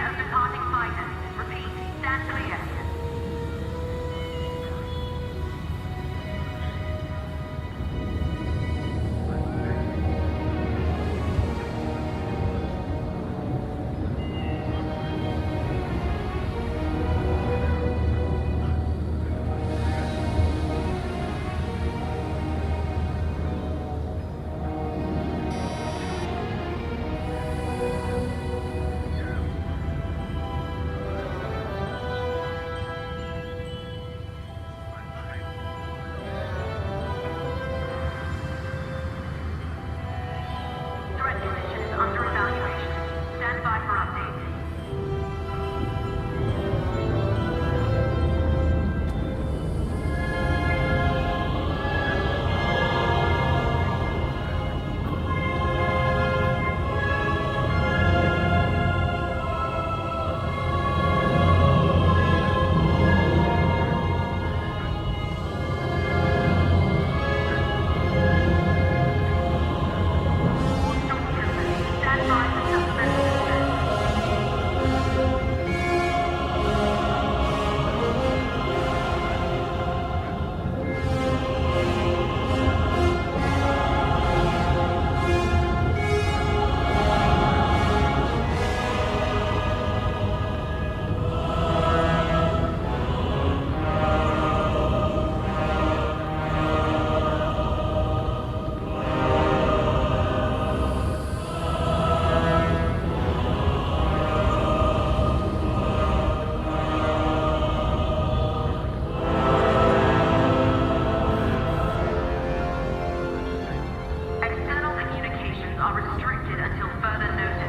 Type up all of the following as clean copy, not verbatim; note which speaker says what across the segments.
Speaker 1: of departing fighters. Repeat, stand clear. Threat condition is under evaluation. Stand by for updates. Stand by for supplemental distress. External communications are restricted until further notice.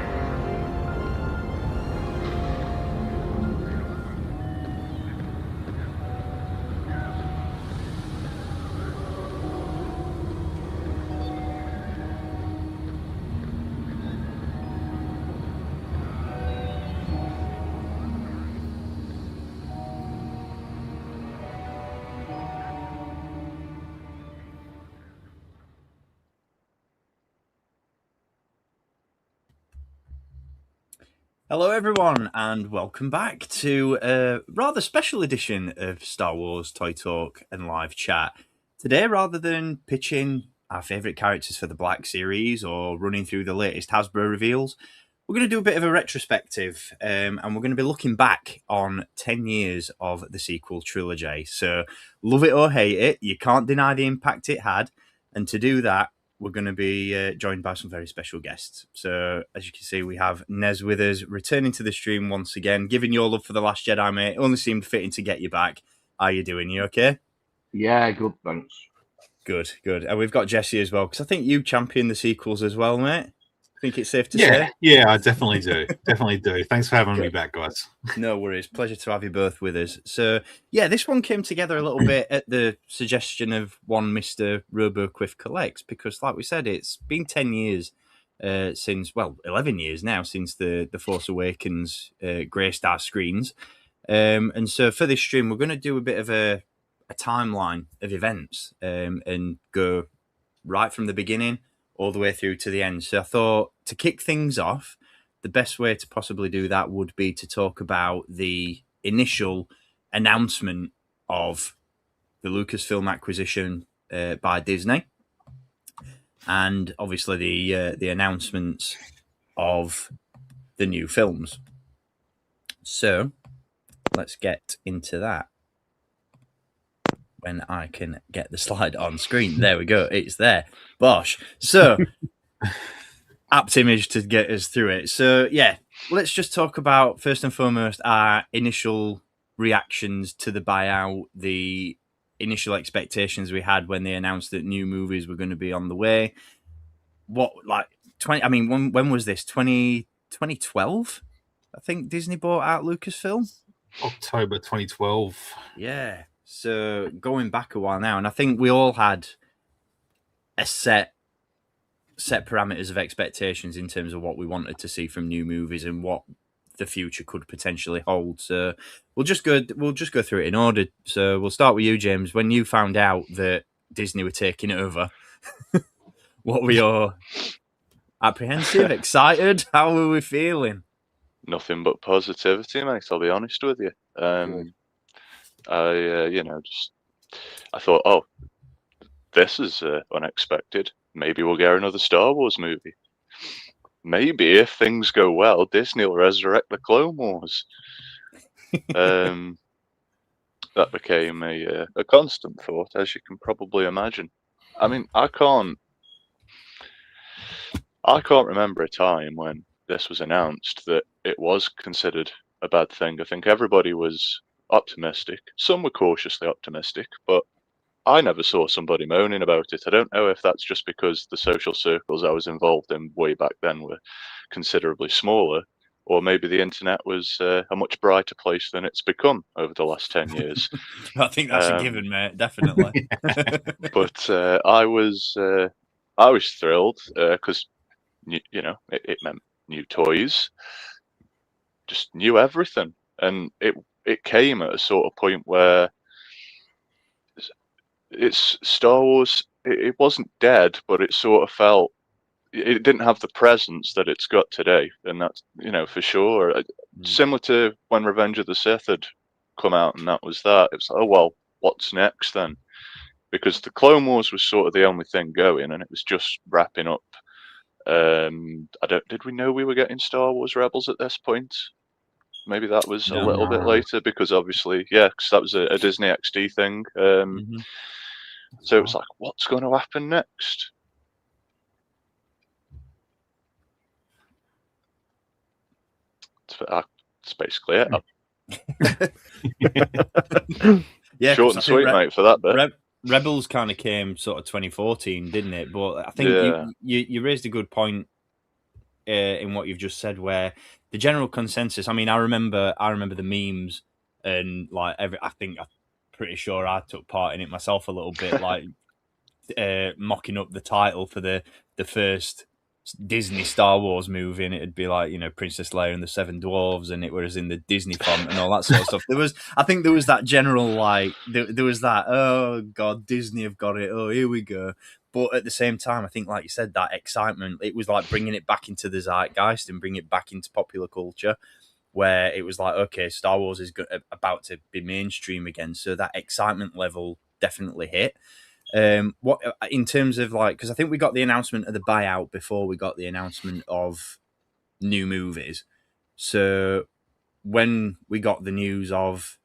Speaker 2: Hello, everyone, and welcome back to a rather special edition of Star Wars Toy Talk and Live Chat. Today, rather than pitching our favourite characters for the Black Series or running through the latest Hasbro reveals, we're going to do a bit of a retrospective, and we're going to be looking back on 10 years of the sequel trilogy. So, love it or hate it, you can't deny the impact it had, and to do that, we're going to be joined by some very special guests. So, as you can see, we have Nez with us, returning to the stream once again, giving your love for The Last Jedi, mate. It only seemed fitting to get you back. How you doing? You okay?
Speaker 3: Yeah, good, thanks.
Speaker 2: Good, good. And we've got Jesse as well, because I think you champion the sequels as well, mate. I think it's safe to say.
Speaker 4: Yeah, I definitely do. Definitely do. Thanks for having me back, guys.
Speaker 2: No worries. Pleasure to have you both with us. So, yeah, this one came together a little bit at the suggestion of one Mr. RoboQuiff Collects, because, like we said, it's been 10 years since, well, 11 years now since the Force Awakens graced our screens. And so for this stream, we're going to do a bit of a timeline of events and go right from the beginning all the way through to the end. So I thought to kick things off, the best way to possibly do that would be to talk about the initial announcement of the Lucasfilm acquisition by Disney, and obviously the announcements of the new films. So let's get into that when I can get the slide on screen. There we go. It's there. Bosh. So apt image to get us through it. So yeah, let's just talk about, first and foremost, our initial reactions to the buyout, the initial expectations we had when they announced that new movies were going to be on the way. What, like 20, I mean, when was this? 2012? I think Disney bought out Lucasfilm.
Speaker 4: October 2012.
Speaker 2: Yeah. So going back a while now, and I think we all had a set parameters of expectations in terms of what we wanted to see from new movies and what the future could potentially hold. So we'll just go through it in order. So we'll start with you, James. When you found out that Disney were taking it over, what were your apprehensive, excited? How were we feeling?
Speaker 5: Nothing but positivity, mate. I'll be honest with you. I thought, oh, this is unexpected. Maybe we'll get another Star Wars movie. Maybe if things go well, Disney will resurrect the Clone Wars. That became a constant thought, as you can probably imagine. I mean, I can't remember a time when this was announced that it was considered a bad thing. I think everybody was optimistic. Some were cautiously optimistic, but I never saw somebody moaning about it. I don't know if that's just because the social circles I was involved in way back then were considerably smaller, or maybe the internet was a much brighter place than it's become over the last 10 years.
Speaker 2: I think that's a given, mate. Definitely.
Speaker 5: But I was thrilled because it meant new toys, just new everything, and it came at a sort of point where it's Star Wars. It wasn't dead, but it sort of felt it didn't have the presence that it's got today, and that's for sure. Similar to when Revenge of the Sith had come out, and that was that. It was like, oh well, what's next then? Because the Clone Wars was sort of the only thing going, and it was just wrapping up. Did we know we were getting Star Wars Rebels at this point? Maybe that was a little bit later, because obviously, because that was a Disney XD thing. So it was like, what's going to happen next? That's basically it.
Speaker 2: Yeah,
Speaker 5: short and sweet, mate, for that bit.
Speaker 2: Rebels kind of came sort of 2014, didn't it? But I think you raised a good point in what you've just said, where the general consensus. I mean, I remember the memes, and like I'm pretty sure I took part in it myself a little bit, like mocking up the title for the first Disney Star Wars movie, and it'd be like Princess Leia and the Seven Dwarves, and it was in the Disney font and all that sort of stuff. I think there was that general like there was that, oh god, Disney have got it, oh here we go. But at the same time, I think, like you said, that excitement, it was like bringing it back into the zeitgeist and bringing it back into popular culture, where it was like, okay, Star Wars is about to be mainstream again, so that excitement level definitely hit. What in terms of like, because I think we got the announcement of the buyout before we got the announcement of new movies. So when we got the news of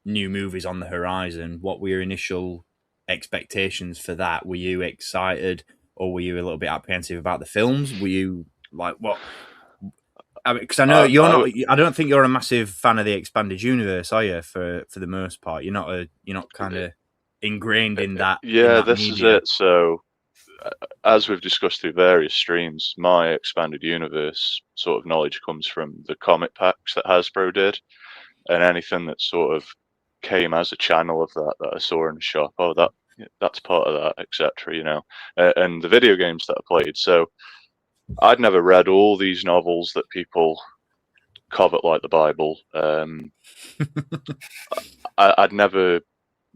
Speaker 2: new movies on the horizon, what were your initial expectations for that? Were you excited, or were you a little bit apprehensive about the films? Were you like, what? Because I know you're not. I don't think you're a massive fan of the expanded universe, are you? For the most part, you're not kind of ingrained in that.
Speaker 5: Yeah,
Speaker 2: in that
Speaker 5: this
Speaker 2: media.
Speaker 5: is it. So, as we've discussed through various streams, my expanded universe sort of knowledge comes from the comic packs that Hasbro did, and anything that sort of came as a channel of that I saw in the shop. Oh, that's part of that, etc. And the video games that I played. So, I'd never read all these novels that people covet like the Bible. I'd never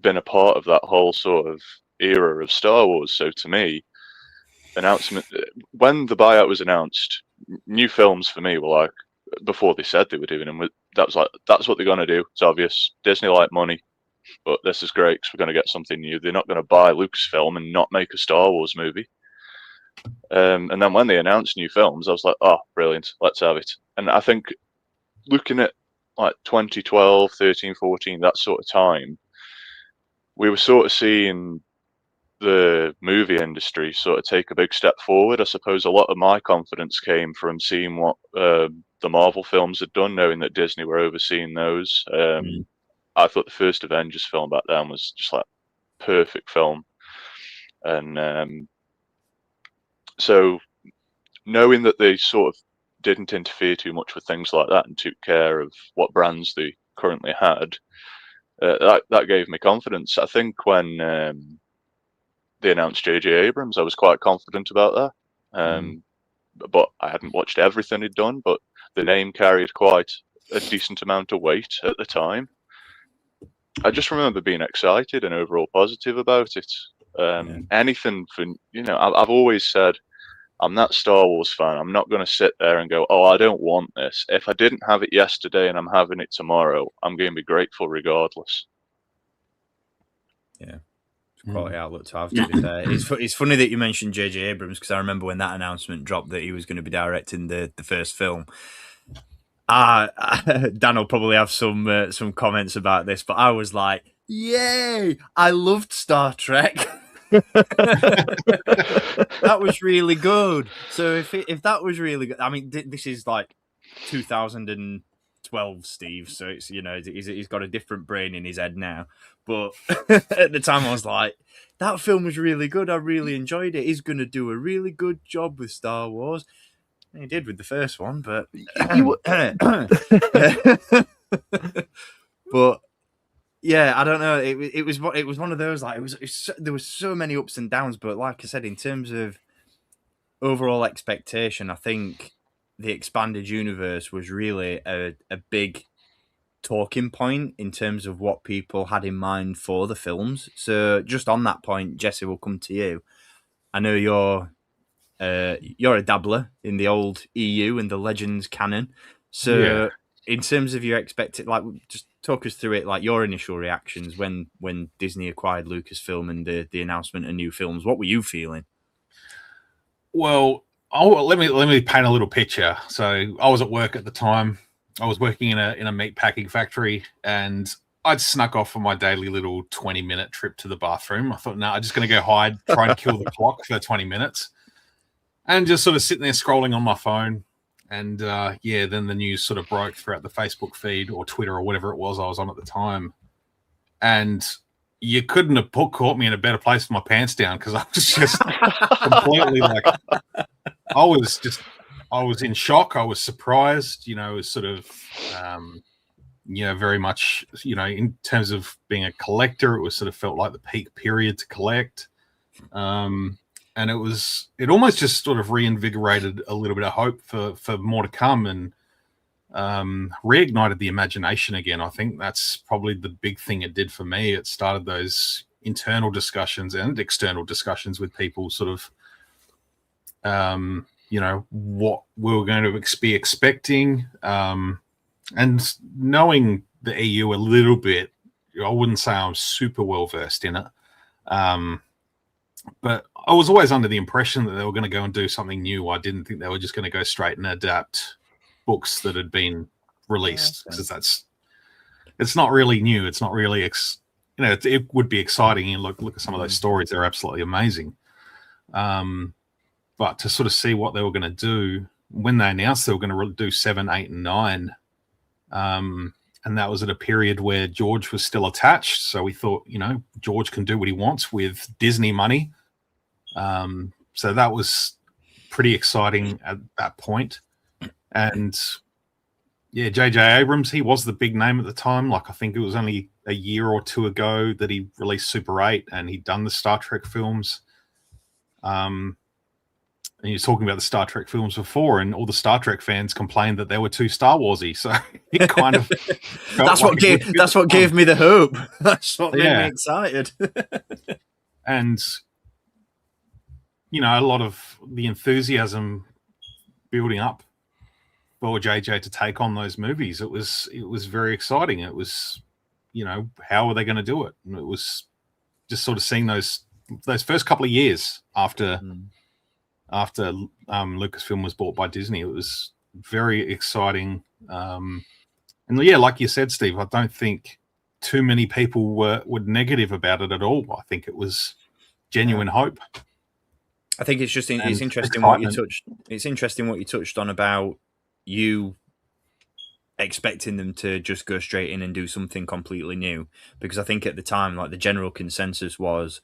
Speaker 5: been a part of that whole sort of era of Star Wars. So to me, when the buyout was announced, new films for me were like, before they said they were doing them, that's what they're going to do. It's obvious. Disney like money, but this is great because we're going to get something new. They're not going to buy Lucasfilm and not make a Star Wars movie. And then when they announced new films, I was like, oh, brilliant, let's have it. And I think looking at like 2012, 13, 14, that sort of time, we were sort of seeing the movie industry sort of take a big step forward. I suppose a lot of my confidence came from seeing what the Marvel films had done, knowing that Disney were overseeing those. I thought the first Avengers film back then was just like perfect film. And so knowing that they sort of didn't interfere too much with things like that and took care of what brands they currently had, that gave me confidence. I think when they announced J.J. Abrams, I was quite confident about that. But I hadn't watched everything he'd done, but the name carried quite a decent amount of weight at the time. I just remember being excited and overall positive about it. Anything for, I've always said I'm that Star Wars fan. I'm not going to sit there and go, oh, I don't want this. If I didn't have it yesterday and I'm having it tomorrow, I'm going to be grateful regardless.
Speaker 2: Yeah. Quality outlook to have, to be fair. It's funny that you mentioned J.J. Abrams, because I remember when that announcement dropped that he was going to be directing the first film. Dan will probably have some comments about this, but I was like, yay! I loved Star Trek. That was really good. So if that was really good, I mean, this is like 2012, Steve. So it's, you know, he's got a different brain in his head now. But at the time, I was like, that film was really good. I really enjoyed it. He's going to do a really good job with Star Wars. And he did with the first one, but but yeah, I don't know. It was one of those, like, there was so many ups and downs. But like I said, in terms of overall expectation, I think the expanded universe was really a big talking point in terms of what people had in mind for the films. So just on that point, Jesse, will come to you. I know you're a dabbler in the old EU and the Legends canon. So in terms of your expected, like, just talk us through it, like your initial reactions when Disney acquired Lucasfilm and the announcement of new films. What were you feeling?
Speaker 4: Well, let me paint a little picture. So I was at work at the time. I was working in a meat packing factory, and I'd snuck off on my daily little 20-minute trip to the bathroom. I thought, no, I'm just going to go hide, try and kill the clock for 20 minutes. And just sort of sitting there scrolling on my phone. And then the news sort of broke throughout the Facebook feed or Twitter or whatever it was I was on at the time. And you couldn't have caught me in a better place with my pants down, because I was just completely like, I was in shock. I was surprised, you know, it was sort of, very much, you know, in terms of being a collector, it was sort of felt like the peak period to collect. And it almost just sort of reinvigorated a little bit of hope for more to come, and reignited the imagination again. I think that's probably the big thing it did for me. It started those internal discussions and external discussions with people, sort of, what we were going to be expecting. And knowing the EU a little bit, I wouldn't say I'm super well versed in it. But I was always under the impression that they were going to go and do something new. I didn't think they were just going to go straight and adapt books that had been released, because it's not really new. It's not really, it would be exciting. And look at some of those stories; they're absolutely amazing. But to sort of see what they were going to do when they announced they were going to do 7, 8, and 9, and that was at a period where George was still attached. So we thought, you know, George can do what he wants with Disney money. So that was pretty exciting at that point. And yeah, J.J. Abrams, he was the big name at the time. Like, I think it was only a year or two ago that he released Super 8 and he'd done the Star Trek films. And he was talking about the Star Trek films before, and all the Star Trek fans complained that they were too Star Warsy. So it kind of
Speaker 2: that's what gave me the hope. That's what made me excited.
Speaker 4: And you know, a lot of the enthusiasm building up for JJ to take on those movies, it was very exciting. It was, you know, how are they going to do it? And it was just sort of seeing those first couple of years after Lucasfilm was bought by Disney. It was very exciting. And yeah, like you said, Steve, I don't think too many people were negative about it at all. I think it was genuine hope.
Speaker 2: I think it's interesting what you touched. It's interesting what you touched on about you expecting them to just go straight in and do something completely new, because I think at the time, like, the general consensus was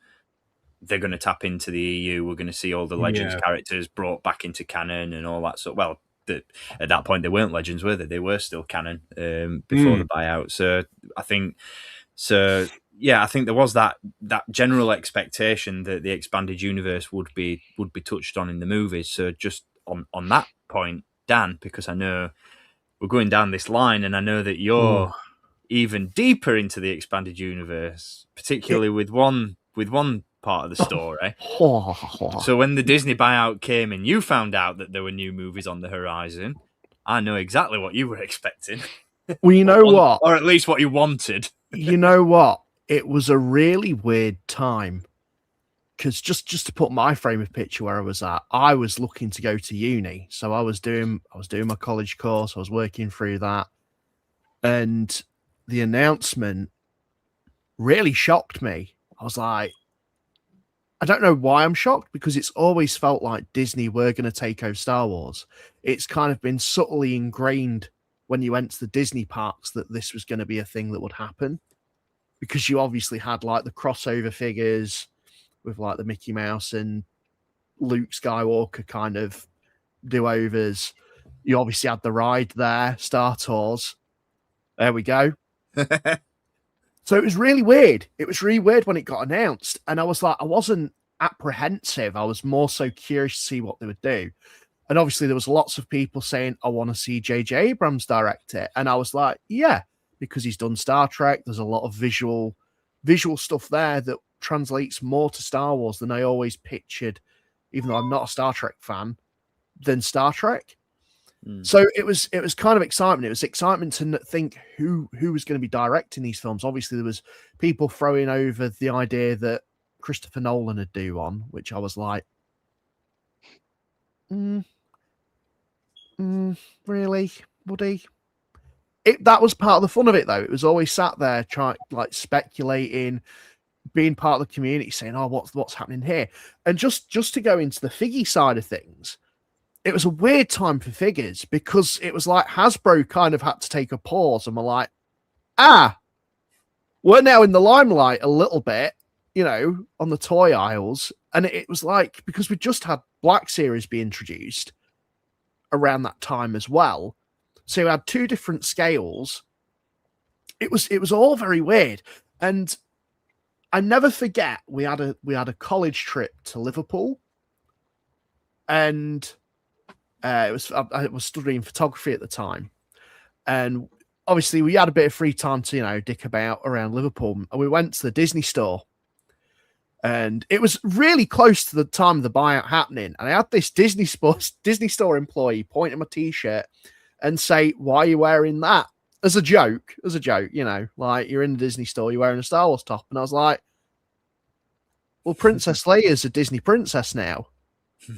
Speaker 2: they're going to tap into the EU. We're going to see all the Legends characters brought back into canon and all that. So, well, at that point, they weren't Legends, were they? They were still canon before the buyout. So I think there was that general expectation that the expanded universe would be touched on in the movies. So just on that point, Dan, because I know we're going down this line, and I know that you're even deeper into the expanded universe, particularly with one part of the story. So when the Disney buyout came and you found out that there were new movies on the horizon, I know exactly what you were expecting.
Speaker 6: Well, you know what?
Speaker 2: Or at least what you wanted.
Speaker 6: You know what? It was a really weird time. Because just to put my frame of picture where I was at, I was looking to go to uni. So I was doing my college course, I was working through that. And the announcement really shocked me. I was like, I don't know why I'm shocked, because it's always felt like Disney were going to take over Star Wars. It's kind of been subtly ingrained when you went to the Disney parks that this was going to be a thing that would happen, because you obviously had like the crossover figures with like the Mickey Mouse and Luke Skywalker kind of do-overs. You obviously had the ride there, Star Tours. There we go. So it was really weird. It was really weird when it got announced. And I was like, I wasn't apprehensive. I was more so curious to see what they would do. And obviously there was lots of people saying, I want to see J.J. Abrams direct it. And I was like, yeah, because he's done Star Trek. There's a lot of visual stuff there that translates more to Star Wars than I always pictured, even though I'm not a Star Trek fan, than Star Trek. So it was kind of excitement. It was excitement to think who was going to be directing these films. Obviously, there was people throwing over the idea that Christopher Nolan would do one, which I was like, really? Would he? That was part of the fun of it, though. It was always sat there trying, like, speculating, being part of the community, saying, "Oh, what's happening here?" And just to go into the figgy side of things. It was a weird time for figures, because it was like Hasbro kind of had to take a pause and were like, we're now in the limelight a little bit, on the toy aisles. And it was like, because we just had Black Series be introduced around that time as well. So you had two different scales. It was all very weird. And I never forget, we had a college trip to Liverpool, and I was studying photography at the time, and obviously we had a bit of free time to dick about around Liverpool, and we went to the Disney store, and it was really close to the time of the buyout happening, and I had this Disney store employee point at my t-shirt and say, "Why are you wearing that?" as a joke, like, you're in the Disney store, you're wearing a Star Wars top. And I was like, well, Princess Leia's a Disney princess now.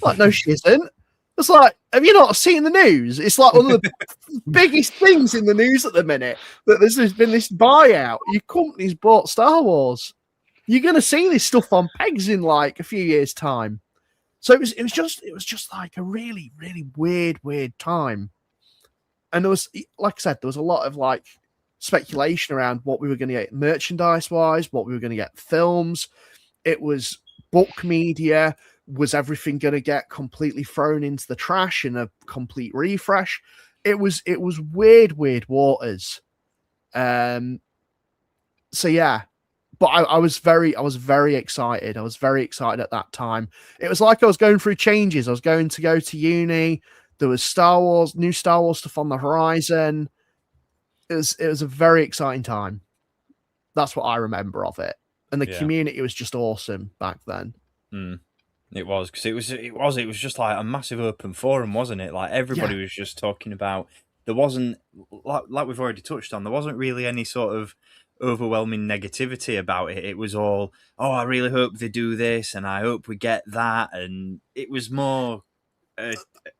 Speaker 6: Like, no, she isn't. It's like, have you not seen the news? It's like one of the biggest things in the news at the minute, that there's been this buyout. Your company's bought Star Wars. You're going to see this stuff on pegs in like a few years' time. So it was just like a really, really weird time. And there was, like I said, there was a lot of like speculation around what we were going to get merchandise wise, what we were going to get films. It was book media. Was everything going to get completely thrown into the trash in a complete refresh? It was weird waters. So yeah, but I was very excited. I was very excited at that time. It was like I was going through changes. I was going to go to uni. There was new Star Wars stuff on the horizon. It was a very exciting time. That's what I remember of it. And the community was just awesome back then.
Speaker 2: It was, because it was just like a massive open forum, wasn't it? Like, everybody was just talking about. There wasn't, like we've already touched on, there wasn't really any sort of overwhelming negativity about it. It was all, oh, I really hope they do this, and I hope we get that, and it was more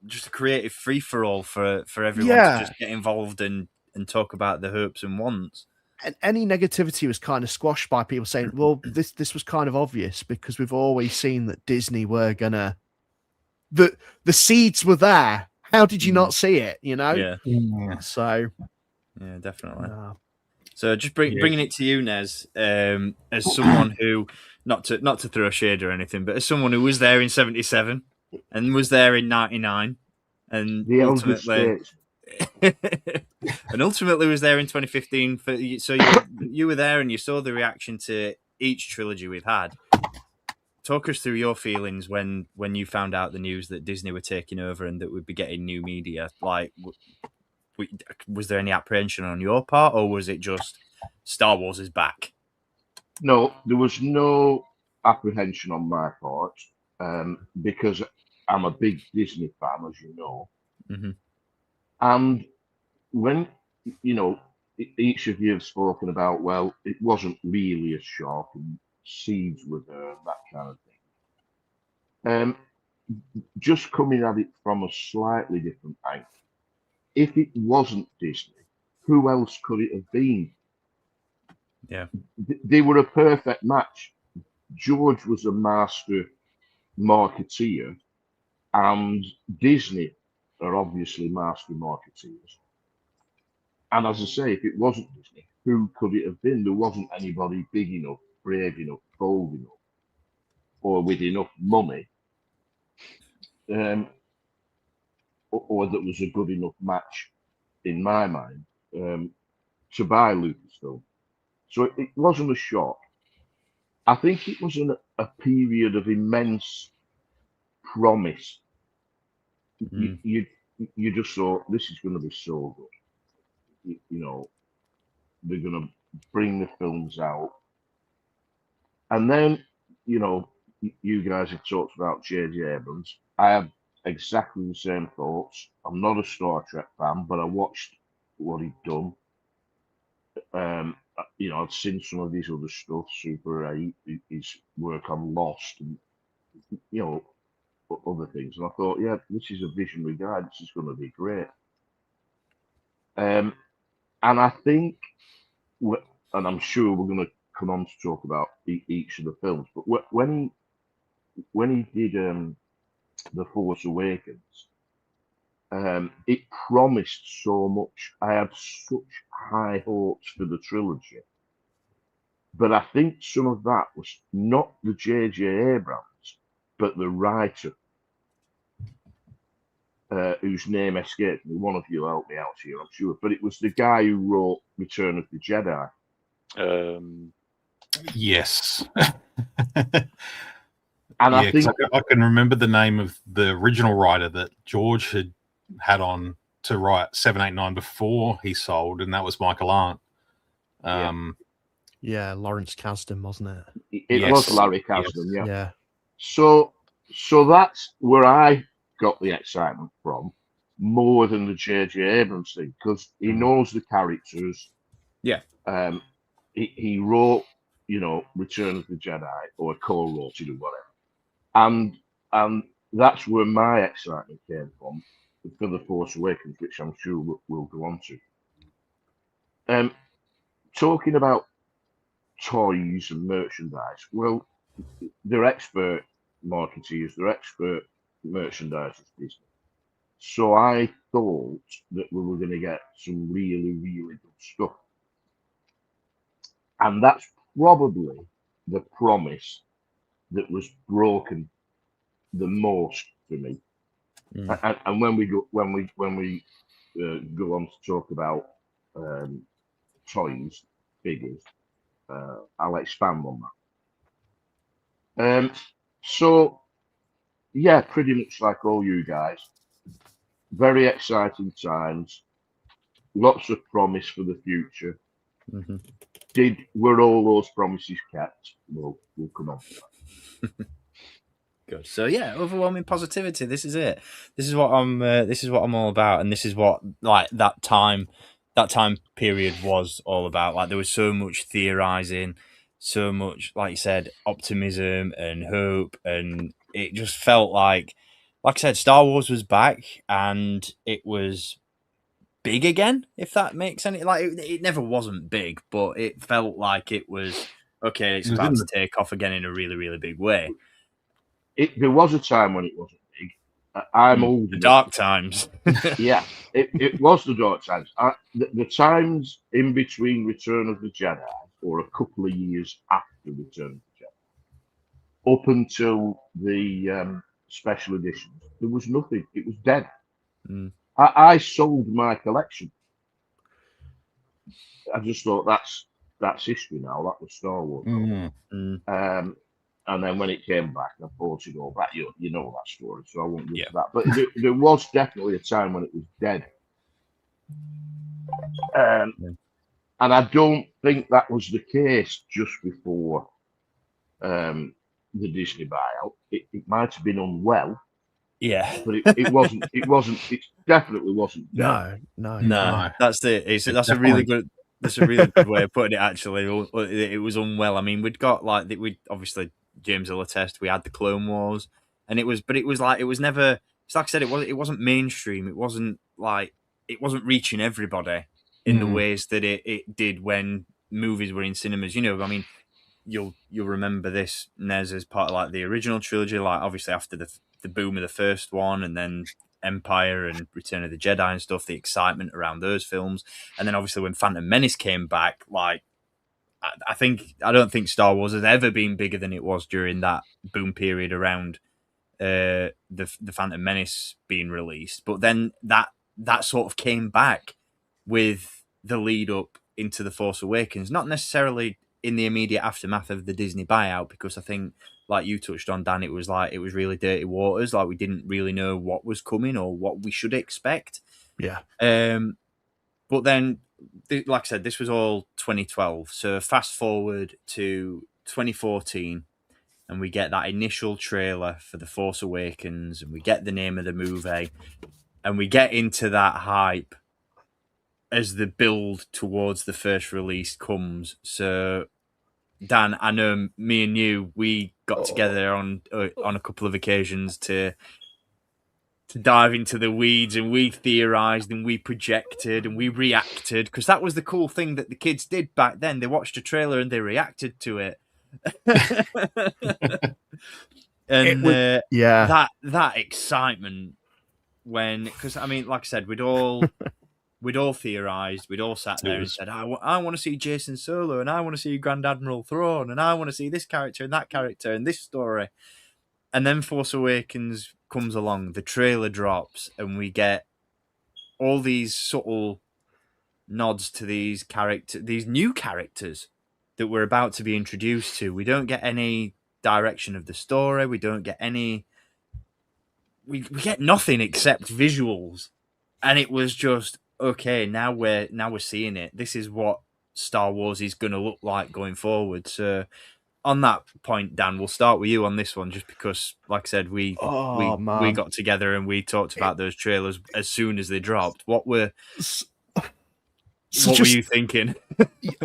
Speaker 2: just a creative free for all for everyone to just get involved and talk about their hopes and wants.
Speaker 6: And any negativity was kind of squashed by people saying, well, this was kind of obvious, because we've always seen that Disney were gonna, the seeds were there. How did you not see it?
Speaker 2: Yeah.
Speaker 6: So
Speaker 2: yeah, definitely. So just bringing it to you, Nez, as someone who, not to throw shade or anything, but as someone who was there in 77 and was there in 99, and
Speaker 3: The
Speaker 2: ultimately was there in 2015. So you were there and you saw the reaction to each trilogy we've had. Talk us through your feelings when you found out the news that Disney were taking over and that we'd be getting new media. Like, was there any apprehension on your part, or was it just Star Wars is back?
Speaker 3: No, there was no apprehension on my part, because I'm a big Disney fan, as you know.
Speaker 2: Mhm.
Speaker 3: And when, each of you have spoken about, well, it wasn't really a shock and seeds were there, that kind of thing. Just coming at it from a slightly different angle. If it wasn't Disney, who else could it have been?
Speaker 2: Yeah.
Speaker 3: They were a perfect match. George was a master marketeer, and Disney are obviously master marketeers. And as I say, if it wasn't Disney, who could it have been? There wasn't anybody big enough, brave enough, bold enough, or with enough money, or that was a good enough match, in my mind, to buy Lucasfilm. So it wasn't a shock. I think it was a period of immense promise. You just thought, this is going to be so good. They're going to bring the films out. And then, you guys have talked about J.J. Abrams. I have exactly the same thoughts. I'm not a Star Trek fan, but I watched what he'd done. I've seen some of his other stuff, Super 8, his work on Lost, and, other things. And I thought, yeah, this is a visionary guy. This is going to be great. And I think, and I'm sure we're going to come on to talk about each of the films, but when he did The Force Awakens, it promised so much. I had such high hopes for the trilogy. But I think some of that was not the J.J. Abrams, but the writer, whose name escapes me. One of you help me out here, I'm sure. But it was the guy who wrote Return of the Jedi.
Speaker 4: Yes.
Speaker 3: And
Speaker 4: yeah,
Speaker 3: I think
Speaker 4: I can remember the name of the original writer that George had on to write 789 before he sold, and that was Michael Arndt.
Speaker 6: Yeah, Lawrence Kasdan, wasn't it?
Speaker 3: It was Larry Kasdan,
Speaker 6: Yeah.
Speaker 3: yeah. So that's where I got the excitement from, more than the J.J. Abrams thing, because he knows the characters.
Speaker 2: Yeah.
Speaker 3: He wrote, Return of the Jedi, or co-wrote it or whatever. And that's where my excitement came from for The Force Awakens, which I'm sure we'll go on to. Talking about toys and merchandise, well, they're expert marketeers, they're expert merchandisers, Disney. So I thought that we were going to get some really, really good stuff. And that's probably the promise that was broken the most for me. And when we go on to talk about toys, figures, I'll expand on that. So yeah, pretty much like all you guys, very exciting times, lots of promise for the future. Were all those promises kept? We'll come on to that.
Speaker 2: Good. So yeah, overwhelming positivity. This is it. This is what I'm all about, and this is what that time period was all about. Like there was so much theorizing, so much, like you said, optimism and hope, and it just felt like I said, Star Wars was back, and it was big again. If that makes any it never wasn't big, but it felt like it was okay. It's about to take off again in a really, really big way.
Speaker 3: There was a time when it wasn't big. I'm old.
Speaker 2: The dark times.
Speaker 3: Yeah, it was the dark times. The times in between Return of the Jedi, or a couple of years after Return of the Jedi, up until the special editions, there was nothing. It was dead. I sold my collection. I just thought that's history now. That was Star Wars. And then when it came back, I thought it all back. You know that story, so I won't go into that. But there was definitely a time when it was dead. And I don't think that was the case just before the Disney buyout. It might have been unwell,
Speaker 2: Yeah.
Speaker 3: but it wasn't. It definitely wasn't.
Speaker 6: No.
Speaker 2: No, that's it. That's a really good. That's a really good way of putting it. Actually, it was unwell. I mean, we'd got like we obviously James will attest. We had the Clone Wars, and it was like it was never. It's like I said, it wasn't mainstream. It wasn't reaching everybody in the ways that it did when movies were in cinemas. You know, I mean, you'll remember this, Nez, as part of like the original trilogy. Like obviously after the boom of the first one, and then Empire and Return of the Jedi and stuff, the excitement around those films, and then obviously when Phantom Menace came back, like I don't think Star Wars has ever been bigger than it was during that boom period around the Phantom Menace being released. But then that sort of came back with the lead up into the Force Awakens, not necessarily in the immediate aftermath of the Disney buyout, because I think, like you touched on, Dan, it was really dirty waters. Like we didn't really know what was coming or what we should expect.
Speaker 6: Yeah.
Speaker 2: But then, like I said, this was all 2012. So fast forward to 2014, and we get that initial trailer for The Force Awakens, and we get the name of the movie, and we get into that hype as the build towards the first release comes. So, Dan, I know me and you, we got together on a couple of occasions to dive into the weeds, and we theorized and we projected and we reacted, because that was the cool thing that the kids did back then. They watched a trailer and they reacted to it. And that excitement when, because I mean, like I said, we'd all theorized, we'd all sat there and said, I want to see Jason Solo, and I want to see Grand Admiral Thrawn, and I want to see this character and that character and this story. And then Force Awakens comes along, the trailer drops, and we get all these subtle nods to these new characters that we're about to be introduced to. We don't get any direction of the story. We don't get any. We get nothing except visuals, and it was just okay. Now we're seeing it. This is what Star Wars is going to look like going forward. So, on that point, Dan, we'll start with you on this one, just because, like I said, we got together and we talked about those trailers as soon as they dropped. What were you thinking?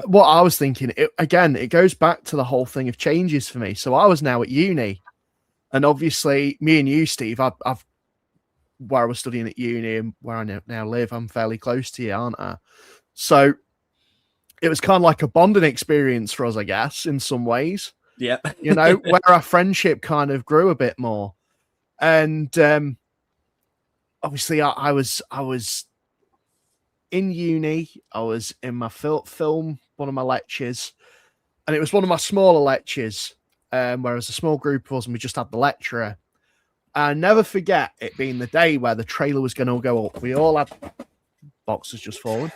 Speaker 6: What I was thinking, it goes back to the whole thing of changes for me. So I was now at uni, and obviously me and you, Steve, I've where I was studying at uni and where I now live, I'm fairly close to you, aren't I? So it was kind of like a bonding experience for us, I guess, in some ways.
Speaker 2: Yeah.
Speaker 6: You know, where our friendship kind of grew a bit more. And obviously I was in uni, I was in my film, one of my lectures, and it was one of my smaller lectures, whereas a small group of us, and we just had the lecturer. I never forget it being the day where the trailer was going to go up. We all had boxes just fallen.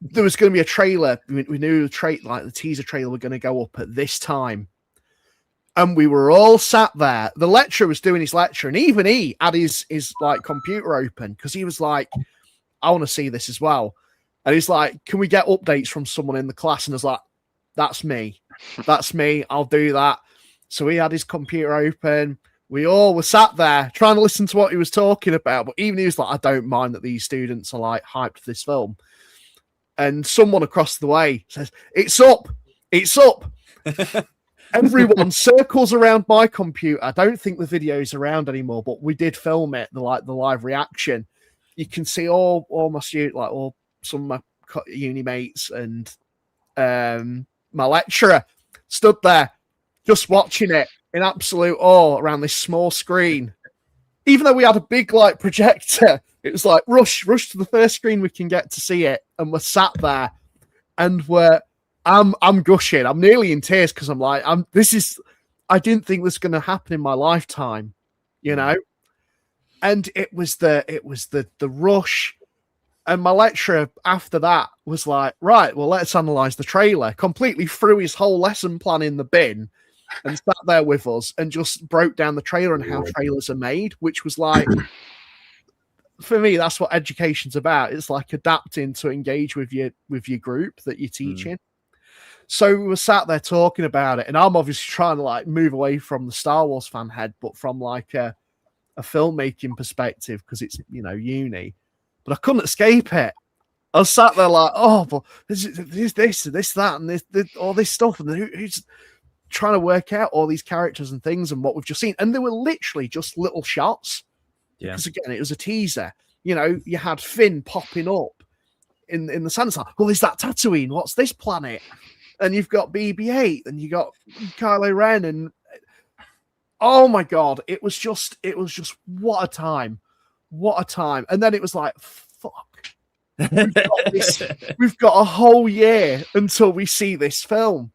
Speaker 6: There was going to be a trailer. We knew the teaser trailer were going to go up at this time. And we were all sat there. The lecturer was doing his lecture, and even he had his like computer open, because he was like, I want to see this as well. And he's like, can we get updates from someone in the class? And I was like, that's me. That's me. I'll do that. So he had his computer open. We all were sat there trying to listen to what he was talking about. But even he was like, I don't mind that these students are like hyped for this film. And someone across the way says, it's up. It's up. Everyone circles around my computer. I don't think the video's around anymore, but we did film it, the live reaction. You can see all my students, like all some of my uni mates and my lecturer stood there just watching it in absolute awe around this small screen. Even though we had a big like projector, it was like rush to the first screen we can get to see it, and we're sat there, and I'm gushing. I'm nearly in tears because I'm like, I didn't think this was going to happen in my lifetime, you know. And it was the rush. And my lecturer after that was like, right, well, let's analyze the trailer. Completely threw his whole lesson plan in the bin and sat there with us and just broke down the trailer and how trailers are made, which was like, for me, that's what education's about. It's like adapting to engage with your group that you're teaching. So we were sat there talking about it, and I'm obviously trying to like move away from the Star Wars fan head, but from like a filmmaking perspective, because it's, you know, uni. But I couldn't escape it. I was sat there like, oh, but this, that, and this, all this stuff, and who's trying to work out all these characters and things and what we've just seen. And they were literally just little shots.
Speaker 2: Yeah.
Speaker 6: Because again, it was a teaser. You know, you had Finn popping up in the sand. It's like, well, is that Tatooine? What's this planet? And you've got BB-8, and you got Kylo Ren, and oh my god, it was just what a time. And then it was like, fuck. We've got a whole year until we see this film.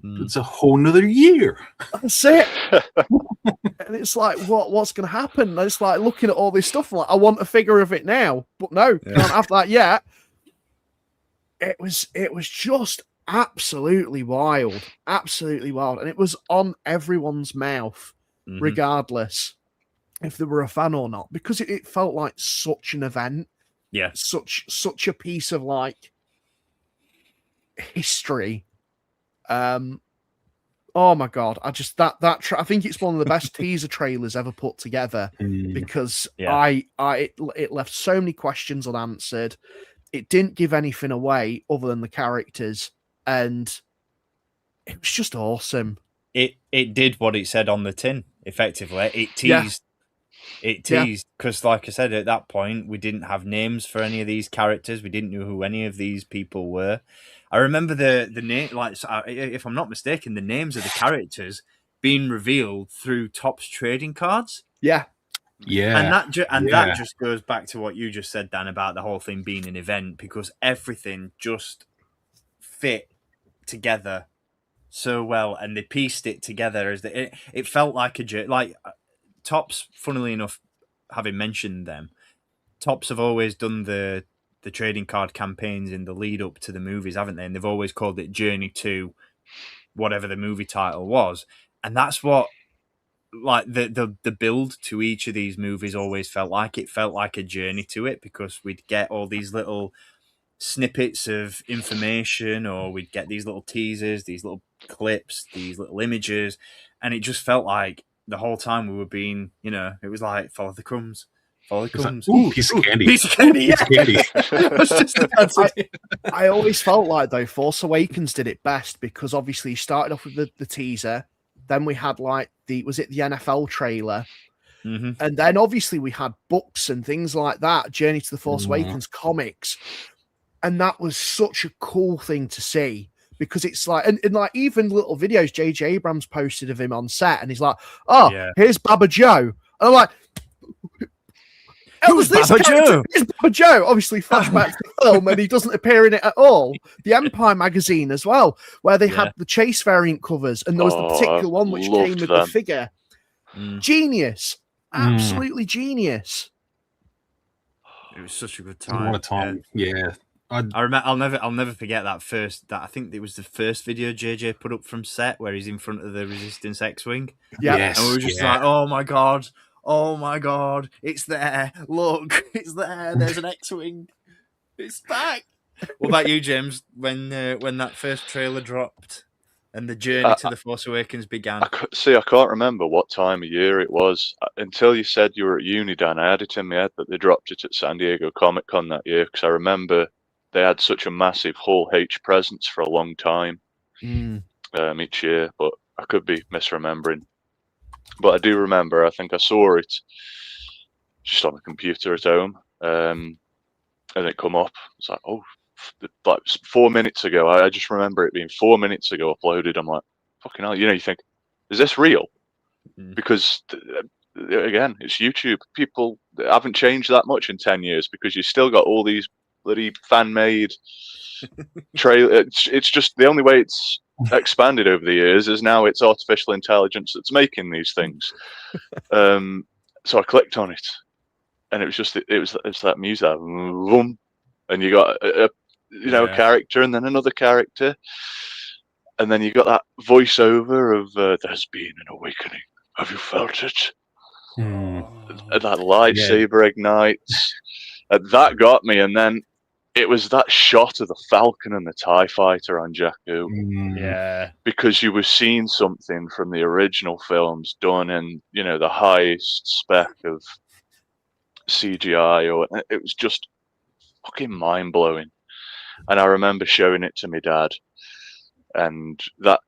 Speaker 4: It's a whole nother year.
Speaker 6: That's it. And it's like, what's going to happen? And it's like looking at all this stuff. I'm like, I want a figure of it now, but no, can't have that yet. It was just absolutely wild, and it was on everyone's mouth, regardless if they were a fan or not, because it felt like such an event.
Speaker 2: Yeah,
Speaker 6: such a piece of like history. Oh my god! I just I think it's one of the best teaser trailers ever put together, because it left so many questions unanswered. It didn't give anything away other than the characters, and it was just awesome.
Speaker 2: It did what it said on the tin. Effectively, it teased. It teased because, like I said, at that point we didn't have names for any of these characters. We didn't know who any of these people were. I remember the name, like, if I'm not mistaken, the names of the characters being revealed through Topps trading cards.
Speaker 6: Yeah,
Speaker 2: and that just goes back to what you just said, Dan, about the whole thing being an event, because everything just fit together so well, and they pieced it together as it felt like Topps, funnily enough, having mentioned them, Topps have always done the trading card campaigns in the lead up to the movies, haven't they? And they've always called it Journey to whatever the movie title was. And that's what, like, the build to each of these movies always felt like. It felt like a journey to it, because we'd get all these little snippets of information, or we'd get these little teasers, these little clips, these little images, and it just felt like the whole time we were being, you know, it was like, follow the crumbs. Follow the crumbs.
Speaker 4: Like, piece of candy.
Speaker 2: Piece of candy.
Speaker 4: Piece of candy.
Speaker 6: I always felt like, though, Force Awakens did it best, because obviously you started off with the teaser, then we had like the NFL trailer, and then obviously we had books and things like that, Journey to the Force Awakens comics, and that was such a cool thing to see. Because it's like, and like even little videos J.J. Abrams posted of him on set, and he's like, here's Baba Joe. And I'm like, who's this Baba Joe? Here's Baba Joe. Obviously, flashback to the film, and he doesn't appear in it at all. The Empire magazine as well, where they had the Chase variant covers, and there was the particular one which came with the figure. Genius. Absolutely genius.
Speaker 2: It was such a good time.
Speaker 4: What a time. Yeah.
Speaker 2: I remember. I'll never forget that first. That I think it was the first video JJ put up from set, where he's in front of the Resistance X-wing.
Speaker 6: Yeah,
Speaker 2: and we were just like, "Oh my god, it's there! Look, it's there. There's an X-wing. It's back." What about you, James? When that first trailer dropped and the journey to the Force Awakens began?
Speaker 5: I can't remember what time of year it was until you said you were at uni, Dan. I had it in my head that they dropped it at San Diego Comic-Con that year, because I remember they had such a massive Hall H presence for a long time each year, but I could be misremembering. But I do remember, I think I saw it just on the computer at home, and it come up. It's like, like 4 minutes ago. I just remember it being 4 minutes ago uploaded. I'm like, fucking hell, you know, you think, is this real? Because again, it's YouTube. People haven't changed that much in 10 years, because you've still got all these bloody fan-made trailer. It's just the only way it's expanded over the years is now it's artificial intelligence that's making these things. So I clicked on it, and it was just it's that music, and you got a character, and then another character, and then you got that voiceover of "There's been an awakening. Have you felt it?" And that lightsaber ignites. That got me, and then it was that shot of the Falcon and the TIE Fighter on Jakku.
Speaker 2: Yeah.
Speaker 5: Because you were seeing something from the original films done in, the highest spec of CGI, or it was just fucking mind blowing. And I remember showing it to my dad, and that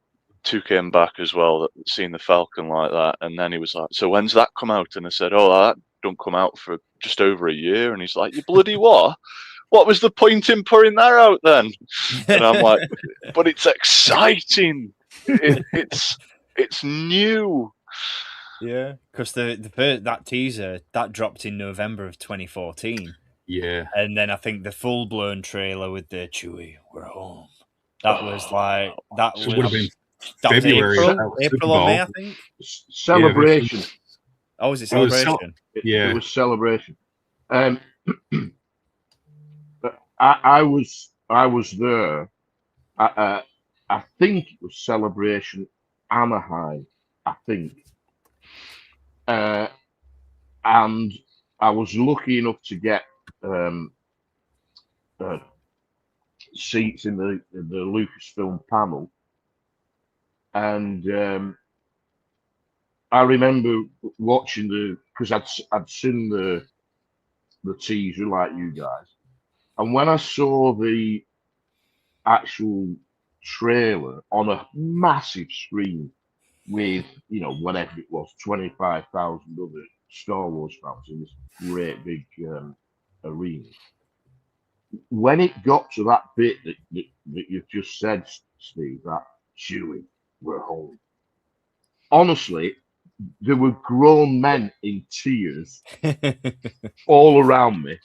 Speaker 5: took him back as well, seeing the Falcon like that. And then he was like, "So when's that come out?" And I said, "Oh, that don't come out for just over a year." And he's like, "You bloody what? What was the point in putting that out then?" And I'm like, "But it's exciting. It's new."
Speaker 2: Yeah, because that teaser that dropped in November of 2014.
Speaker 4: Yeah.
Speaker 2: And then I think the full blown trailer with the Chewie, we're home. That was like that
Speaker 4: It would have been
Speaker 2: that was
Speaker 4: February.
Speaker 2: April or May, I think.
Speaker 3: Celebration.
Speaker 2: Oh, was it
Speaker 4: It was
Speaker 2: Celebration?
Speaker 3: It was Celebration. But I was there. I think it was Celebration Anaheim. I think, and I was lucky enough to get seats in the Lucasfilm panel, and I remember watching because I'd seen the teaser like you guys, and when I saw the actual trailer on a massive screen with whatever it was, 25,000 other Star Wars fans in this great big arena. When it got to that bit that you've just said, Steve, that Chewie, we're home. Honestly, there were grown men in tears all around me,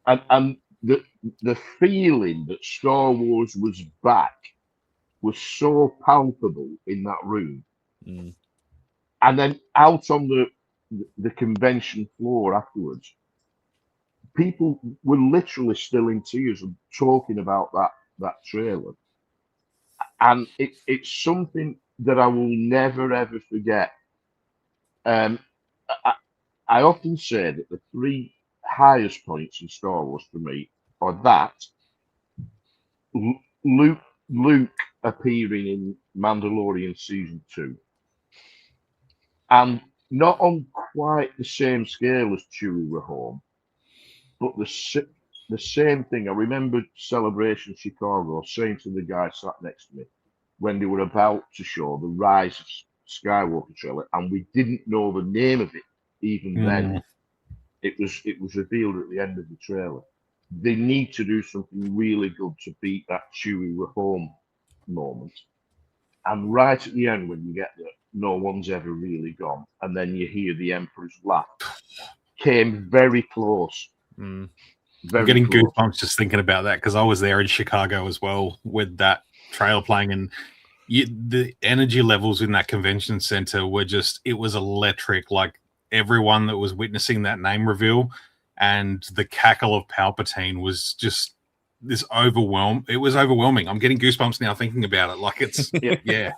Speaker 3: and the feeling that Star Wars was back was so palpable in that room.
Speaker 2: Mm.
Speaker 3: And then out on the convention floor afterwards, people were literally still in tears and talking about that trailer. And it's something that I will never ever forget. I often say that the three highest points in Star Wars for me are that Luke appearing in Mandalorian season 2, and not on quite the same scale as Chewie were home, but the same thing. I remember Celebration Chicago saying to the guy sat next to me when they were about to show the Rise of Skywalker trailer, and we didn't know the name of it even then. It was revealed at the end of the trailer. They need to do something really good to beat that Chewie we're home moment. And right at the end, when you get that no one's ever really gone, and then you hear the Emperor's laugh, came very close.
Speaker 4: I'm getting goosebumps just thinking about that, because I was there in Chicago as well with that trailer playing, and the energy levels in that convention center were it was electric. Like, everyone that was witnessing that name reveal and the cackle of Palpatine was just this it was overwhelming. I'm getting goosebumps now thinking about it. Like, it's yeah.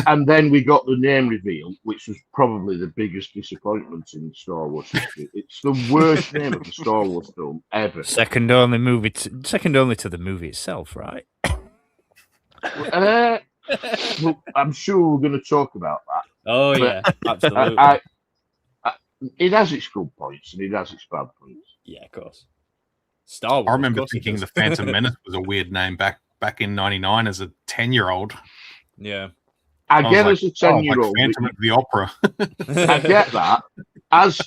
Speaker 3: And then we got the name reveal, which was probably the biggest disappointment in Star Wars history. It's the worst name of a Star Wars film ever.
Speaker 2: Second only to the movie itself, right?
Speaker 3: Well, I'm sure we're going to talk about that.
Speaker 2: Oh yeah, absolutely.
Speaker 3: It has its good points and it has its bad points.
Speaker 2: Yeah, of course. Star Wars.
Speaker 4: I remember thinking the Phantom Menace was a weird name back in '99 as a 10-year-old.
Speaker 2: Yeah.
Speaker 3: I get as a 10-year-old.
Speaker 4: Like Phantom of the Opera.
Speaker 3: I get that. As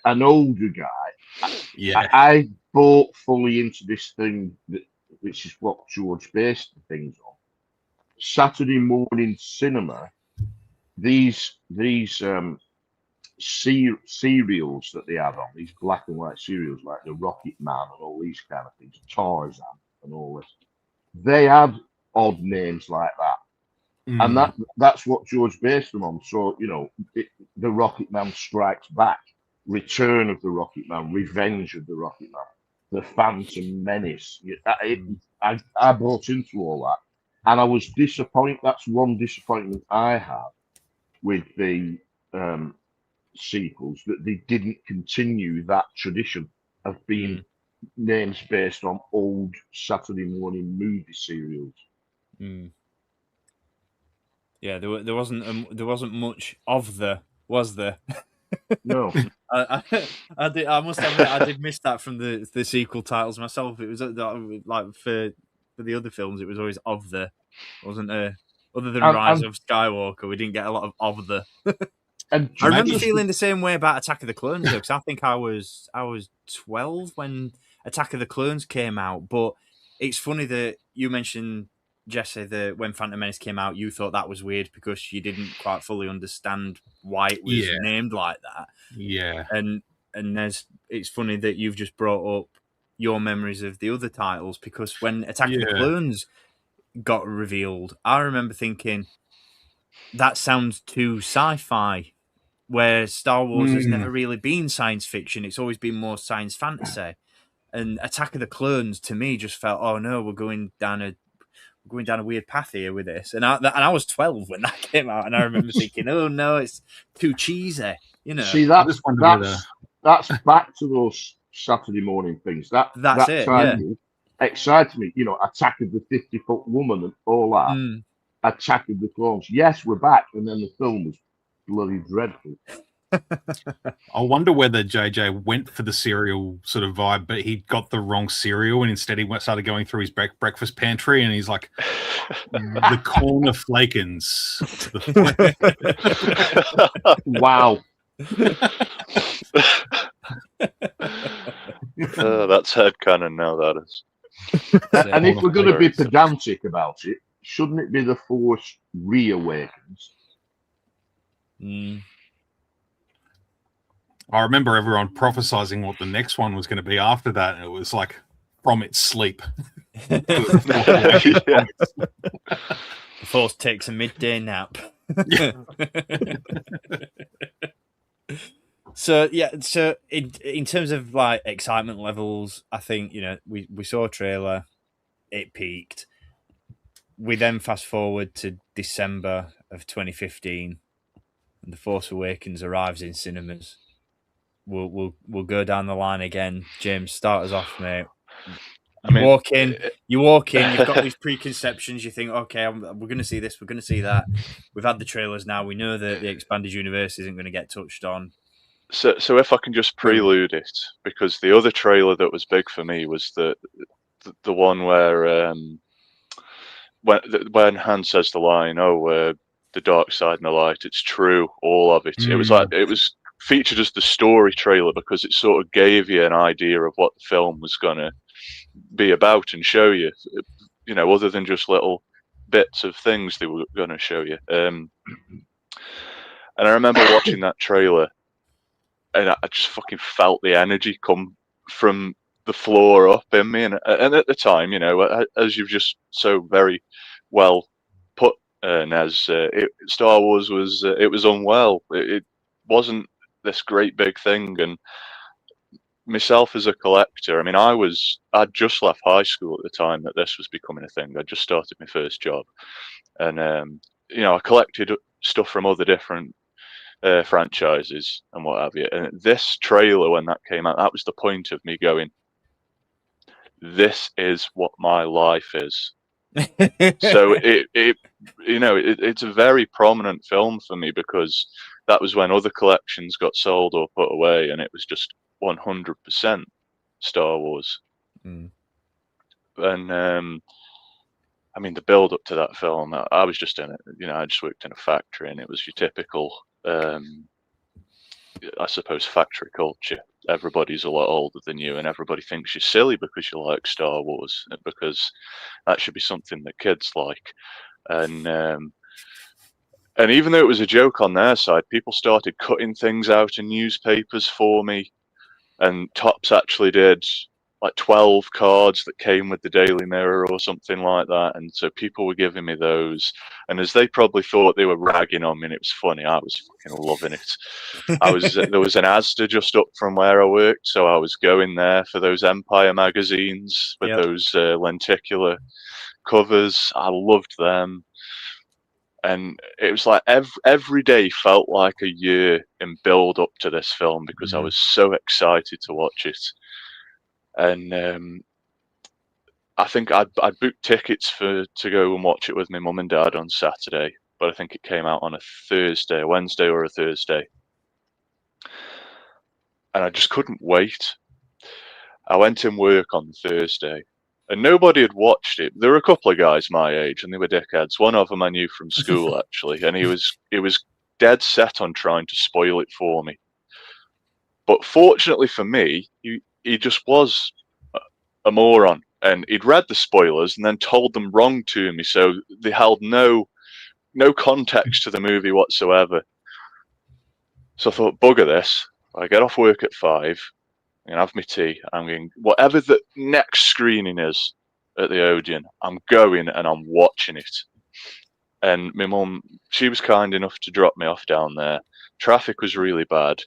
Speaker 3: an older guy, I bought fully into this thing, which is what George based the things on. Saturday morning cinema, these serials that they had on, these black and white serials like the Rocket Man and all these kind of things, Tarzan and all this, they had odd names like that. And that's what George based them on. So, the Rocket Man Strikes Back, Return of the Rocket Man, Revenge of the Rocket Man, The Phantom Menace. I bought into all that. And I was disappointed. That's one disappointment I had with the sequels, that they didn't continue that tradition of being names based on old Saturday morning movie serials.
Speaker 2: Mm. Yeah, there wasn't much of was there?
Speaker 3: No.
Speaker 2: I must admit I did miss that from the sequel titles myself. It was like for the other films, it was always wasn't other than Rise of Skywalker, we didn't get a lot of the.
Speaker 3: And
Speaker 2: I remember feeling the same way about Attack of the Clones though, because I think I was 12 when Attack of the Clones came out. But it's funny that you mentioned, Jesse, that when Phantom Menace came out, you thought that was weird because you didn't quite fully understand why it was named like that.
Speaker 4: Yeah,
Speaker 2: and it's funny that you've just brought up your memories of the other titles, because when Attack of the Clones got revealed, I remember thinking that sounds too sci-fi, where Star Wars has never really been science fiction. It's always been more science fantasy. And Attack of the Clones to me just felt, oh no, we're going down a weird path here with this. And I was 12 when that came out, and I remember thinking, oh no, it's too cheesy. You know,
Speaker 3: see, that's back to those Saturday morning things. That's it. Excites me. You know, Attack of the 50-foot woman and all that. Attack of the Clones. Yes, we're back, and then the film was bloody dreadful.
Speaker 4: I wonder whether JJ went for the cereal sort of vibe, but he got the wrong cereal, and instead he started going through his breakfast pantry, and he's like, the corner flakens.
Speaker 3: Wow.
Speaker 5: That's headcanon now, that is.
Speaker 3: And if we're going to be pedantic about it, shouldn't it be the Force reawakens?
Speaker 4: I remember everyone prophesizing what the next one was going to be after that, and it was like from its sleep.
Speaker 2: The Force takes a midday nap. So in terms of like excitement levels, I think, you know, we saw a trailer, it peaked. We then fast forward to December of 2015, and The Force Awakens arrives in cinemas. We'll go down the line again. James, start us off, mate. You walk in, you've got these preconceptions, you think, okay, we're going to see this, we're going to see that. We've had the trailers now, we know that the expanded universe isn't going to get touched on.
Speaker 5: So if I can just prelude it, because the other trailer that was big for me was the one where when Han says the line, "Oh, the dark side and the light, it's true, all of it." It was like, it was featured as the story trailer because it sort of gave you an idea of what the film was going to be about and show you, you know, other than just little bits of things they were going to show you. And I remember watching that trailer, and I just fucking felt the energy come from the floor up in me. And at the time, you know, as you've just so very well put, Nez, Star Wars was it was unwell. It wasn't this great big thing. And myself as a collector, I mean, I'd just left high school at the time that this was becoming a thing. I just started my first job, and you know, I collected stuff from other different franchises and what have you. And this trailer, when that came out, that was the point of me going, this is what my life is. So it's a very prominent film for me, because that was when other collections got sold or put away, and it was just 100% Star Wars. And I mean, the build up to that film, I was just in it, you know, I just worked in a factory, and it was your typical I suppose factory culture. Everybody's a lot older than you, and everybody thinks you're silly because you like Star Wars, because that should be something that kids like. And even though it was a joke on their side, people started cutting things out in newspapers for me, and Topps actually did like 12 cards that came with the Daily Mirror or something like that, and so people were giving me those, and as they probably thought they were ragging on me, and it was funny, I was fucking loving it. There was an Asda just up from where I worked, so I was going there for those Empire magazines with those lenticular covers. I loved them, and it was like every day felt like a year in build up to this film, because I was so excited to watch it. and I think I'd booked tickets to go and watch it with my mum and dad on Saturday, but I think it came out on a Thursday, a Wednesday or a Thursday, and I just couldn't wait. I went in work on Thursday, and nobody had watched it. There were a couple of guys my age, and they were dickheads. One of them I knew from school, actually, and he was dead set on trying to spoil it for me. But fortunately for me, he just was a moron, and he'd read the spoilers and then told them wrong to me, so they held no context to the movie whatsoever. So I thought, bugger this. I get off work at 5, and have my tea. I'm going, whatever the next screening is at the Odeon, I'm going and I'm watching it. And my mum, she was kind enough to drop me off down there. Traffic was really bad,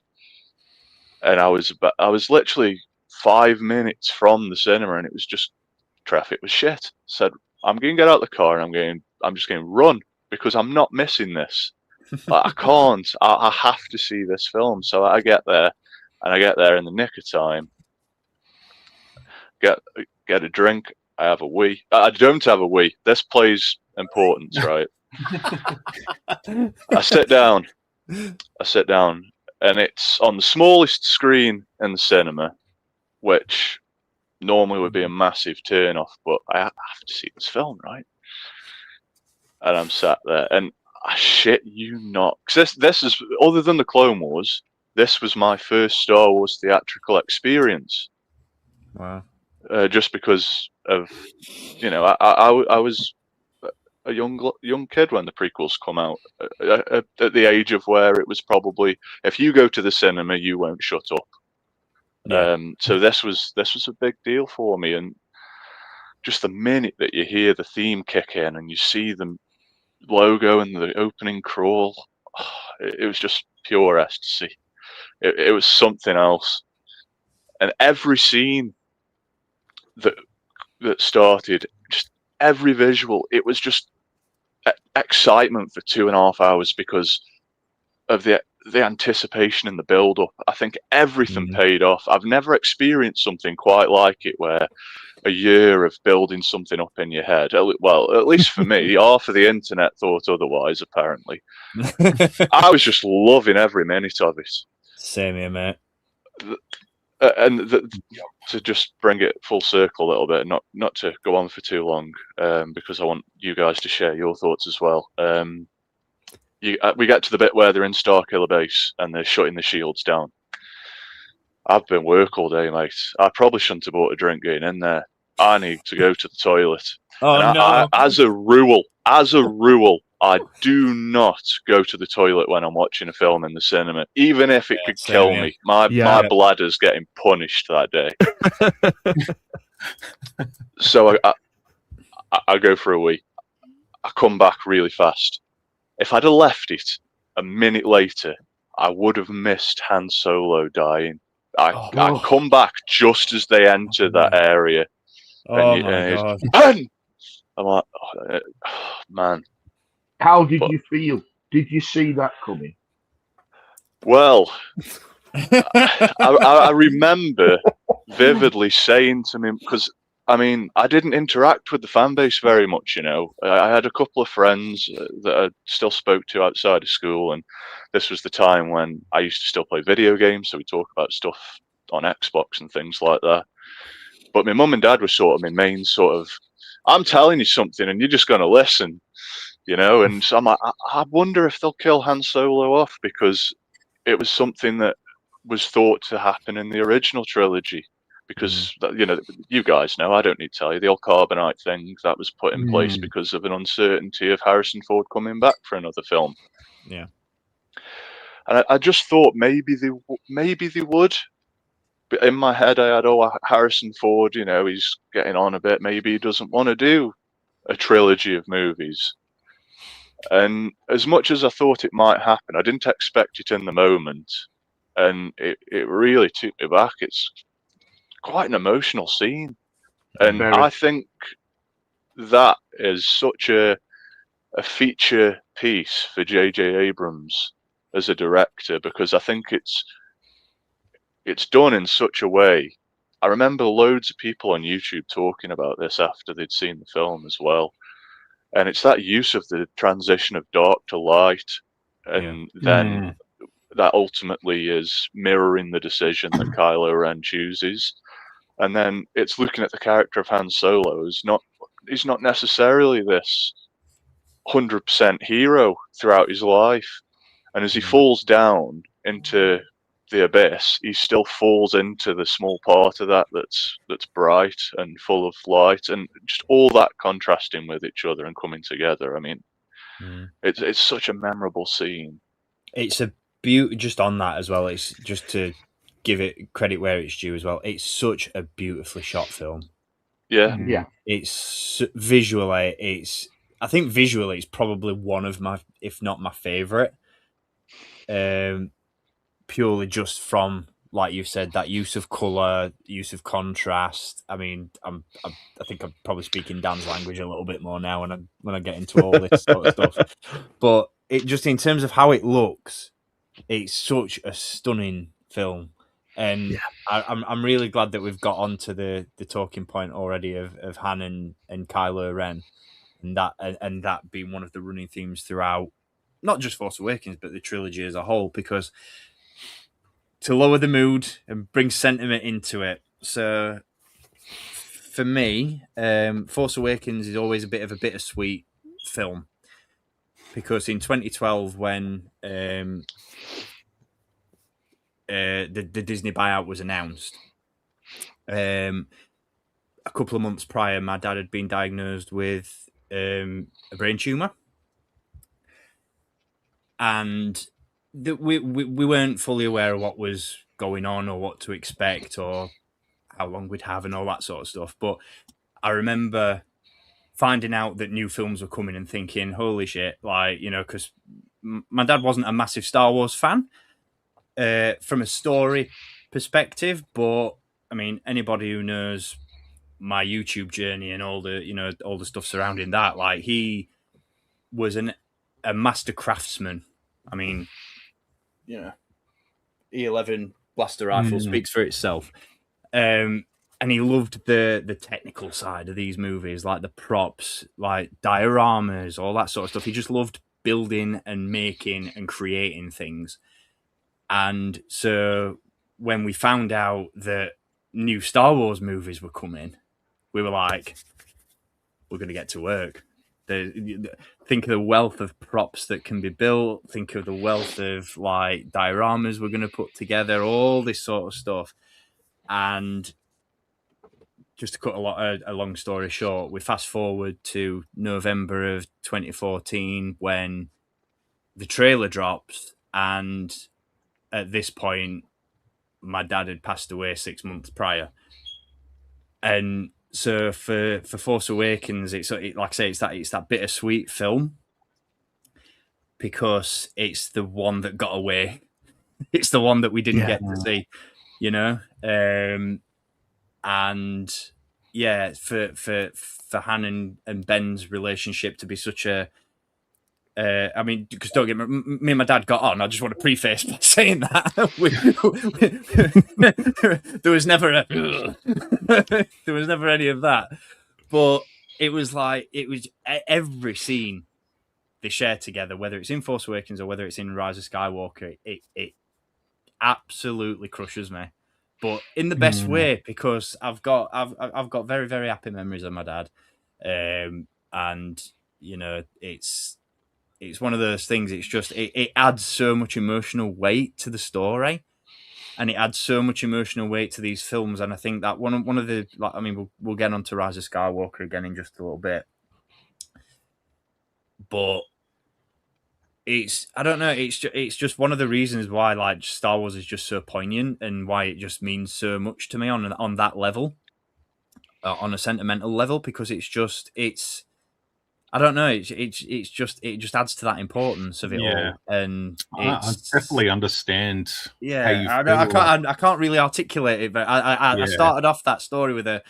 Speaker 5: and I was literally 5 minutes from the cinema, and it was just traffic was shit. Said, I'm going to get out of the car and I'm just going to run because I'm not missing this. Like, I can't. I have to see this film. So I get there, and I get there in the nick of time. Get a drink. I have a wee. I don't have a wee. This plays importance, right? I sit down, and it's on the smallest screen in the cinema, which normally would be a massive turn off, but I have to see this film, right? And I'm sat there, and I shit you not, because this is, other than the Clone Wars, this was my first Star Wars theatrical experience.
Speaker 2: Wow.
Speaker 5: Just because of, I was a young kid when the prequels come out, at the age of where it was probably, if you go to the cinema, you won't shut up.
Speaker 2: Yeah.
Speaker 5: So this was a big deal for me, and just the minute that you hear the theme kick in and you see the logo and the opening crawl, it was just pure ecstasy. It was something else, and every scene that started, just every visual, it was just excitement for 2.5 hours because of the anticipation and the build up. I think everything paid off. I've never experienced something quite like it, where a year of building something up in your head, well, at least for me, half of the internet thought otherwise, apparently. I was just loving every minute of it.
Speaker 2: Same here, mate.
Speaker 5: To just bring it full circle a little bit, not to go on for too long, because I want you guys to share your thoughts as well. We get to the bit where they're in Starkiller Base and they're shutting the shields down. I've been work all day, mate. I probably shouldn't have bought a drink getting in there. I need to go to the toilet.
Speaker 2: Oh,
Speaker 5: and
Speaker 2: no.
Speaker 5: As a rule, I do not go to the toilet when I'm watching a film in the cinema, even if it could kill me. My bladder's getting punished that day. So I go for a wee. I come back really fast. If I'd have left it a minute later, I would have missed Han Solo dying. I come back just as they enter that area.
Speaker 2: Oh, my God.
Speaker 5: Ben! I'm like, man.
Speaker 3: How did you feel? Did you see that coming?
Speaker 5: Well, I remember vividly saying to me, because I mean, I didn't interact with the fan base very much, you know. I had a couple of friends that I still spoke to outside of school, and this was the time when I used to still play video games, so we talk about stuff on Xbox and things like that. But my mum and dad were sort of my main sort of, I'm telling you something and you're just going to listen, you know. And so I'm like, I wonder if they'll kill Han Solo off, because it was something that was thought to happen in the original trilogy. Because, you know, you guys know, I don't need to tell you, the old carbonite thing that was put in place because of an uncertainty of Harrison Ford coming back for another film.
Speaker 2: Yeah.
Speaker 5: And I just thought maybe they would. But in my head, I had, Harrison Ford, you know, he's getting on a bit. Maybe he doesn't want to do a trilogy of movies. And as much as I thought it might happen, I didn't expect it in the moment. And it really took me back. It's quite an emotional scene. And I think that is such a feature piece for J.J. Abrams as a director, because I think it's done in such a way I remember loads of people on YouTube talking about this after they'd seen the film as well. And it's that use of the transition of dark to light, and then that ultimately is mirroring the decision that Kylo Ren chooses. And then it's looking at the character of Han Solo as he's not necessarily this 100% hero throughout his life. And as he falls down into the abyss, he still falls into the small part of that that's bright and full of light, and just all that contrasting with each other and coming together. I mean, it's such a memorable scene.
Speaker 2: It's a beauty. Just on that as well, it's just to give it credit where it's due as well. It's such a beautifully shot film.
Speaker 3: Yeah.
Speaker 2: It's visually. I think visually, it's probably one of my, if not my favorite. Purely just from, like you said, that use of color, use of contrast. I mean, I think I'm probably speaking Dan's language a little bit more now when I get into all this sort of stuff. But it just, in terms of how it looks, it's such a stunning film, and I'm really glad that we've got onto the talking point already of Han and Kylo Ren, and that being one of the running themes throughout, not just Force Awakens, but the trilogy as a whole, because to lower the mood and bring sentiment into it. So for me, Force Awakens is always a bit of a bittersweet film, because in 2012, when the Disney buyout was announced, a couple of months prior, my dad had been diagnosed with a brain tumor, and we weren't fully aware of what was going on or what to expect or how long we'd have and all that sort of stuff. But I remember finding out that new films were coming and thinking, holy shit, like, you know, because my dad wasn't a massive Star Wars fan from a story perspective, but I mean, anybody who knows my YouTube journey and all the stuff surrounding that, like, he was a master craftsman. I mean, you know, E11 blaster rifle speaks for itself. And he loved the technical side of these movies, like the props, like dioramas, all that sort of stuff. He just loved building and making and creating things. And so when we found out that new Star Wars movies were coming, we were like, we're going to get to work. Think of the wealth of props that can be built. Think of the wealth of like dioramas we're going to put together, all this sort of stuff. And just to cut a long story short, we fast forward to November of 2014 when the trailer drops, and at this point, my dad had passed away 6 months prior. And so for Force Awakens, it's like I say, it's that bittersweet film, because it's the one that got away. It's the one that we didn't get to see, you know. And yeah, for Han and Ben's relationship to be such a I mean, because don't get me and my dad got on. I just want to preface by saying that there was never any of that, but it was every scene they shared together, whether it's in Force Awakens or whether it's in Rise of Skywalker, it absolutely crushes me, but in the best way, because I've got very, very happy memories of my dad, and you know, it's one of those things. It's just it adds so much emotional weight to the story, and it adds so much emotional weight to these films. And I think that one of the, like, I mean, we'll get onto Rise of Skywalker again in just a little bit, but I don't know, it's just one of the reasons why, like, Star Wars is just so poignant, and why it just means so much to me on that level, on a sentimental level, because it's I don't know. It just adds to that importance of it all, and
Speaker 4: I definitely understand.
Speaker 2: Yeah, I can't really articulate it, but I started off that story with a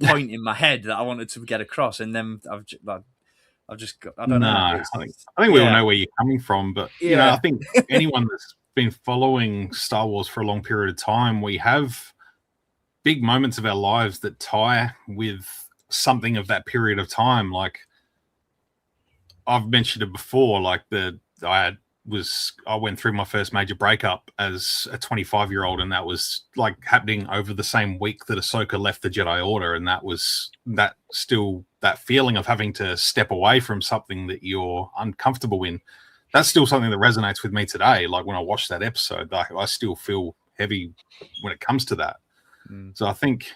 Speaker 2: point in my head that I wanted to get across, and then I've just got, I don't know.
Speaker 4: I think we all know where you're coming from, but you know, I think anyone that's been following Star Wars for a long period of time, we have big moments of our lives that tie with something of that period of time. Like I've mentioned it before, like I went through my first major breakup as a 25-year-old, and that was like happening over the same week that Ahsoka left the Jedi Order, and that feeling of having to step away from something that you're uncomfortable in. That's still something that resonates with me today. Like when I watch that episode, like I still feel heavy when it comes to that. So I think,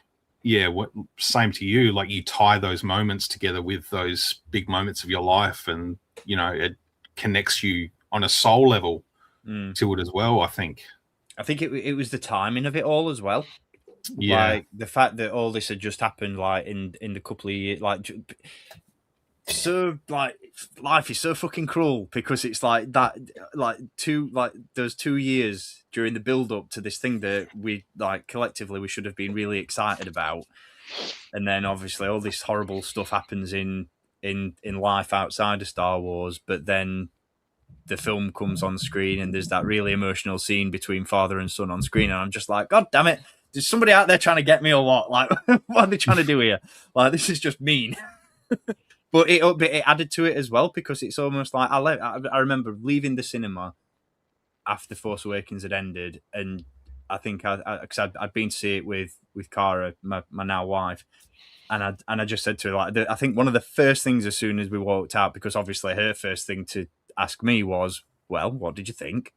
Speaker 4: same to you. Like you tie those moments together with those big moments of your life, and it connects you on a soul level to it as well. I think
Speaker 2: it was the timing of it all as well.
Speaker 4: Yeah,
Speaker 2: like the fact that all this had just happened, like in the couple of years, like so, like life is so fucking cruel because it's like that, like those 2 years during the build up to this thing that we like collectively we should have been really excited about, and then obviously all this horrible stuff happens in life outside of Star Wars, but then the film comes on screen and there's that really emotional scene between father and son on screen, and I'm just like, God damn it, there's somebody out there trying to get me or what? Like, what are they trying to do here? Like, this is just mean. But it added to it as well, because it's almost like I remember leaving the cinema after Force Awakens had ended, and I think because I'd been to see it with Cara, my now wife, and I just said to her, like, I think one of the first things as soon as we walked out, because obviously her first thing to ask me was, well, what did you think?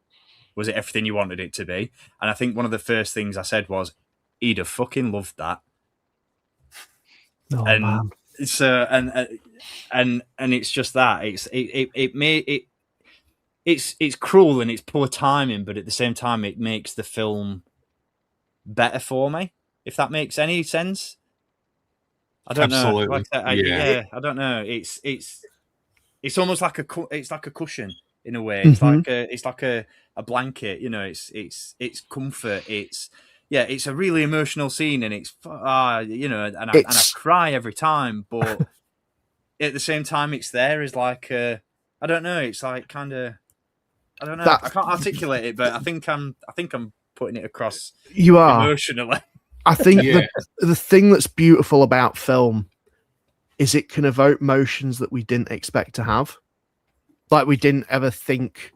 Speaker 2: Was it everything you wanted it to be? And I think one of the first things I said was, he'd have fucking loved that.
Speaker 6: Oh,
Speaker 2: and
Speaker 6: man.
Speaker 2: So and it's just that it's cruel and it's poor timing, but at the same time it makes the film better for me, if that makes any sense. I don't
Speaker 4: absolutely.
Speaker 2: know. Like, I don't know. It's almost like a cushion in a way. It's like a blanket. It's comfort. It's a really emotional scene, and I cry every time, but at the same time, it's there as like I don't know. It's like kind of, I don't know. I can't articulate it, but I think I'm putting it across.
Speaker 6: You are
Speaker 2: emotionally.
Speaker 6: I think the thing that's beautiful about film is it can evoke emotions that we didn't expect to have, like we didn't ever think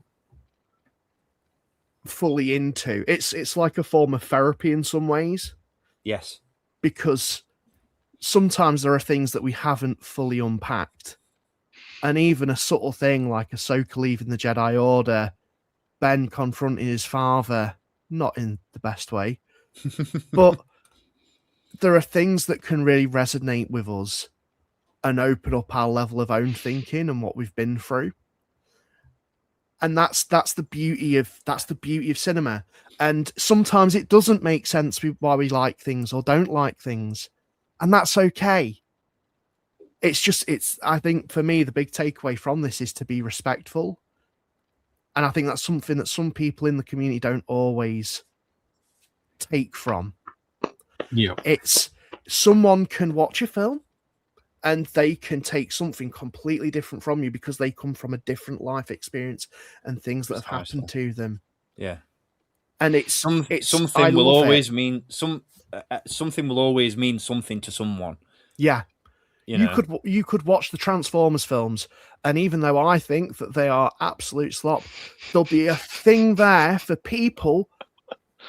Speaker 6: fully into. It's like a form of therapy in some ways.
Speaker 2: Yes,
Speaker 6: because sometimes there are things that we haven't fully unpacked, and even a subtle thing like Ahsoka leaving the Jedi Order, Ben confronting his father, not in the best way, but there are things that can really resonate with us and open up our level of own thinking and what we've been through. And that's the beauty of cinema. And sometimes it doesn't make sense why we like things or don't like things, and that's okay. I think for me the big takeaway from this is to be respectful, and I think that's something that some people in the community don't always take from.
Speaker 4: Yeah,
Speaker 6: it's someone can watch a film and they can take something completely different from you because they come from a different life experience and things that have happened to them.
Speaker 2: Yeah.
Speaker 6: And
Speaker 2: something will always mean something will always mean something to someone.
Speaker 6: Yeah. You could watch the Transformers films, and even though I think that they are absolute slop, there'll be a thing there for people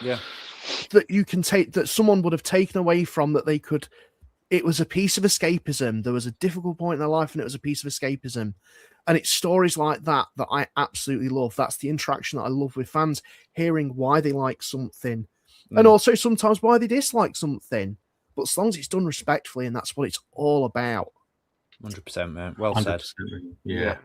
Speaker 6: that you can take, that someone would have taken away from, that they could. It was a piece of escapism. There was a difficult point in their life, and it was a piece of escapism. And it's stories like that that I absolutely love. That's the interaction that I love with fans, hearing why they like something, and also sometimes why they dislike something. But as long as it's done respectfully, and that's what it's all about.
Speaker 2: 100%, man. Well
Speaker 4: 100%.
Speaker 2: said.
Speaker 4: Yeah.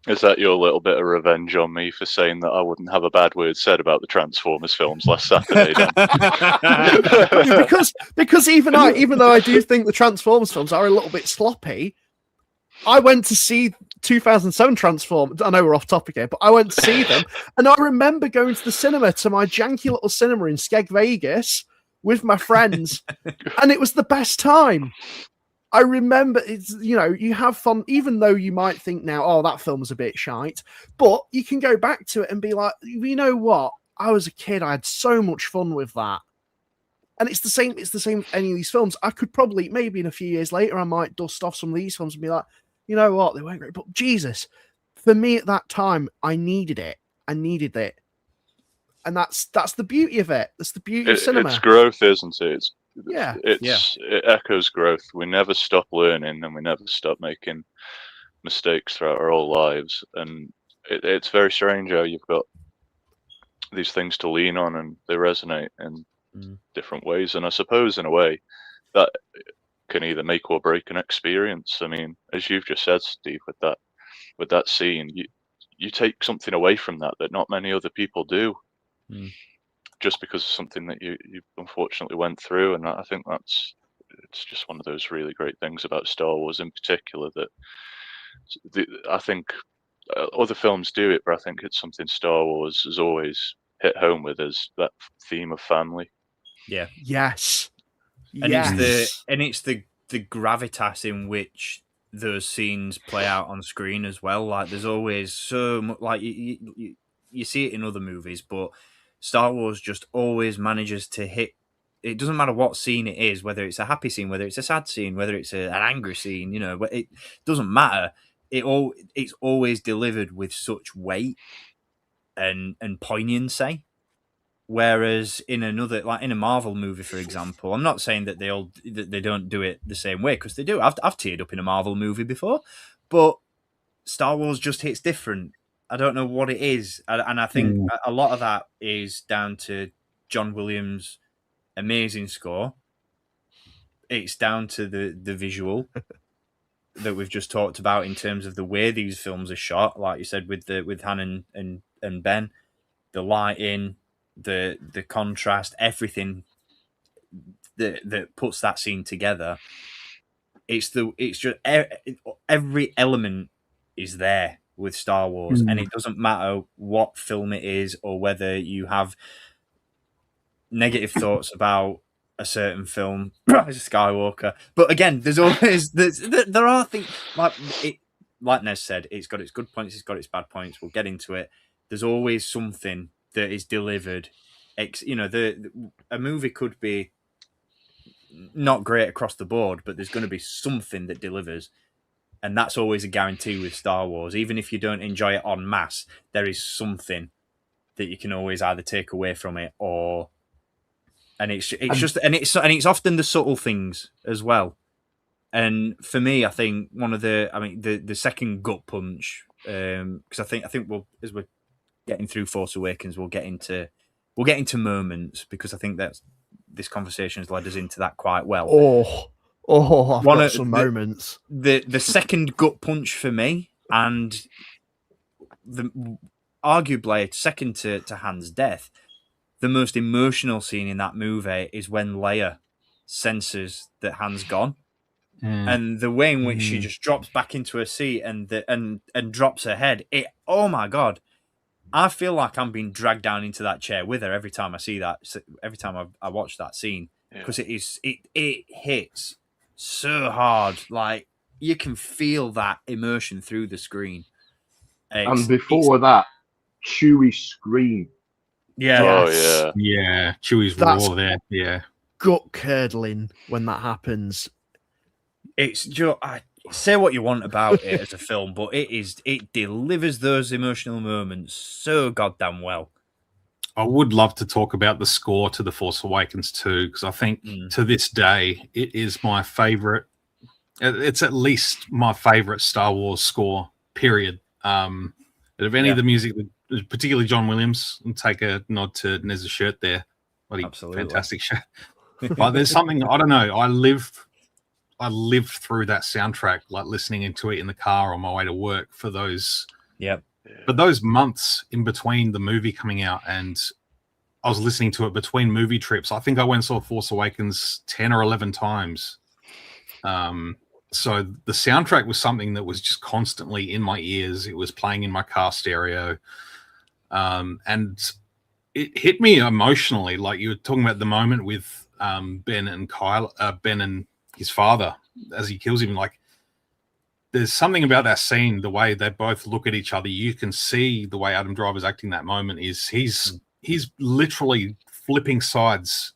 Speaker 5: Is that your little bit of revenge on me for saying that I wouldn't have a bad word said about the Transformers films last Saturday?
Speaker 6: because even though I do think the Transformers films are a little bit sloppy, I went to see 2007 Transformers. I know we're off topic here, but I went to see them, and I remember going to the cinema, to my janky little cinema in Skeg, Vegas, with my friends, and it was the best time. I remember it's, you have fun, even though you might think now, oh, that film was a bit shite, but you can go back to it and be like, you know what? I was a kid. I had so much fun with that. And it's the same. It's the same with any of these films. I could probably, maybe in a few years later, I might dust off some of these films and be like, you know what, they weren't great. But Jesus, for me at that time, I needed it. I needed it. And that's the beauty of it. That's the beauty of cinema.
Speaker 5: It's growth, isn't it?
Speaker 6: It
Speaker 5: echoes growth. We never stop learning, and we never stop making mistakes throughout our whole lives. And it's very strange how you've got these things to lean on, and they resonate in different ways. And I suppose, in a way, that can either make or break an experience. I mean, as you've just said, Steve, with that scene, you take something away from that not many other people do. Just because of something that you unfortunately went through. And I think it's just one of those really great things about Star Wars in particular, that I think other films do it, but I think it's something Star Wars has always hit home with, is that theme of family.
Speaker 2: Yeah.
Speaker 6: Yes.
Speaker 2: And it's the gravitas in which those scenes play out on screen as well. Like, there's always so much, like you see it in other movies, but Star Wars just always manages to hit. It doesn't matter what scene it is, whether it's a happy scene, whether it's a sad scene, whether it's an angry scene. It doesn't matter. It's always delivered with such weight and poignancy. Whereas in another, like in a Marvel movie, for example, I'm not saying that they don't do it the same way, because they do. I've teared up in a Marvel movie before, but Star Wars just hits different. I don't know what it is, and I think a lot of that is down to John Williams' amazing score. It's down to the visual that we've just talked about in terms of the way these films are shot, like you said, with Han and Ben, the lighting, the contrast, everything that puts that scene together. It's just every element is there with Star Wars, and it doesn't matter what film it is or whether you have negative thoughts about a certain film, Rise of Skywalker. But again, there are things like Nez said, it's got its good points, it's got its bad points. We'll get into it. There's always something that is delivered. A movie could be not great across the board, but there's going to be something that delivers. And that's always a guarantee with Star Wars. Even if you don't enjoy it en masse, there is something that you can always either take away from it, and it's often the subtle things as well. And for me, I think the second gut punch, because I think we'll, as we're getting through Force Awakens, we'll get into moments, because I think that this conversation has led us into that quite well.
Speaker 6: I've got some moments.
Speaker 2: The second gut punch for me, and arguably second to Han's death, the most emotional scene in that movie is when Leia senses that Han's gone, and the way in which she just drops back into her seat and drops her head. Oh my God, I feel like I'm being dragged down into that chair with her every time I see that. Every time I watch that scene, because it hits so hard. Like, you can feel that immersion through the screen.
Speaker 3: And before that, Chewie's scream.
Speaker 2: Yeah.
Speaker 5: Oh
Speaker 4: Yeah. Chewie's roar there. Yeah.
Speaker 6: Gut curdling when that happens.
Speaker 2: It's just, say what you want about it as a film, but it delivers those emotional moments so goddamn well.
Speaker 4: I would love to talk about the score to The Force Awakens too, because I think to this day it is my favorite. It's at least my favorite Star Wars score, period. Of any of the music, particularly John Williams, and take a nod to Nez's shirt there.
Speaker 2: Absolutely.
Speaker 4: Fantastic shirt. But there's something, I don't know, I lived through that soundtrack, like listening into it in the car on my way to work for those.
Speaker 2: Yep.
Speaker 4: But those months in between the movie coming out, and I was listening to it between movie trips. I think I went and saw Force Awakens 10 or 11 times. So the soundtrack was something that was just constantly in my ears. It was playing in my car stereo. And it hit me emotionally. Like you were talking about the moment with Ben and his father as he kills him. Like, there's something about that scene, the way they both look at each other. You can see the way Adam Driver's acting that moment is he's literally flipping sides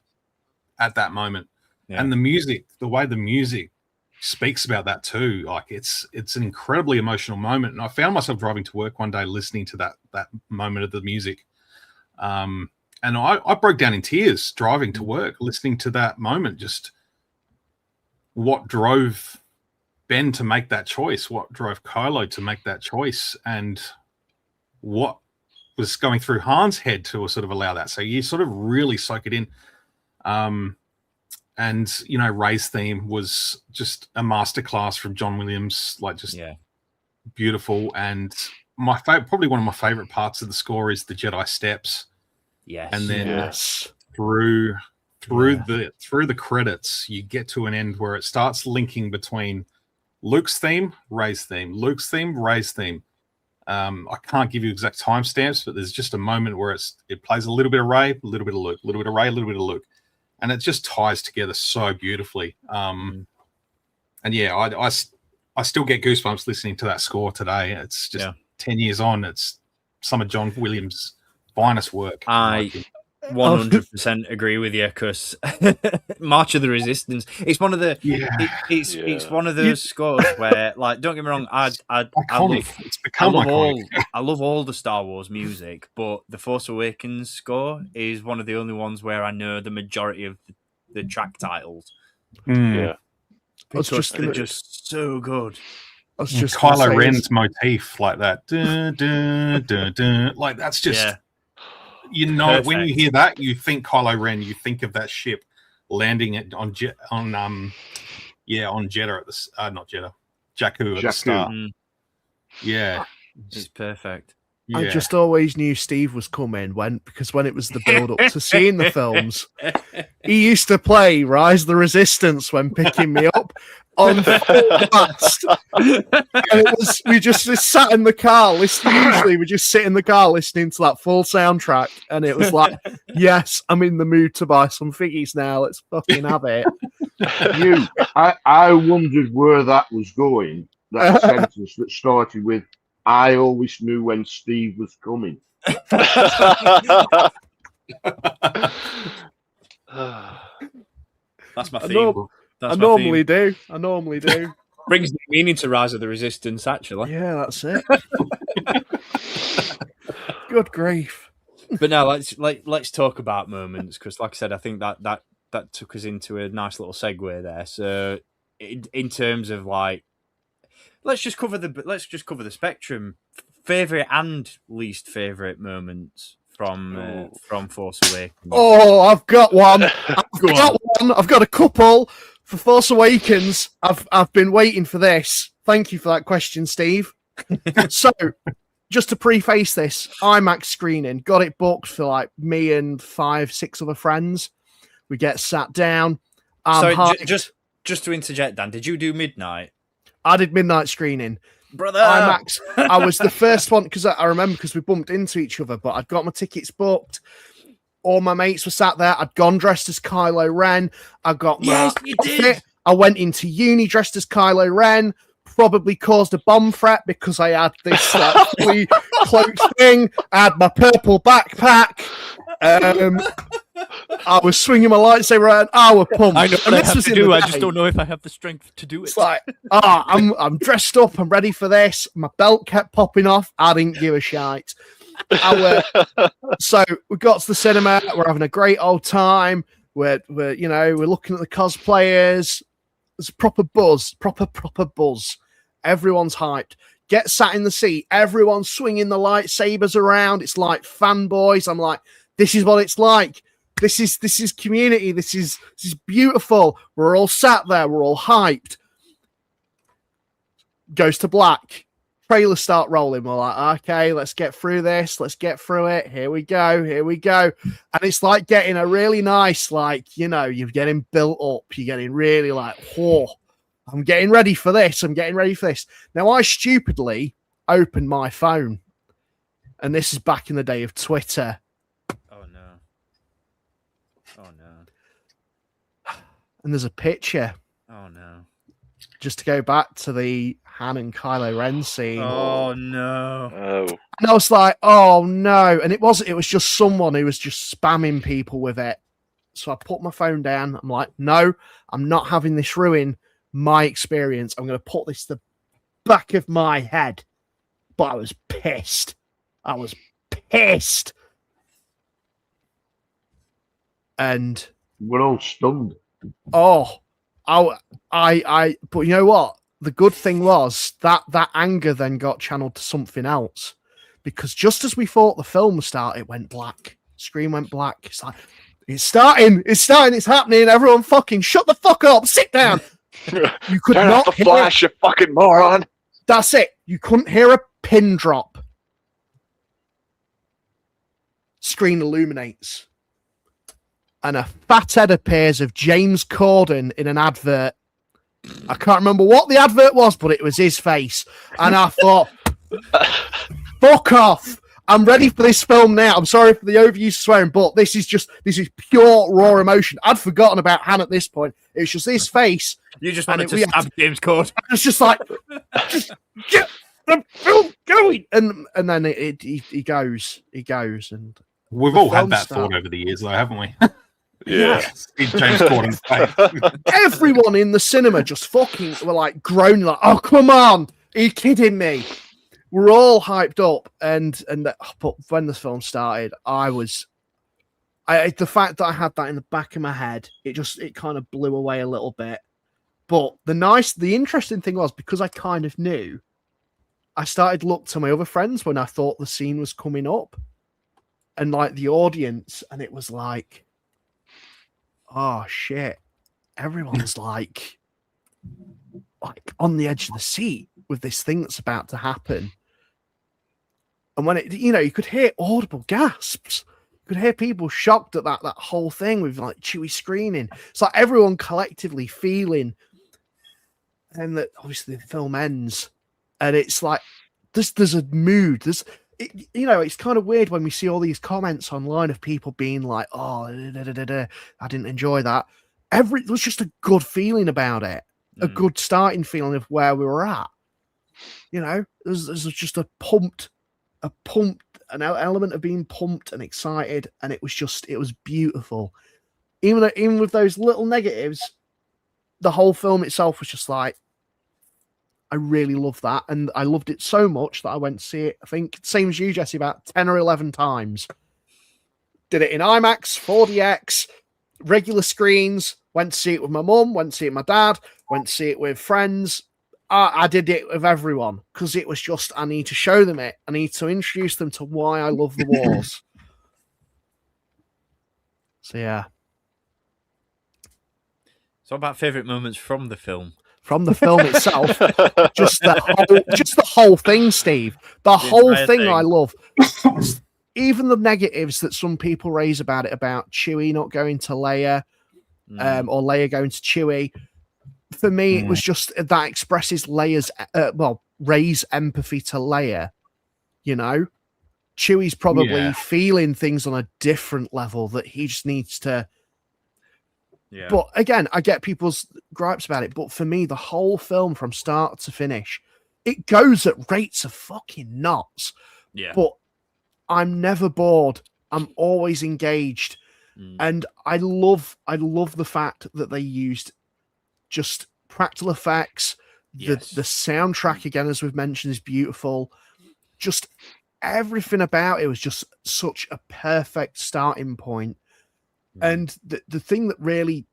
Speaker 4: at that moment.
Speaker 2: Yeah.
Speaker 4: And the music, the way the music speaks about that too, like it's an incredibly emotional moment. And I found myself driving to work one day listening to that moment of the music. And I broke down in tears driving to work, listening to that moment. Just what drove Ben to make that choice, what drove Kylo to make that choice, and what was going through Han's head to sort of allow that. So you sort of really soak it in. And, you know, Rey's theme was just a masterclass from John Williams, like just beautiful. And my favorite, probably one of my favorite parts of the score is the Jedi steps.
Speaker 2: Yes.
Speaker 4: And then through the credits, you get to an end where it starts linking between Luke's theme, Rey's theme, Luke's theme, Rey's theme. I can't give you exact timestamps, but there's just a moment where it plays a little bit of Rey, a little bit of Luke, a little bit of Rey, a little bit of Luke. And it just ties together so beautifully. And yeah, I still get goosebumps listening to that score today. It's just 10 years on. It's some of John Williams' finest work.
Speaker 2: I 100% agree with you, because March of the Resistance, it's one of the it's one of those scores where, like, don't get me wrong, I love all the Star Wars music, but the Force Awakens score is one of the only ones where I know the majority of the track titles.
Speaker 5: Yeah,
Speaker 2: because they're just so good.
Speaker 6: I was just
Speaker 4: Kylo Ren's motif, like that, dun, dun, dun, dun. Like that's just you know, perfect. When you hear that, you think Kylo Ren, you think of that ship landing on Jeddah at the not Jeddah, Jakku at the start. Yeah,
Speaker 2: it's perfect.
Speaker 6: Yeah. I just always knew Steve was coming because when it was the build up to seeing the films, he used to play Rise of the Resistance when picking me up on full blast. And we just sat in the car listening. Usually we just sit in the car listening to that full soundtrack, and it was like, yes, I'm in the mood to buy some figgies now. Let's fucking have it.
Speaker 3: I wondered where that was going. That sentence that started with, I always knew when Steve was coming.
Speaker 2: That's my theme.
Speaker 6: I normally do.
Speaker 2: Brings new meaning to Rise of the Resistance, actually.
Speaker 6: Yeah, that's it. Good grief.
Speaker 2: But now let's talk about moments, because, like I said, I think that took us into a nice little segue there. So, in terms of like, let's just cover the spectrum. Favorite and least favorite moments from Force Awakens.
Speaker 6: Oh, I've got one. I've got a couple for Force Awakens. I've been waiting for this. Thank you for that question, Steve. So, just to preface this, IMAX screening, got it booked for like me and 5-6 other friends. We get sat down.
Speaker 2: Sorry, just to interject, Dan, did you do midnight?
Speaker 6: I did midnight screening.
Speaker 2: Brother!
Speaker 6: IMAX. I was the first one, because I remember, because we bumped into each other, but I'd got my tickets booked. All my mates were sat there. I'd gone dressed as Kylo Ren. I got my outfit. I went into uni dressed as Kylo Ren. Probably caused a bomb threat because I had this fully cloaked thing. I had my purple backpack. I was swinging my lightsaber around. I was pumped.
Speaker 2: I know what I have to do. I just don't know if I have the strength to do it.
Speaker 6: It's like, I'm dressed up. I'm ready for this. My belt kept popping off. I didn't give a shite. So we got to the cinema. We're having a great old time. We're looking at the cosplayers. There's a proper buzz. Everyone's hyped. Get sat in the seat. Everyone's swinging the lightsabers around. It's like fanboys. I'm like, this is what it's like. This is community. This is beautiful. We're all sat there. We're all hyped. Goes to black. Trailers start rolling. We're like, okay, let's get through this. Let's get through it. Here we go. And it's like getting a really nice, like, you're getting built up. You're getting really like, whoa, I'm getting ready for this. Now, I stupidly opened my phone. And this is back in the day of Twitter.
Speaker 2: Oh, no.
Speaker 6: And there's a picture.
Speaker 2: Oh, no.
Speaker 6: Just to go back to the Han and Kylo Ren scene.
Speaker 2: Oh, no.
Speaker 5: Oh.
Speaker 6: And I was like, oh, no. And it was just someone who was just spamming people with it. So I put my phone down. I'm like, no, I'm not having this ruin my experience. I'm going to put this to the back of my head. But I was pissed. I was pissed. And
Speaker 3: We're all stunned.
Speaker 6: oh, but you know what? The good thing was that anger then got channeled to something else, because just as we thought the film would start, it went black. Screen went black. It's like, it's starting, it's happening. Everyone fucking shut the fuck up, sit down. You could
Speaker 5: Turn
Speaker 6: not
Speaker 5: off the
Speaker 6: hear
Speaker 5: flash, you fucking moron.
Speaker 6: That's it. You couldn't hear a pin drop. Screen illuminates. And a fat head appears of James Corden in an advert. I can't remember what the advert was, but it was his face. And I thought, fuck off. I'm ready for this film now. I'm sorry for the overuse of swearing, but this is pure raw emotion. I'd forgotten about Han at this point. It was just his face.
Speaker 2: You just wanted to stab James Corden.
Speaker 6: It's just like, just get the film going. And then he goes. And
Speaker 4: we've all had that thought over the years, though, haven't we?
Speaker 5: Yeah.
Speaker 4: In James Corden's face.
Speaker 6: Everyone in the cinema just fucking were like groaning, like, "Oh, come on, are you kidding me?" We're all hyped up, but when the film started, the fact that I had that in the back of my head, it kind of blew away a little bit. But the interesting thing was, because I kind of knew, I started to look to my other friends when I thought the scene was coming up, and like the audience, and it was like, oh shit, everyone's like on the edge of the seat with this thing that's about to happen. And when you could hear audible gasps. You could hear people shocked at that whole thing with like Chewie screaming. It's like everyone collectively feeling. And that obviously the film ends. And it's like, there's a mood. It's kind of weird when we see all these comments online of people being like, oh, I didn't enjoy that. There was just a good feeling about it. A good starting feeling of where we were at. There's just an element of being pumped and excited, and it was beautiful. Even with those little negatives, the whole film itself was just like, I really love that, and I loved it so much that I went to see it, I think same as you, Jesse, about 10 or 11 times. Did it in IMAX, 4DX, regular screens, went to see it with my mum, went to see it with my dad, went to see it with friends. I did it with everyone because it was just, I need to show them it. I need to introduce them to why I love the Wars. So yeah.
Speaker 2: So about favourite moments from the film?
Speaker 6: From the film itself, just the whole thing, Steve. The whole thing I love. Even the negatives that some people raise about it, about Chewie not going to Leia, or Leia going to Chewie. For me, it was just that expresses Rey's empathy to Leia. Chewie's probably feeling things on a different level that he just needs to. Yeah. But again, I get people's gripes about it. But for me, the whole film from start to finish, it goes at rates of fucking knots.
Speaker 2: Yeah.
Speaker 6: But I'm never bored. I'm always engaged. And I love the fact that they used just practical effects. Yes. The soundtrack, again, as we've mentioned, is beautiful. Just everything about it was just such a perfect starting point. And the thing that really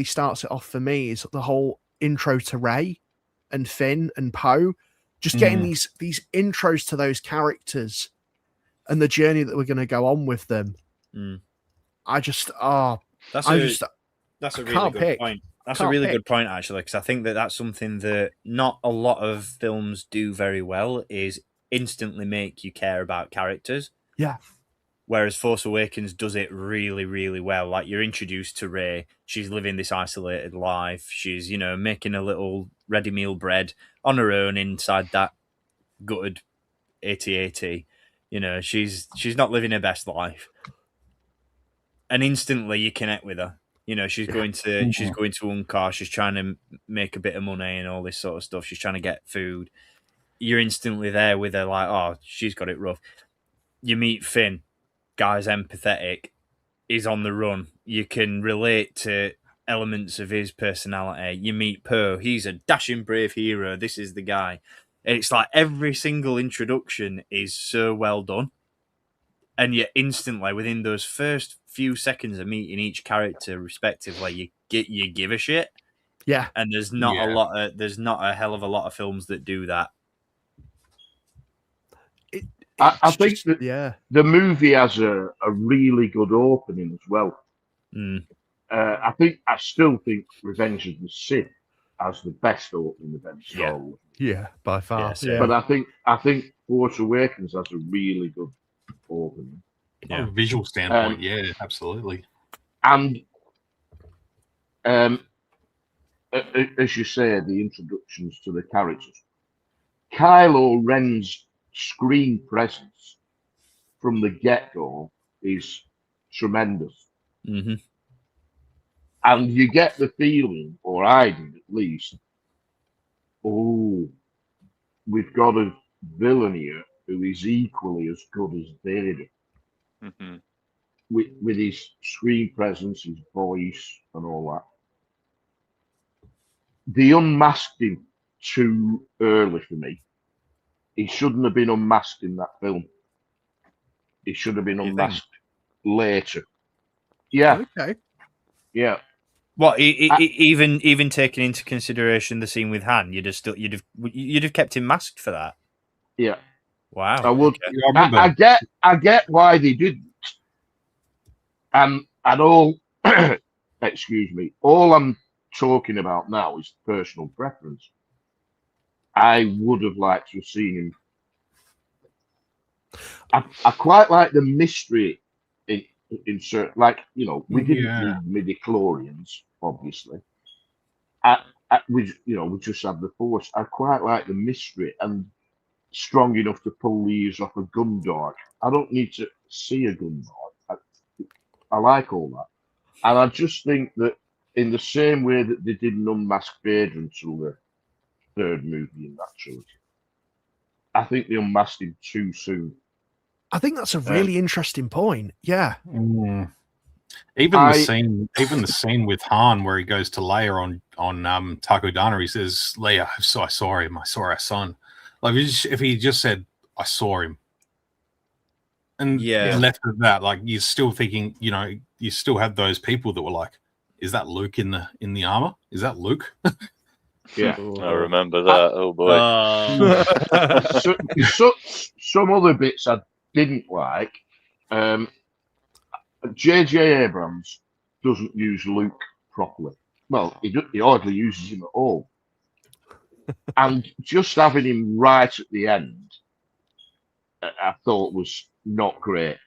Speaker 6: starts it off for me is the whole intro to Rey and Finn and Poe. Just getting these intros to those characters and the journey that we're going to go on with them.
Speaker 2: That's a really good point. That's a really good point, actually, because I think that's something that not a lot of films do very well, is instantly make you care about characters.
Speaker 6: Yeah.
Speaker 2: Whereas Force Awakens does it really, really well. Like, you're introduced to Rey. She's living this isolated life. She's, making a little ready meal bread on her own inside that gutted AT-AT. She's not living her best life. And instantly you connect with her. She's going to Unkar. She's trying to make a bit of money and all this sort of stuff. She's trying to get food. You're instantly there with her, like, oh, she's got it rough. You meet Finn. Guy's empathetic. is on the run. You can relate to elements of his personality. You meet Poe, he's a dashing brave hero. This is the guy. And it's like every single introduction is so well done. And yet instantly within those first few seconds of meeting each character respectively, you give a shit.
Speaker 6: Yeah.
Speaker 2: And there's not a hell of a lot of films that do that.
Speaker 3: I think that the movie has a really good opening as well. I still think Revenge of the Sith has the best opening of any Star Wars.
Speaker 6: Yeah, by far. Yeah.
Speaker 3: But I think Force Awakens has a really good opening.
Speaker 4: From a visual standpoint, yeah, absolutely.
Speaker 3: And as you say, the introductions to the characters. Kylo Ren's screen presence from the get-go is tremendous.
Speaker 2: Mm-hmm.
Speaker 3: And you get the feeling, or I did at least, oh, we've got a villain here who is equally as good as Vader.
Speaker 5: Mm-hmm.
Speaker 3: With his screen presence, his voice, and all that. They unmasked him too early for me. He shouldn't have been unmasked in that film. He should have been unmasked later. Yeah.
Speaker 6: Okay.
Speaker 3: Yeah.
Speaker 2: What even taking into consideration the scene with Han, you'd have kept him masked for that.
Speaker 3: Yeah.
Speaker 2: Wow.
Speaker 3: I would.
Speaker 2: Okay.
Speaker 3: I get why they didn't. And all. Excuse me. All I'm talking about now is personal preference. I would have liked to have seen him. I quite like the mystery in certain, like, you know, we didn't need midichlorians, obviously. We just had the Force. I quite like the mystery and strong enough to pull the ears off a gun dog. I don't need to see a gun dog. I like all that. And I just think that in the same way that they didn't unmask Vader until the third movie in that trilogy, I think they unmasked him too soon.
Speaker 6: I think that's a really interesting point. Yeah.
Speaker 4: Even the scene with Han where he goes to Leia on Takodana, he says, "Leia, I saw him. I saw our son." Like if he just said, "I saw him," and left at that, like you're still thinking, you know, you still had those people that were like, "Is that Luke in the armor? Is that Luke?"
Speaker 3: Yeah,
Speaker 5: I remember that. Oh boy.
Speaker 3: Some other bits I didn't like. J.J. Abrams doesn't use Luke properly. Well, he hardly uses him at all. And just having him right at the end, I thought was not great.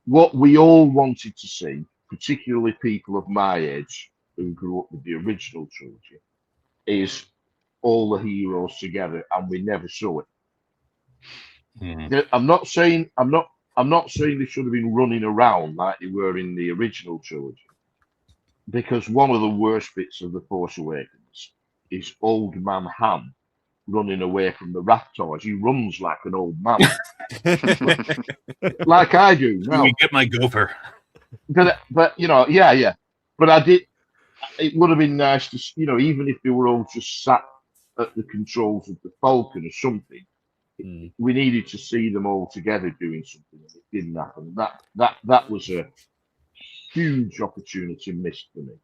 Speaker 3: What we all wanted to see, particularly people of my age who grew up with the original trilogy, is all the heroes together, and we never saw it. I'm not saying they should have been running around like they were in the original trilogy, because one of the worst bits of The Force Awakens is Old Man Han running away from the Raptors. He runs like an old man, like I do now.
Speaker 4: You get my gopher.
Speaker 3: But you know, yeah. But I did. It would have been nice to, you know, even if they were all just sat at the controls of the Falcon or something. We needed to see them all together doing something, and it didn't happen. That was a huge opportunity missed for me.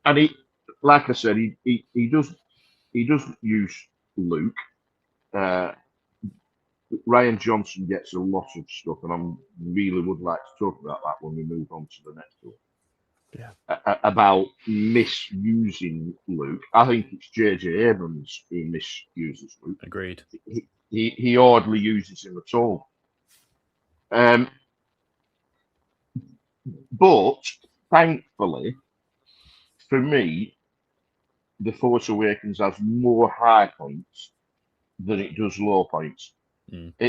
Speaker 3: And he, like I said, he doesn't use Luke. Ryan Johnson gets a lot of stuff, and I really would like to talk about that when we move on to the next one. Yeah. About misusing Luke. I think it's J.J. Abrams who misuses Luke.
Speaker 2: Agreed.
Speaker 3: He hardly uses him at all. But thankfully, for me, The Force Awakens has more high points than it does low points.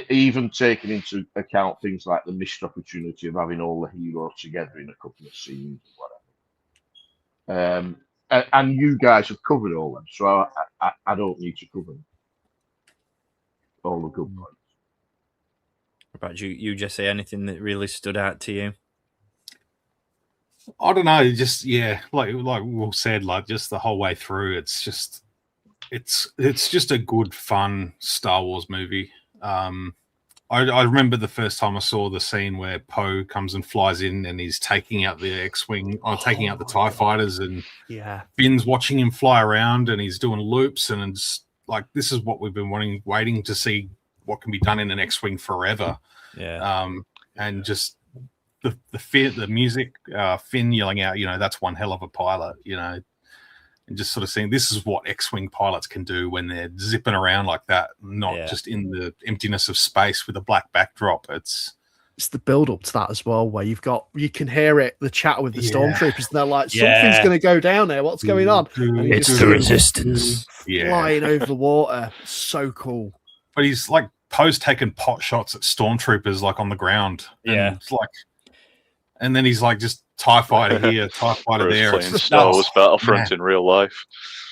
Speaker 3: Even taking into account things like the missed opportunity of having all the heroes together in a couple of scenes or whatever. And you guys have covered all them, so I don't need to cover them. All the good points.
Speaker 2: About you, Jesse, anything that really stood out to you?
Speaker 4: I don't know, just like Will said, like just the whole way through, it's just a good, fun Star Wars movie. I remember the first time I saw the scene where Poe comes and flies in and he's taking out the X-wing, taking out the TIE fighters, and Finn's watching him fly around and he's doing loops, and it's like, this is what we've been waiting to see, what can be done in an X-wing forever. And just the music, Finn yelling out, that's one hell of a pilot, and just sort of saying this is what X-wing pilots can do when they're zipping around like that, not just in the emptiness of space with a black backdrop. It's
Speaker 6: the build up to that as well, where you can hear it, the chat with the stormtroopers, and they're like, something's going to go down there. What's going on?
Speaker 2: It's the Resistance.
Speaker 6: Flying over the water. So cool.
Speaker 4: But he's like, Poe's taking pot shots at stormtroopers like on the ground. And it's like, and then he's like, just TIE fighter here, TIE fighter there.
Speaker 5: Playing Star Wars Battlefront in real life.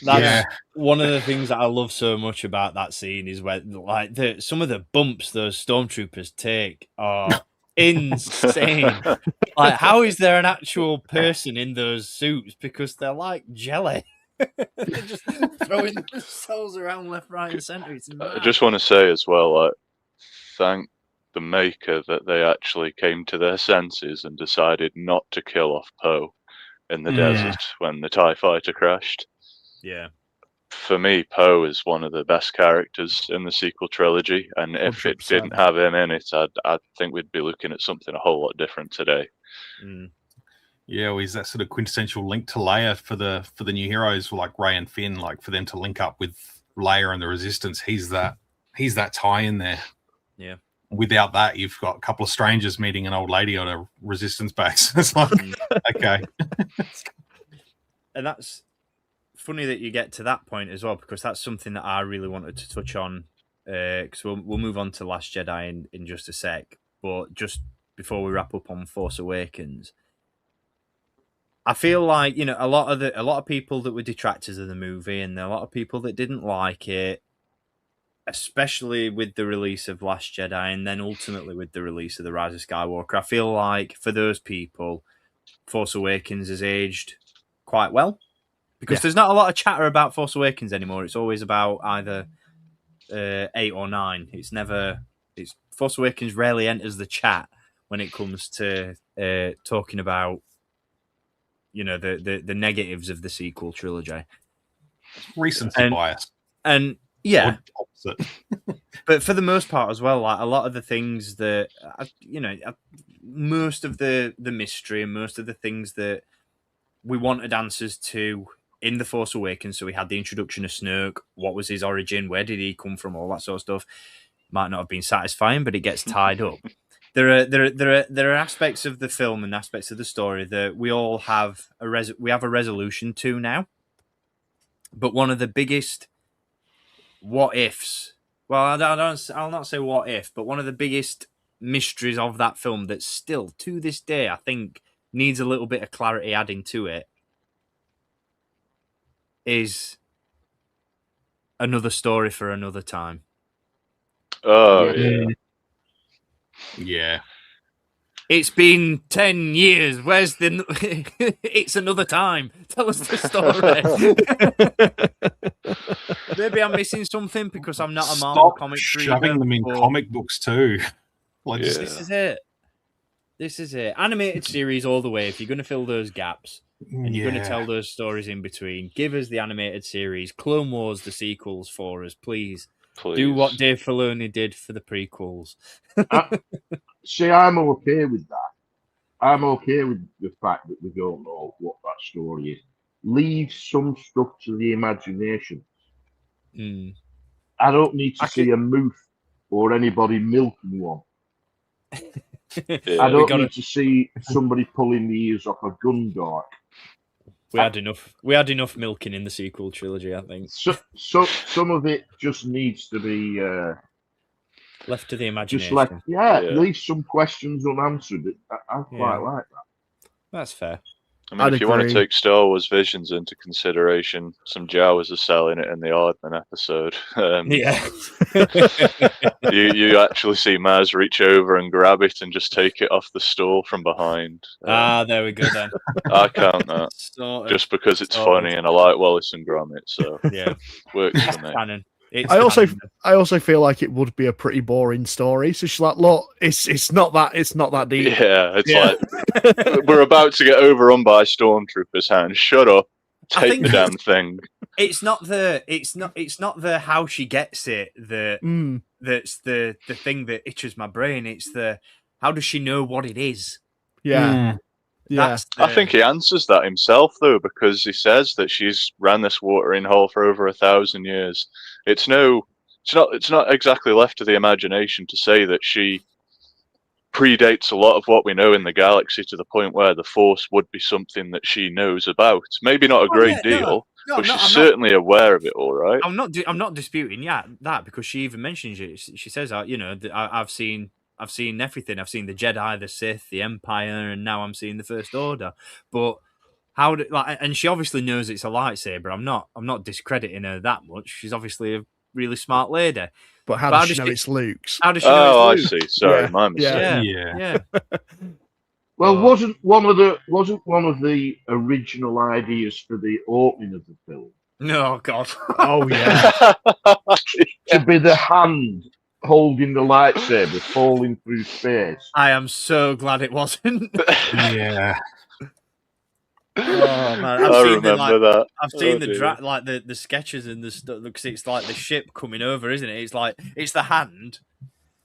Speaker 2: That's one of the things that I love so much about that scene is when, like, some of the bumps those stormtroopers take are insane. Like, how is there an actual person in those suits? Because they're like jelly. They're just throwing themselves around left, right, and centre.
Speaker 5: I just want to say as well, like, thank the maker that they actually came to their senses and decided not to kill off Poe in the desert when the TIE fighter crashed.
Speaker 2: Yeah.
Speaker 5: For me, Poe is one of the best characters in the sequel trilogy, and if
Speaker 6: 100%.
Speaker 5: it didn't have him in it, I think we'd be looking at something a whole lot different today.
Speaker 4: Yeah, well, he's that sort of quintessential link to Leia for the new heroes, like Rey and Finn, like for them to link up with Leia and the Resistance. He's that tie in there.
Speaker 2: Yeah.
Speaker 4: Without that, you've got a couple of strangers meeting an old lady on a Resistance base. It's like, okay.
Speaker 2: And that's funny that you get to that point as well, because that's something that I really wanted to touch on, because we'll move on to Last Jedi in just a sec. But just before we wrap up on Force Awakens, I feel like, a lot of people that were detractors of the movie, and a lot of people that didn't like it, especially with the release of Last Jedi, and then ultimately with the release of the Rise of Skywalker, I feel like for those people, Force Awakens has aged quite well, because there's not a lot of chatter about Force Awakens anymore. It's always about either 8 or 9. It's Force Awakens rarely enters the chat when it comes to talking about the negatives of the sequel trilogy.
Speaker 4: Recency bias.
Speaker 2: And but for the most part as well, like a lot of the things that most of the mystery and most of the things that we wanted answers to in The Force Awakens. So we had the introduction of Snoke. What was his origin? Where did he come from? All that sort of stuff might not have been satisfying, but it gets tied up. There are aspects of the film and aspects of the story that we all have a resolution to now. But one of the biggest what ifs, well, I'll not say what if, but one of the biggest mysteries of that film that still to this day I think needs a little bit of clarity adding to it is another story for another time.
Speaker 5: Oh
Speaker 4: yeah.
Speaker 2: It's been 10 years. Where's the... It's another time. Tell us the story. Maybe I'm missing something because I'm not a Marvel comic reader.
Speaker 4: Shoving them in comic books too.
Speaker 2: This is it. This is it. Animated series all the way. If you're going to fill those gaps and you're going to tell those stories in between, give us the animated series. Clone Wars, the sequels for us, please. Do what Dave Filoni did for the prequels.
Speaker 3: See, I'm okay with that. I'm okay with the fact that we don't know what that story is. Leave some stuff to the imagination. I don't need to see a moof or anybody milking one. I don't need to see somebody pulling the ears off a Gundark.
Speaker 2: We had enough milking in the sequel trilogy, I think.
Speaker 3: So some of it just needs to be
Speaker 2: left to the imagination.
Speaker 3: Leave some questions unanswered. I quite like that.
Speaker 2: That's fair.
Speaker 5: I mean,
Speaker 6: I'd
Speaker 5: if you want to
Speaker 6: agree.
Speaker 5: take Star Wars Visions into consideration, some Jawas are selling it in the Aardman episode.
Speaker 2: Yeah.
Speaker 5: You actually see Maz reach over and grab it and just take it off the stall from behind.
Speaker 2: There we go then.
Speaker 5: I count that
Speaker 2: Sort of,
Speaker 5: just because it's
Speaker 2: sort of.
Speaker 5: funny and I like Wallace and Gromit, so
Speaker 2: Yeah.
Speaker 5: works for me.
Speaker 2: Canon. It's
Speaker 6: I also
Speaker 2: canon.
Speaker 6: feel like it would be a pretty boring story. So she's like, look, it's not that deep.
Speaker 5: Yeah, it's
Speaker 2: Yeah.
Speaker 5: like we're about to get overrun by stormtroopers. Hand, shut up,
Speaker 2: I
Speaker 5: take
Speaker 2: think
Speaker 5: the damn thing.
Speaker 2: It's not the how she gets it that's the thing that itches my brain. It's the how does she know what it is?
Speaker 6: Yeah. Yeah.
Speaker 2: That's
Speaker 5: I think he answers that himself though, because he says that she's ran this watering hole for over 1,000 years. It's not exactly left to the imagination to say that she predates a lot of what we know in the galaxy to the point where the Force would be something that she knows about. Maybe not a great deal, but she's certainly aware of it. All right.
Speaker 2: I'm not disputing that because she even mentions it. She says, I've seen everything. I've seen the Jedi, the Sith, the Empire, and now I'm seeing the First Order. But and she obviously knows it's a lightsaber. I'm not discrediting her that much. She's obviously a really smart lady.
Speaker 6: But how does she know it's Luke's?
Speaker 2: How does she know it's Luke?
Speaker 5: I see. Sorry, my mistake.
Speaker 2: Yeah.
Speaker 3: Well, wasn't one of the original ideas for the opening of the film?
Speaker 2: No, God.
Speaker 6: Oh yeah.
Speaker 3: To be the hand holding the lightsaber falling through space.
Speaker 2: I am so glad it wasn't.
Speaker 4: Yeah.
Speaker 2: Oh man,
Speaker 5: I remember that.
Speaker 2: I've seen the sketches and the stuff because it's like the ship coming over, isn't it? It's like it's the hand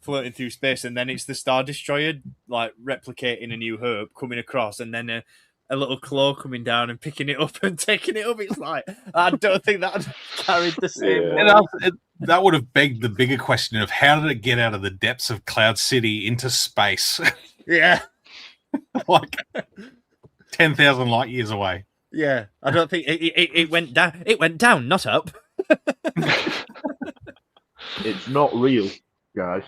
Speaker 2: floating through space, and then it's the Star Destroyer like replicating A New Hope coming across, and then a little claw coming down and picking it up and taking it up. It's like I don't think that carried the same.
Speaker 4: Yeah. That would have begged the bigger question of how did it get out of the depths of Cloud City into space?
Speaker 2: Yeah,
Speaker 4: like 10,000 light years away.
Speaker 2: Yeah, I don't think it went down. It went down, not up.
Speaker 3: It's not real, guys.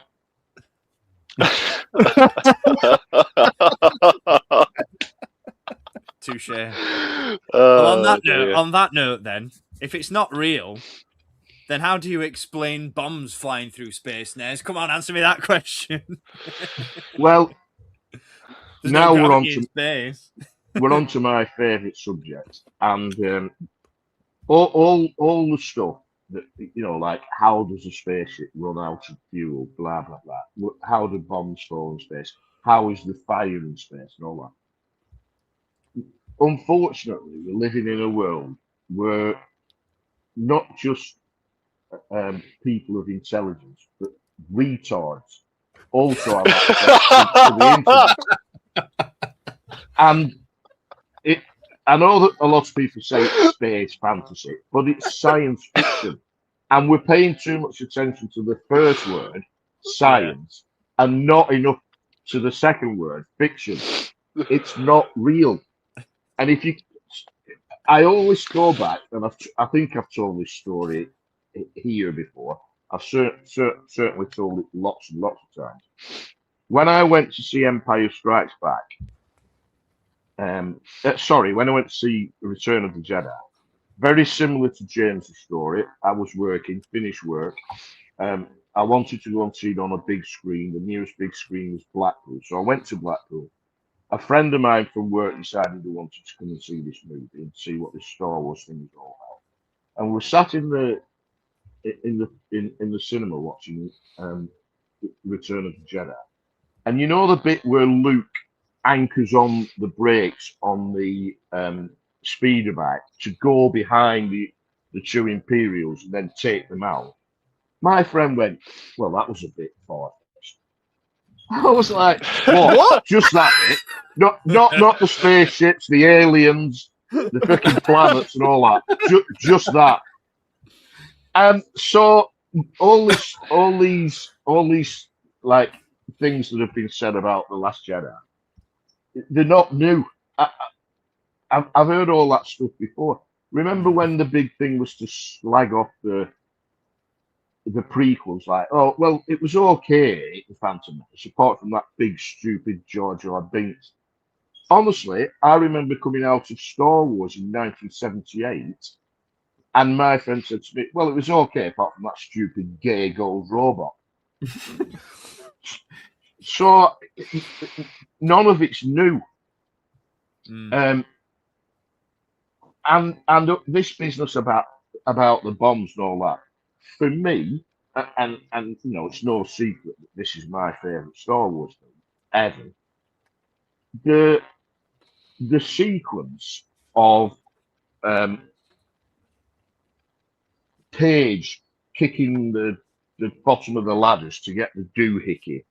Speaker 2: Touche. Well, on that note, then, if it's not real, then how do you explain bombs flying through space, Nez? Come on, answer me that question.
Speaker 3: Well, now we're on to
Speaker 2: space.
Speaker 3: We're on to my favourite subject, and all the stuff that like how does a spaceship run out of fuel, blah blah blah. How do bombs fall in space? How is the fire in space, and all that. Unfortunately, we're living in a world where not just people of intelligence, but retards also have access to the internet. And I know that a lot of people say it's space fantasy, but it's science fiction. And we're paying too much attention to the first word, science, and not enough to the second word, fiction. It's not real. And I always go back, and I think I've told this story here before. I've certainly told it lots and lots of times. When I went to see Empire Strikes Back, when I went to see Return of the Jedi, very similar to James' story. I was working, finished work. I wanted to go and see it on a big screen. The nearest big screen was Blackpool, so I went to Blackpool. A friend of mine from work decided he wanted to come and see this movie and see what this Star Wars thing is all about. And we sat in the cinema watching Return of the Jedi. And you know the bit where Luke anchors on the brakes on the speeder bike to go behind the two Imperials and then take them out? My friend went, well, that was a bit far-fetched. I was like, what? Just that bit? Not the spaceships, the aliens, the freaking planets and all that. Just that. So all these like things that have been said about The Last Jedi, they're not new. I've heard all that stuff before. Remember when the big thing was to slag off the prequels? Like, oh well, it was okay, The Phantom Menace, apart from that big stupid Jar Jar Binks. honestly, I remember coming out of Star Wars in 1978, and my friend said to me, "Well, it was okay apart from that stupid gay gold robot." So none of it's new. And this business about the bombs and all that, for me, and it's no secret that this is my favorite Star Wars film ever. The sequence of Paige kicking the bottom of the ladders to get the doohickey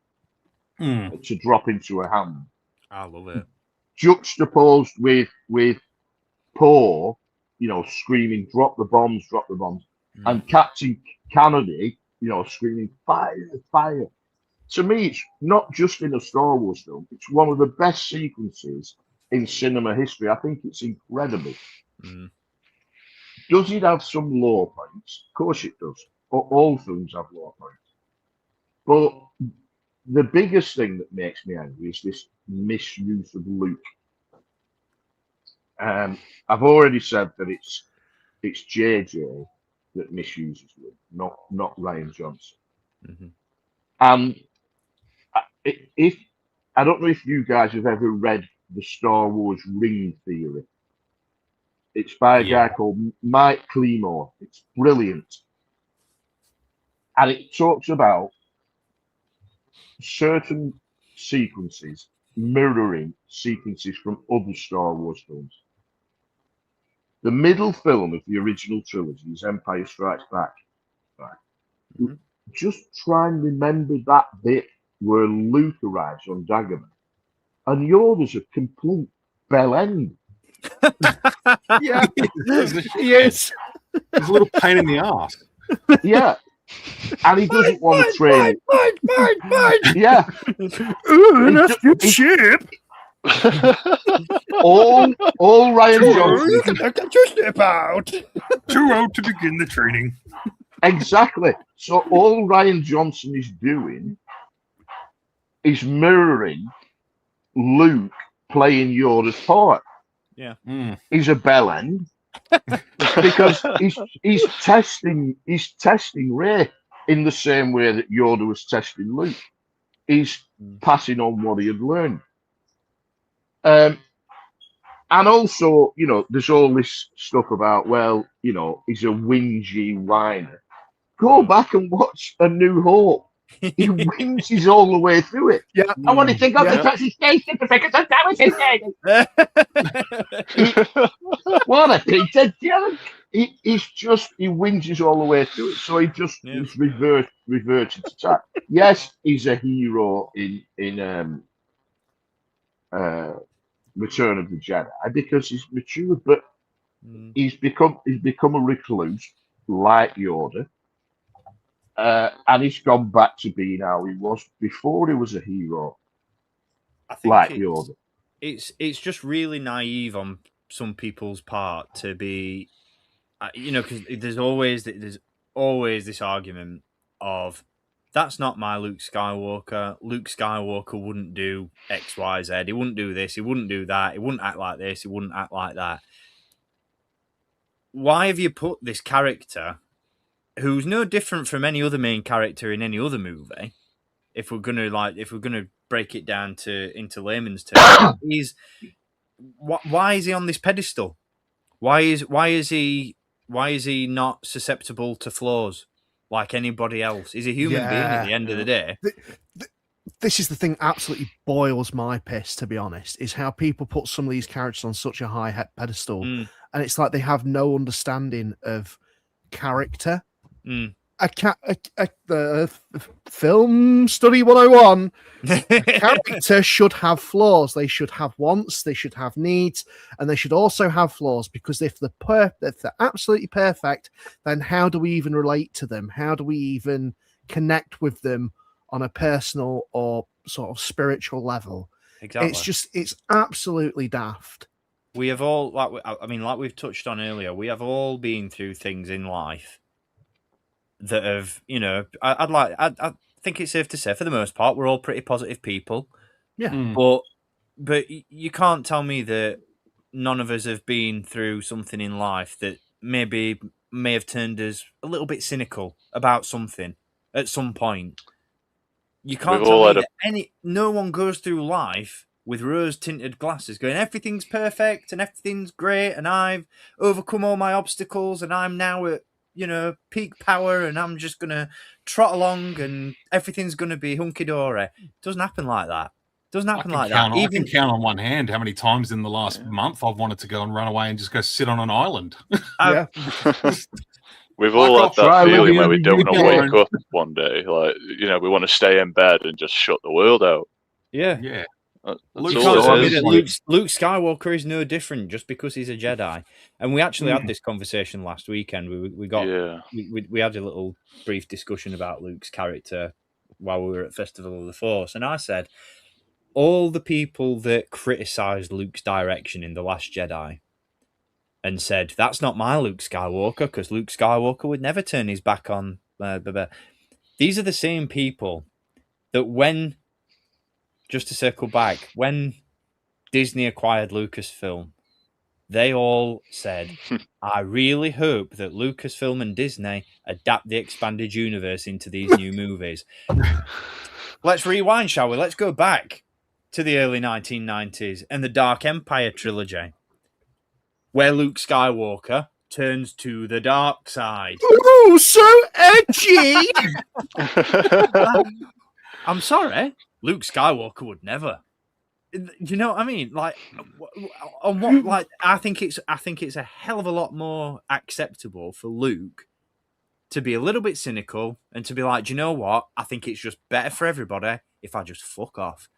Speaker 3: to drop into her hand,
Speaker 2: I love it.
Speaker 3: juxtaposed with Poe, screaming, "Drop the bombs, drop the bombs," and Captain Kennedy, screaming, "Fire, fire." To me, it's not just in a Star Wars film, it's one of the best sequences in cinema history. I think it's incredible. Does it have some low points? Of course it does. All films have low points. But the biggest thing that makes me angry is this misuse of Luke. I've already said that it's JJ that misuses Luke, not Ryan Johnson. And if I don't know if you guys have ever read the Star Wars ring theory. It's by a guy called Mike Clemore. It's brilliant. And it talks about certain sequences mirroring sequences from other Star Wars films. The middle film of the original trilogy is Empire Strikes Back. Right? Just try and remember that bit where Luke arrives on Dagobah. And Yoda's a complete bell end.
Speaker 6: Yeah, yes.
Speaker 4: It's a little pain in the ass.
Speaker 3: Yeah. And he doesn't want to train.
Speaker 6: Mine.
Speaker 3: Yeah.
Speaker 6: Ooh, that's good ship.
Speaker 3: all Ryan Johnson.
Speaker 6: Just about.
Speaker 4: Too old to begin the training.
Speaker 3: Exactly. So all Ryan Johnson is doing is mirroring Luke playing Yoda's part.
Speaker 2: Yeah.
Speaker 3: He's a bell end because he's testing Rey in the same way that Yoda was testing Luke. He's passing on what he had learned. And also, there's all this stuff about, he's a whingy whiner. Go back and watch A New Hope. He whinges all the way through it.
Speaker 6: Yeah.
Speaker 3: I want to think of the Texas station because that was his What a Peter! He whinges all the way through it. So he just reverted to track. Yes, he's a hero in Return of the Jedi because he's matured, but he's become a recluse like Yoda. And he's gone back to being how he was before he was a hero.
Speaker 2: I think
Speaker 3: like Yoda.
Speaker 2: It's just really naive on some people's part to be, because there's always this argument of that's not my Luke Skywalker. Luke Skywalker wouldn't do X, Y, Z. He wouldn't do this. He wouldn't do that. He wouldn't act like this. He wouldn't act like that. Why have you put this character who's no different from any other main character in any other movie? If we're gonna break it down into layman's terms, why is he on this pedestal? Why is he not susceptible to flaws like anybody else? He's a human being at the end of the day.
Speaker 6: This is the thing absolutely boils my piss, to be honest, is how people put some of these characters on such a high pedestal. And it's like they have no understanding of character. The film study 101. A character should have flaws. They should have wants. They should have needs, and they should also have flaws. Because if they're absolutely perfect, then how do we even relate to them? How do we even connect with them on a personal or sort of spiritual level?
Speaker 2: Exactly.
Speaker 6: It's absolutely daft.
Speaker 2: We have all, like we've touched on earlier, we have all been through things in life that have, I think it's safe to say, for the most part, we're all pretty positive people.
Speaker 6: Yeah.
Speaker 2: But but you can't tell me that none of us have been through something in life that maybe may have turned us a little bit cynical about something at some point. You can't
Speaker 5: We've
Speaker 2: tell
Speaker 5: all
Speaker 2: me
Speaker 5: had a
Speaker 2: that no one goes through life with rose-tinted glasses going, everything's perfect and everything's great and I've overcome all my obstacles and I'm now at, peak power and I'm just going to trot along and everything's going to be hunky-dory. It doesn't happen like that. Doesn't happen like that.
Speaker 4: I can count on one hand how many times in the last month I've wanted to go and run away and just go sit on an island.
Speaker 6: Yeah.
Speaker 5: We've all
Speaker 4: Fuck
Speaker 5: had
Speaker 4: off,
Speaker 5: that
Speaker 3: try
Speaker 5: feeling
Speaker 3: living
Speaker 5: where we
Speaker 3: in
Speaker 5: don't
Speaker 3: the
Speaker 5: want to
Speaker 3: UK.
Speaker 5: wake up one day. Like, we want to stay in bed and just shut the world out.
Speaker 2: Yeah.
Speaker 4: Yeah.
Speaker 5: That's
Speaker 4: Luke
Speaker 2: You
Speaker 5: all
Speaker 2: can't tell
Speaker 5: it
Speaker 2: me
Speaker 5: is.
Speaker 2: that Luke Skywalker is no different just because he's a Jedi. And we actually had this conversation last weekend. We had a little brief discussion about Luke's character while we were at Festival of the Force, and I said all the people that criticised Luke's direction in The Last Jedi and said that's not my Luke Skywalker because Luke Skywalker would never turn his back on. These are the same people that just to circle back, when Disney acquired Lucasfilm, they all said, I really hope that Lucasfilm and Disney adapt the expanded universe into these new movies. Let's rewind, shall we? Let's go back to the early 1990s and the Dark Empire trilogy, where Luke Skywalker turns to the dark side.
Speaker 6: Oh, so edgy!
Speaker 2: I'm sorry, Luke Skywalker would never. You know what I mean? Like, on what? Like, I think it's a hell of a lot more acceptable for Luke to be a little bit cynical and to be like, do you know what? I think it's just better for everybody if I just fuck off.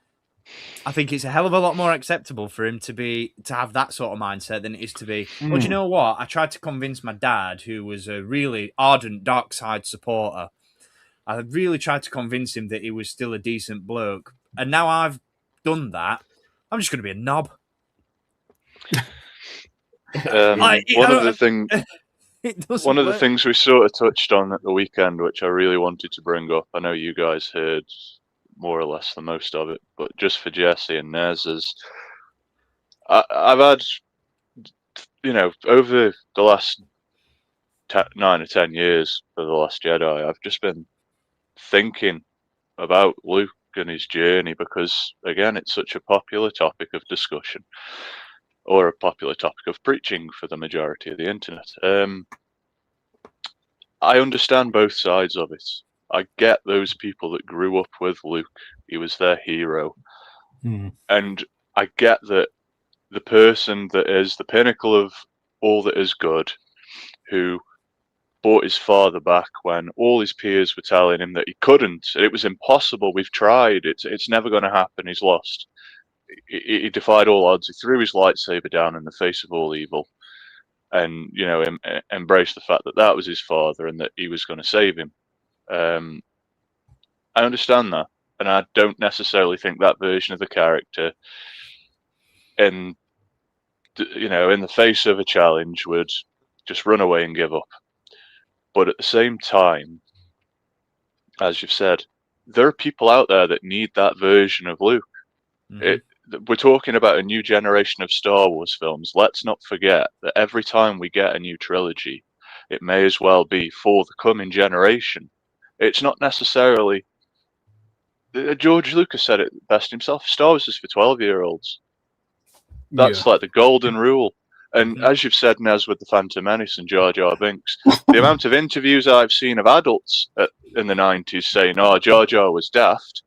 Speaker 2: I think it's a hell of a lot more acceptable for him to have that sort of mindset than it is to be, well, do you know what? I tried to convince my dad, who was a really ardent dark side supporter. I really tried to convince him that he was still a decent bloke. And now I've done that, I'm just going to be a knob.
Speaker 5: One of the things we sort of touched on at the weekend, which I really wanted to bring up, I know you guys heard more or less the most of it, but just for Jesse and Nez, is I've had, over the last 9 or 10 years for The Last Jedi, I've just been thinking about Luke and his journey because, again, it's such a popular topic of discussion or a popular topic of preaching for the majority of the internet. I understand both sides of it. I get those people that grew up with Luke. He was their hero. And I get that the person that is the pinnacle of all that is good, who brought his father back when all his peers were telling him that he couldn't. It was impossible. We've tried. It's never going to happen. He's lost. He defied all odds. He threw his lightsaber down in the face of all evil and, embraced the fact that that was his father and that he was going to save him. I understand that. And I don't necessarily think that version of the character in the face of a challenge would just run away and give up. But at the same time, as you've said, there are people out there that need that version of Luke. We're talking about a new generation of Star Wars films. Let's not forget that every time we get a new trilogy, it may as well be for the coming generation. It's not necessarily... George Lucas said it best himself. Star Wars is for 12-year-olds. That's like the golden rule. And as you've said, Nez, with the Phantom Menace and Jar Jar Binks, the amount of interviews I've seen of adults in the 90s saying, oh, Jar Jar was daft,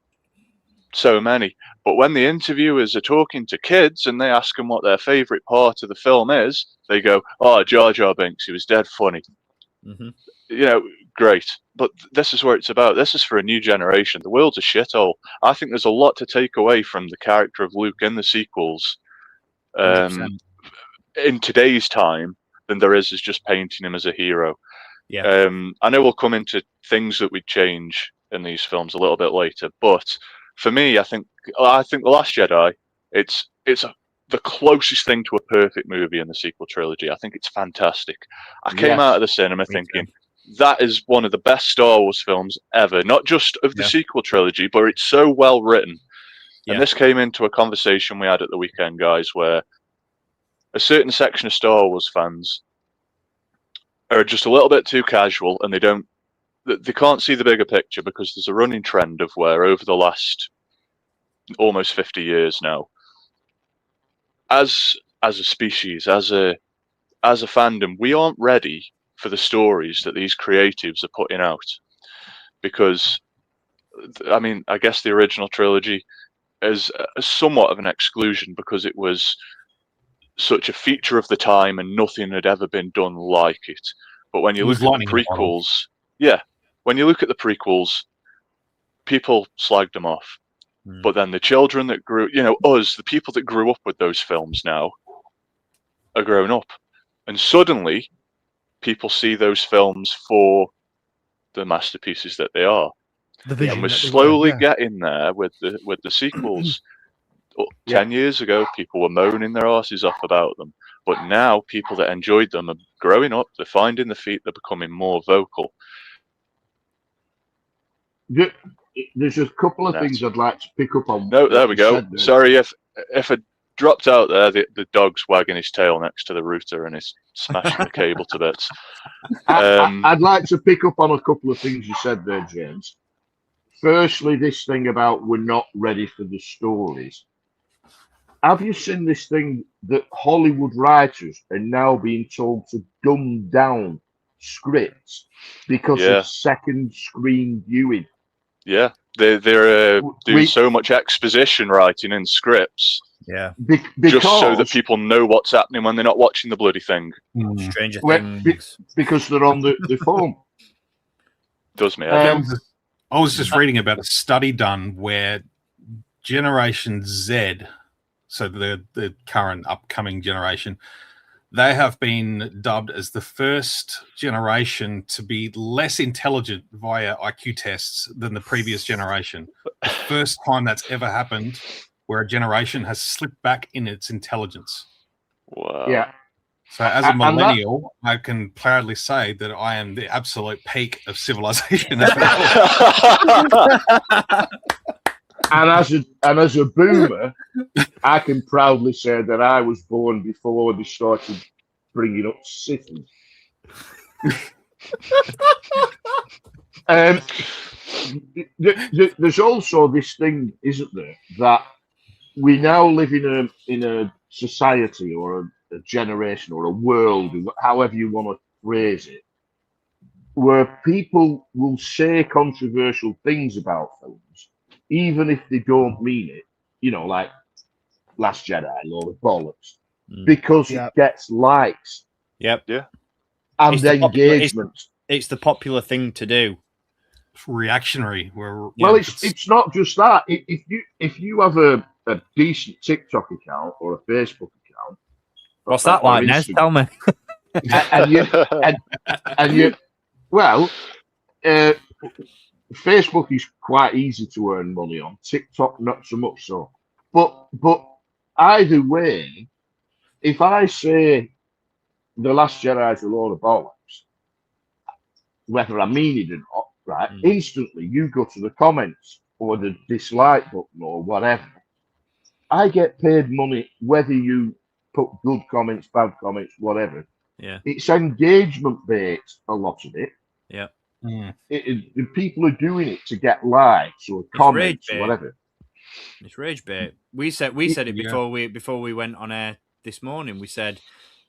Speaker 5: so many. But when the interviewers are talking to kids and they ask them what their favourite part of the film is, they go, oh, Jar Jar Binks, he was dead funny. Great. But this is where it's about. This is for a new generation. The world's a shithole. I think there's a lot to take away from the character of Luke in the sequels. In today's time than there is just painting him as a hero. I know we'll come into things that we'd change in these films a little bit later, but for me, I think The Last Jedi, it's the closest thing to a perfect movie in the sequel trilogy. I think it's fantastic. I came out of the cinema thinking that is one of the best Star Wars films ever, not just of the sequel trilogy, but it's so well written. And this came into a conversation we had at the weekend, guys, where a certain section of Star Wars fans are just a little bit too casual, and they can't see the bigger picture, because there's a running trend of where over the last almost 50 years now, as a species, as a fandom, we aren't ready for the stories that these creatives are putting out. Because, I mean, I guess the original trilogy is somewhat of an exclusion, because it was such a feature of the time and nothing had ever been done like it. But when you look at the prequels, when you look at the prequels, people slagged them off. But then the children that grew, us, the people that grew up with those films now, are grown up. And suddenly, people see those films for the masterpieces that they are. And we're slowly getting there with the sequels. 10 years ago, people were moaning their asses off about them. But now, people that enjoyed them are growing up, they're finding their feet, they're becoming more vocal.
Speaker 3: There's a couple of things I'd like to pick up on.
Speaker 5: No, there we go. Sorry if I dropped out there. The dog's wagging his tail next to the router and he's smashing the cable to bits.
Speaker 3: I'd like to pick up on a couple of things you said there, James. Firstly, this thing about we're not ready for the stories. Have you seen this thing that Hollywood writers are now being told to dumb down scripts because of second screen viewing?
Speaker 5: Yeah, they're doing so much exposition writing in scripts.
Speaker 2: Yeah,
Speaker 5: just so that people know what's happening when they're not watching the bloody thing.
Speaker 2: Stranger Things.
Speaker 3: Because they're on the phone.
Speaker 5: Does me.
Speaker 4: I was just reading about a study done where Generation Z, so the current upcoming generation, they have been dubbed as the first generation to be less intelligent via IQ tests than the previous generation. The first time that's ever happened where a generation has slipped back in its intelligence.
Speaker 5: Wow.
Speaker 3: Yeah.
Speaker 4: So as a millennial, I can proudly say that I am the absolute peak of civilization.
Speaker 3: And as a boomer, I can proudly say that I was born before they started bringing up Siths. There's also this thing, isn't there, that we now live in a society or a generation or a world, however you want to phrase it, where people will say controversial things about films, even if they don't mean it, like Last Jedi, Lord of Bollocks, because it gets likes.
Speaker 2: Yep.
Speaker 5: Yeah.
Speaker 3: And engagement.
Speaker 2: It's the popular thing to do.
Speaker 4: It's reactionary.
Speaker 3: It's not just that. If you have a decent TikTok account or a Facebook account,
Speaker 2: what's that like, Nez? Tell me.
Speaker 3: Facebook is quite easy to earn money on. TikTok, not so much so. But either way, if I say The Last Jedi is a load of bollocks, whether I mean it or not, right? Instantly, you go to the comments or the dislike button or whatever. I get paid money whether you put good comments, bad comments, whatever.
Speaker 2: Yeah,
Speaker 3: it's engagement based, a lot of it.
Speaker 2: Yeah,
Speaker 3: people are doing it to get likes or comments or whatever.
Speaker 2: It's rage bait. We said it before we went on air this morning. We said,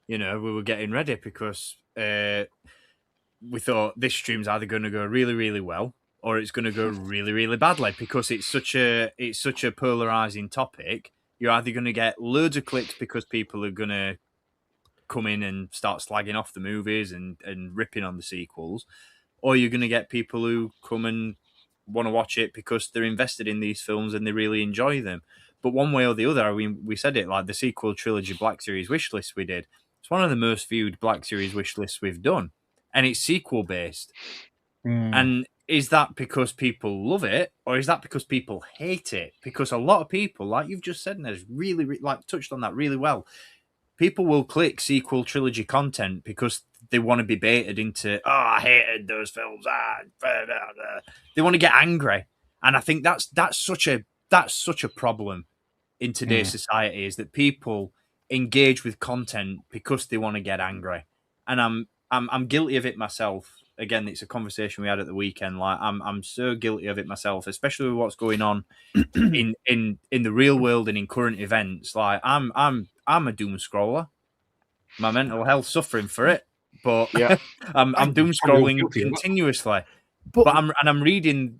Speaker 2: we were getting ready because we thought this stream's either going to go really, really well or it's going to go really, really badly because it's such a polarizing topic. You're either going to get loads of clicks because people are going to come in and start slagging off the movies and ripping on the sequels, or you're going to get people who come and want to watch it because they're invested in these films and they really enjoy them. But one way or the other, we said it, like the sequel trilogy Black Series wish list we did. It's one of the most viewed Black Series wish lists we've done, and it's sequel based. And is that because people love it, or is that because people hate it? Because a lot of people, like you've just said, and has really touched on that really well. People will click sequel trilogy content because they want to be baited into, I hated those films. They want to get angry. And I think that's such a that's such a problem in today's society, is that people engage with content because they want to get angry, and I'm guilty of it myself. Again, it's a conversation we had at the weekend. Like I'm so guilty of it myself, especially with what's going on in the real world and in current events. Like I'm a doom scroller. My mental health suffering for it, but
Speaker 3: Yeah.
Speaker 2: I'm doom scrolling
Speaker 4: guilty of it.
Speaker 2: continuously. But I'm reading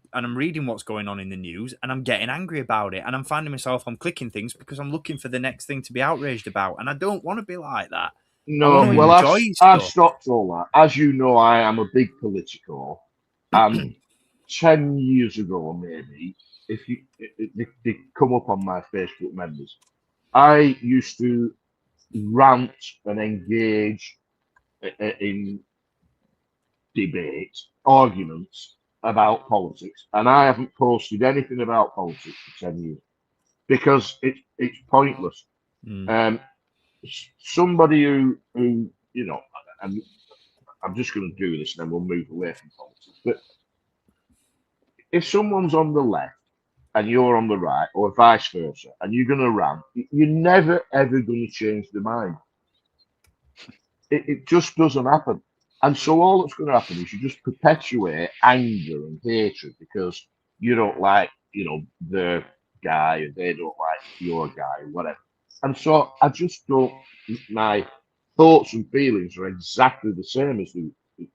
Speaker 2: what's going on in the news, and I'm getting angry about it, and I'm finding myself I'm clicking things because I'm looking for the next thing to be outraged about, and I don't want to be like that.
Speaker 3: No,
Speaker 2: I wanna
Speaker 3: well,
Speaker 2: enjoy
Speaker 3: I've
Speaker 2: stuff.
Speaker 3: stopped all that. As you know, I am a big political, and 10 years ago, maybe, if they come up on my Facebook members, I used to rant and engage in debate, arguments about politics, and I haven't posted anything about politics for 10 years because it's pointless. Somebody who you know, and I'm just going to do this and then we'll move away from politics. But if someone's on the left and you're on the right, or vice versa, and you're going to rant, you're never ever going to change their mind. It just doesn't happen. And so all that's going to happen is you just perpetuate anger and hatred because you don't like, their guy, or they don't like your guy, or whatever. And so I just don't. My thoughts and feelings are exactly the same as they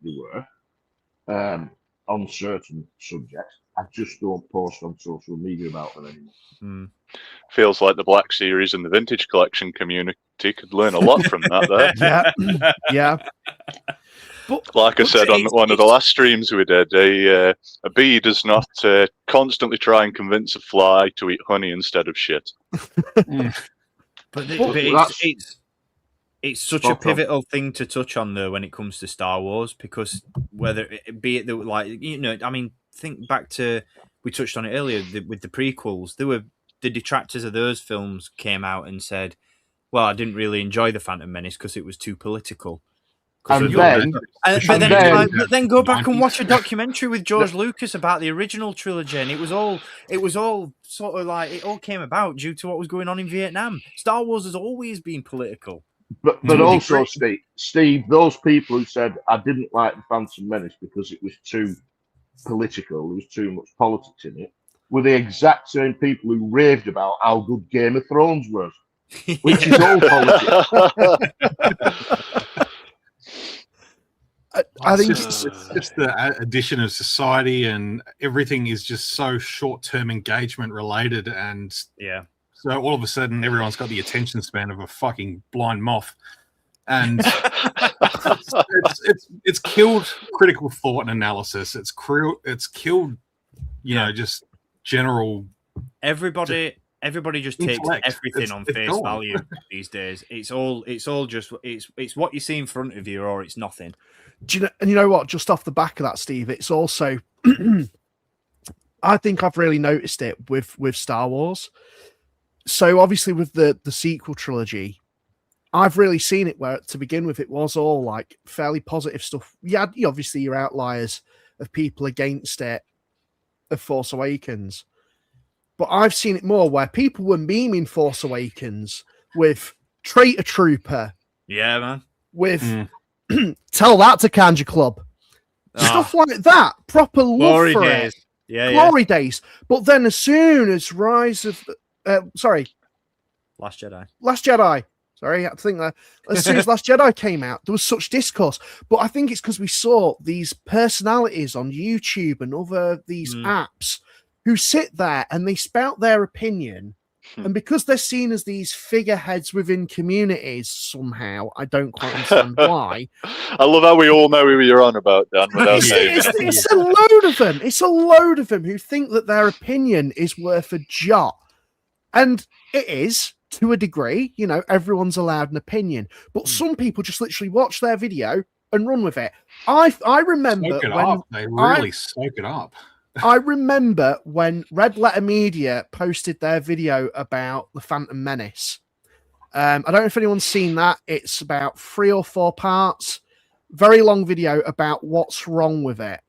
Speaker 3: were on certain subjects. I just don't post on social media about them anymore.
Speaker 5: Feels like the Black Series and the Vintage Collection community could learn a lot from that there.
Speaker 6: Yeah. But,
Speaker 5: like I said on one of the last streams we did, a bee does not constantly try and convince a fly to eat honey instead of shit.
Speaker 2: But it's such a pivotal thing to touch on, though, when it comes to Star Wars, because whether it be it I mean, think back to, we touched on it earlier with the prequels. There were the detractors of those films came out and said, "Well, I didn't really enjoy the Phantom Menace because it was too political."
Speaker 3: But
Speaker 2: then go back and watch a documentary with George Lucas about the original trilogy, and it was all sort of like, it all came about due to what was going on in Vietnam. Star Wars has always been political.
Speaker 3: But also, Steve, those people who said I didn't like the Phantom Menace because it was too political, there was too much politics in it, were the exact same people who raved about how good Game of Thrones was, which is all politics.
Speaker 6: I think
Speaker 4: it's just the addition of society, and everything is just so short-term engagement related, and so all of a sudden everyone's got the attention span of a fucking blind moth, and it's killed critical thought and analysis. It's killed, just general.
Speaker 2: Everybody just takes everything on face value these days. It's all just it's what you see in front of you, or it's nothing.
Speaker 6: And you know what? Just off the back of that, Steve, it's also I think I've really noticed it with Star Wars. So obviously with the sequel trilogy, I've really seen it where to begin with it was all like fairly positive stuff. Yeah, obviously your outliers of people against it of Force Awakens. But I've seen it more where people were memeing Force Awakens with Traitor Trooper.
Speaker 2: Yeah, man.
Speaker 6: With tell that to Kanja Club. Stuff like that. Proper love
Speaker 2: Glory
Speaker 6: for
Speaker 2: days.
Speaker 6: it.
Speaker 2: Yeah,
Speaker 6: Glory days. But then as soon as Last Jedi. Sorry, I had to think that. As soon as Last Jedi came out, there was such discourse. But I think it's because we saw these personalities on YouTube and other these apps who sit there and they spout their opinion. And because they're seen as these figureheads within communities somehow, I don't quite understand why.
Speaker 5: I love how we all know who you're on about, Dan.
Speaker 6: It's a load of them. It's a load of them who think that their opinion is worth a jot. And it is, to a degree. Everyone's allowed an opinion. But some people just literally watch their video and run with it. I remember when
Speaker 4: they really soak it up.
Speaker 6: I remember when Red Letter Media posted their video about the Phantom Menace. I don't know if anyone's seen that. It's about 3 or 4 parts. Very long video about what's wrong with it.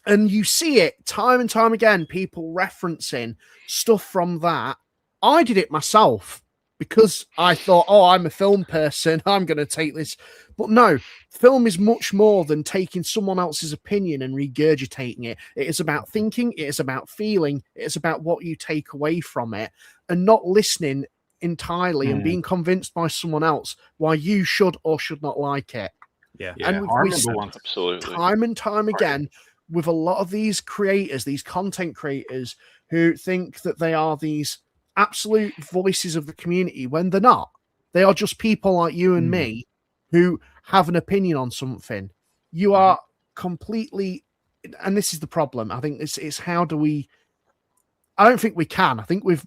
Speaker 6: And you see it time and time again, people referencing stuff from that. I did it myself because I thought, oh, I'm a film person, I'm going to take this. But no, film is much more than taking someone else's opinion and regurgitating it. It is about thinking, it is about feeling, it is about what you take away from it, and not listening entirely and being convinced by someone else why you should or should not like it.
Speaker 2: Yeah.
Speaker 6: And
Speaker 4: I remember once.
Speaker 5: Absolutely.
Speaker 6: time and time again with a lot of these creators, these content creators who think that they are these absolute voices of the community when they're not. They are just people like you and me who have an opinion on something. You are completely, and this is the problem. I think it's how do we, I don't think we can. I think we've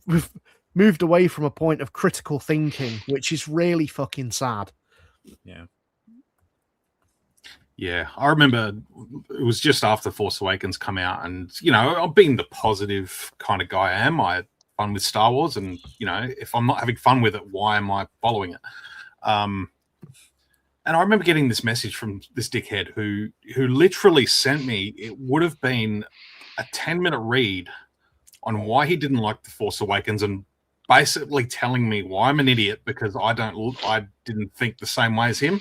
Speaker 6: moved away from a point of critical thinking, which is really fucking sad.
Speaker 2: Yeah.
Speaker 4: Yeah, I remember it was just after Force Awakens come out, and I've been the positive kind of guy I am. I had fun with Star Wars, and if I'm not having fun with it, why am I following it? And I remember getting this message from this dickhead who literally sent me. It would have been a 10-minute read on why he didn't like the Force Awakens, and basically telling me why I'm an idiot because I didn't think the same way as him.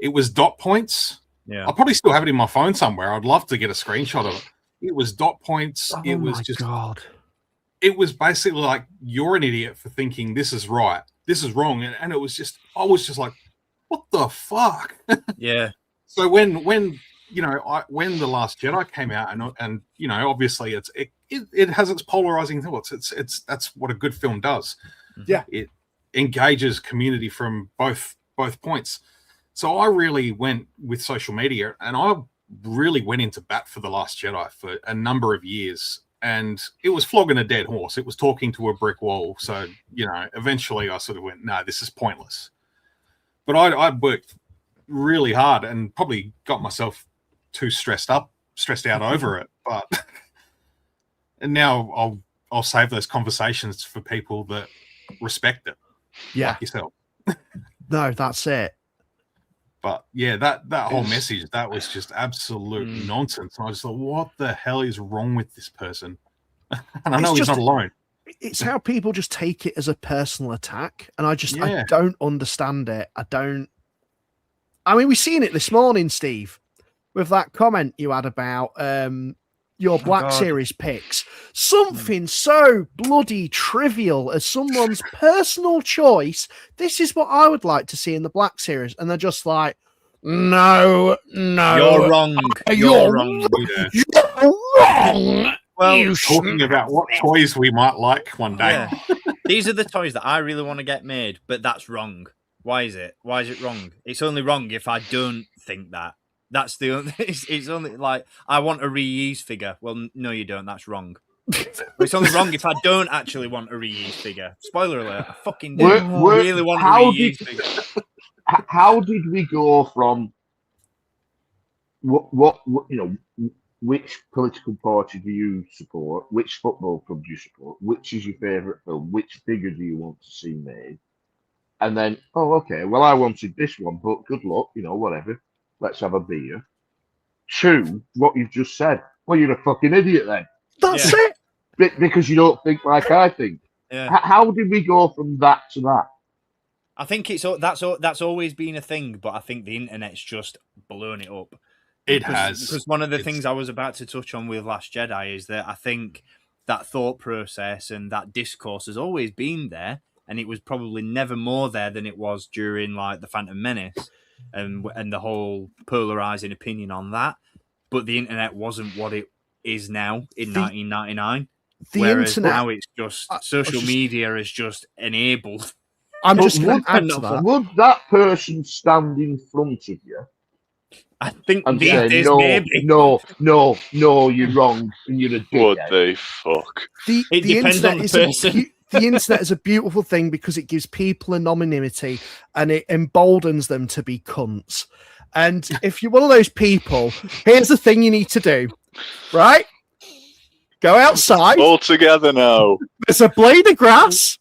Speaker 4: It was dot points.
Speaker 2: Yeah.
Speaker 4: I'll probably still have it in my phone somewhere. I'd love to get a screenshot of it. It was dot points.
Speaker 6: Oh
Speaker 4: It was
Speaker 6: my
Speaker 4: just,
Speaker 6: God.
Speaker 4: it was basically like, you're an idiot for thinking this is right, this is wrong. And it was just, I was just like, what the fuck?
Speaker 2: Yeah.
Speaker 4: So when when The Last Jedi came out, and obviously it has its polarizing thoughts. It's that's what a good film does.
Speaker 6: Yeah.
Speaker 4: It engages community from both points. So I really went with social media, and I really went into bat for The Last Jedi for a number of years. And it was flogging a dead horse. It was talking to a brick wall. So, eventually I sort of went, no, this is pointless. But I worked really hard and probably got myself too stressed out over it. But and now I'll save those conversations for people that respect it.
Speaker 6: Yeah.
Speaker 4: Like yourself.
Speaker 6: No, that's it.
Speaker 4: But yeah, that whole message, that was just absolute nonsense. And I just thought, what the hell is wrong with this person? And I know he's not alone.
Speaker 6: It's how people just take it as a personal attack. And I don't understand it. I mean, we've seen it this morning, Steve, with that comment you had about your Black Series picks. Something so bloody trivial as someone's personal choice. This is what I would like to see in the Black Series. And they're just like, no.
Speaker 2: You're wrong. You're wrong.
Speaker 6: You're wrong.
Speaker 4: Well, talking about what toys we might like one day.
Speaker 2: Yeah. These are the toys that I really want to get made, but that's wrong. Why is it? Why is it wrong? It's only wrong if I don't think that. That's the only. It's only like I want a reuse figure. Well, no, you don't. That's wrong. It's only wrong if I don't actually want a reuse figure. Spoiler alert! I fucking do. I really want a reuse figure.
Speaker 3: How did we go from what which political party do you support? Which football club do you support? Which is your favourite film? Which figure do you want to see made? And then, oh, okay, well, I wanted this one, but good luck, whatever. Let's have a beer. Two, what you've just said. Well, you're a fucking idiot then.
Speaker 6: That's it.
Speaker 3: Because you don't think like I think.
Speaker 2: Yeah.
Speaker 3: How did we go from that to that?
Speaker 2: I think that's always been a thing, but I think the internet's just blown it up.
Speaker 4: It has.
Speaker 2: Because one of the things I was about to touch on with Last Jedi is that I think that thought process and that discourse has always been there, and it was probably never more there than it was during like the Phantom Menace and the whole polarizing opinion on that. But the internet wasn't what it is now in 1999. Whereas now it's just social media has just enabled.
Speaker 6: I'm just going to add to that.
Speaker 3: Would that person stand in front of you?
Speaker 2: I think
Speaker 3: and
Speaker 2: these
Speaker 3: say,
Speaker 2: days
Speaker 3: no,
Speaker 2: maybe.
Speaker 3: no, you're wrong, and you're a dickhead.
Speaker 5: What the fuck?
Speaker 2: It depends on the person.
Speaker 6: The internet is a beautiful thing because it gives people anonymity and it emboldens them to be cunts. And if you're one of those people, here's the thing you need to do, right? Go outside.
Speaker 5: All together now.
Speaker 6: There's a blade of grass.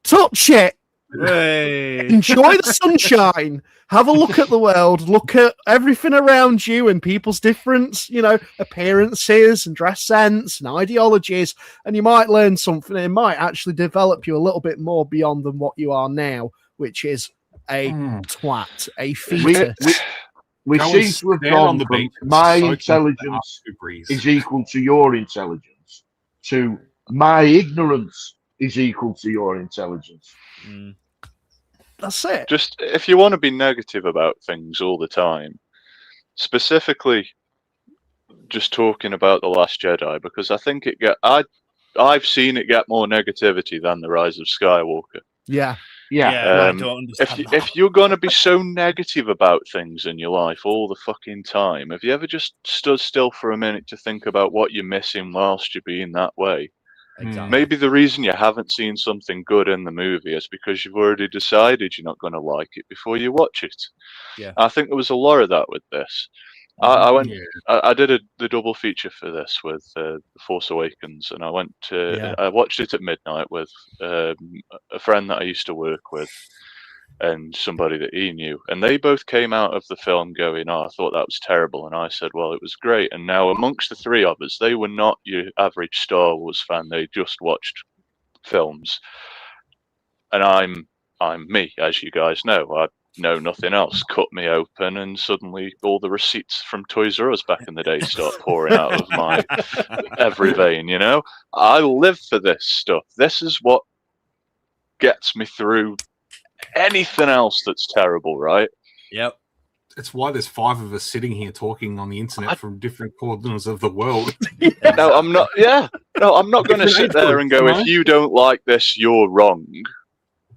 Speaker 6: Touch it.
Speaker 2: Hey.
Speaker 6: Enjoy the sunshine. Have a look at the world. Look at everything around you and people's different, appearances and dress sense and ideologies, and you might learn something. It might actually develop you a little bit more beyond than what you are now, which is a twat, a fetus.
Speaker 3: We
Speaker 4: Go
Speaker 3: seem
Speaker 4: and
Speaker 3: to have
Speaker 4: stand on
Speaker 3: gone
Speaker 4: the
Speaker 3: from
Speaker 4: beach and
Speaker 3: my
Speaker 4: soak in the
Speaker 3: intelligence
Speaker 4: Arctic breeze.
Speaker 3: is equal to your intelligence to my ignorance is equal to your intelligence.
Speaker 6: That's it.
Speaker 5: Just if you want to be negative about things all the time, specifically just talking about The Last Jedi, because I think I've seen it get more negativity than The Rise of Skywalker.
Speaker 6: Yeah.
Speaker 2: I don't understand that.
Speaker 5: If you're going to be so negative about things in your life all the fucking time, have you ever just stood still for a minute to think about what you're missing whilst you're being that way?
Speaker 2: Exactly.
Speaker 5: Maybe the reason you haven't seen something good in the movie is because you've already decided you're not going to like it before you watch it.
Speaker 2: Yeah.
Speaker 5: I think there was a lot of that with this. I did the double feature for this with The Force Awakens, and I watched it at midnight with a friend that I used to work with and somebody that he knew, and they both came out of the film going, "Oh, I thought that was terrible," and I said, "Well, it was great." And now amongst the three of us, they were not your average Star Wars fan; they just watched films, and I'm me, as you guys know. I know nothing else. Cut me open, and suddenly all the receipts from Toys R Us back in the day start pouring out of my every vein. I live for this stuff. This is what gets me through anything else that's terrible, right?
Speaker 2: Yep.
Speaker 4: It's why there's 5 of us sitting here talking on the internet from different corners of the world.
Speaker 5: No, I'm not. Yeah, no, I'm not going to sit there and go, "If you don't like this, you're wrong."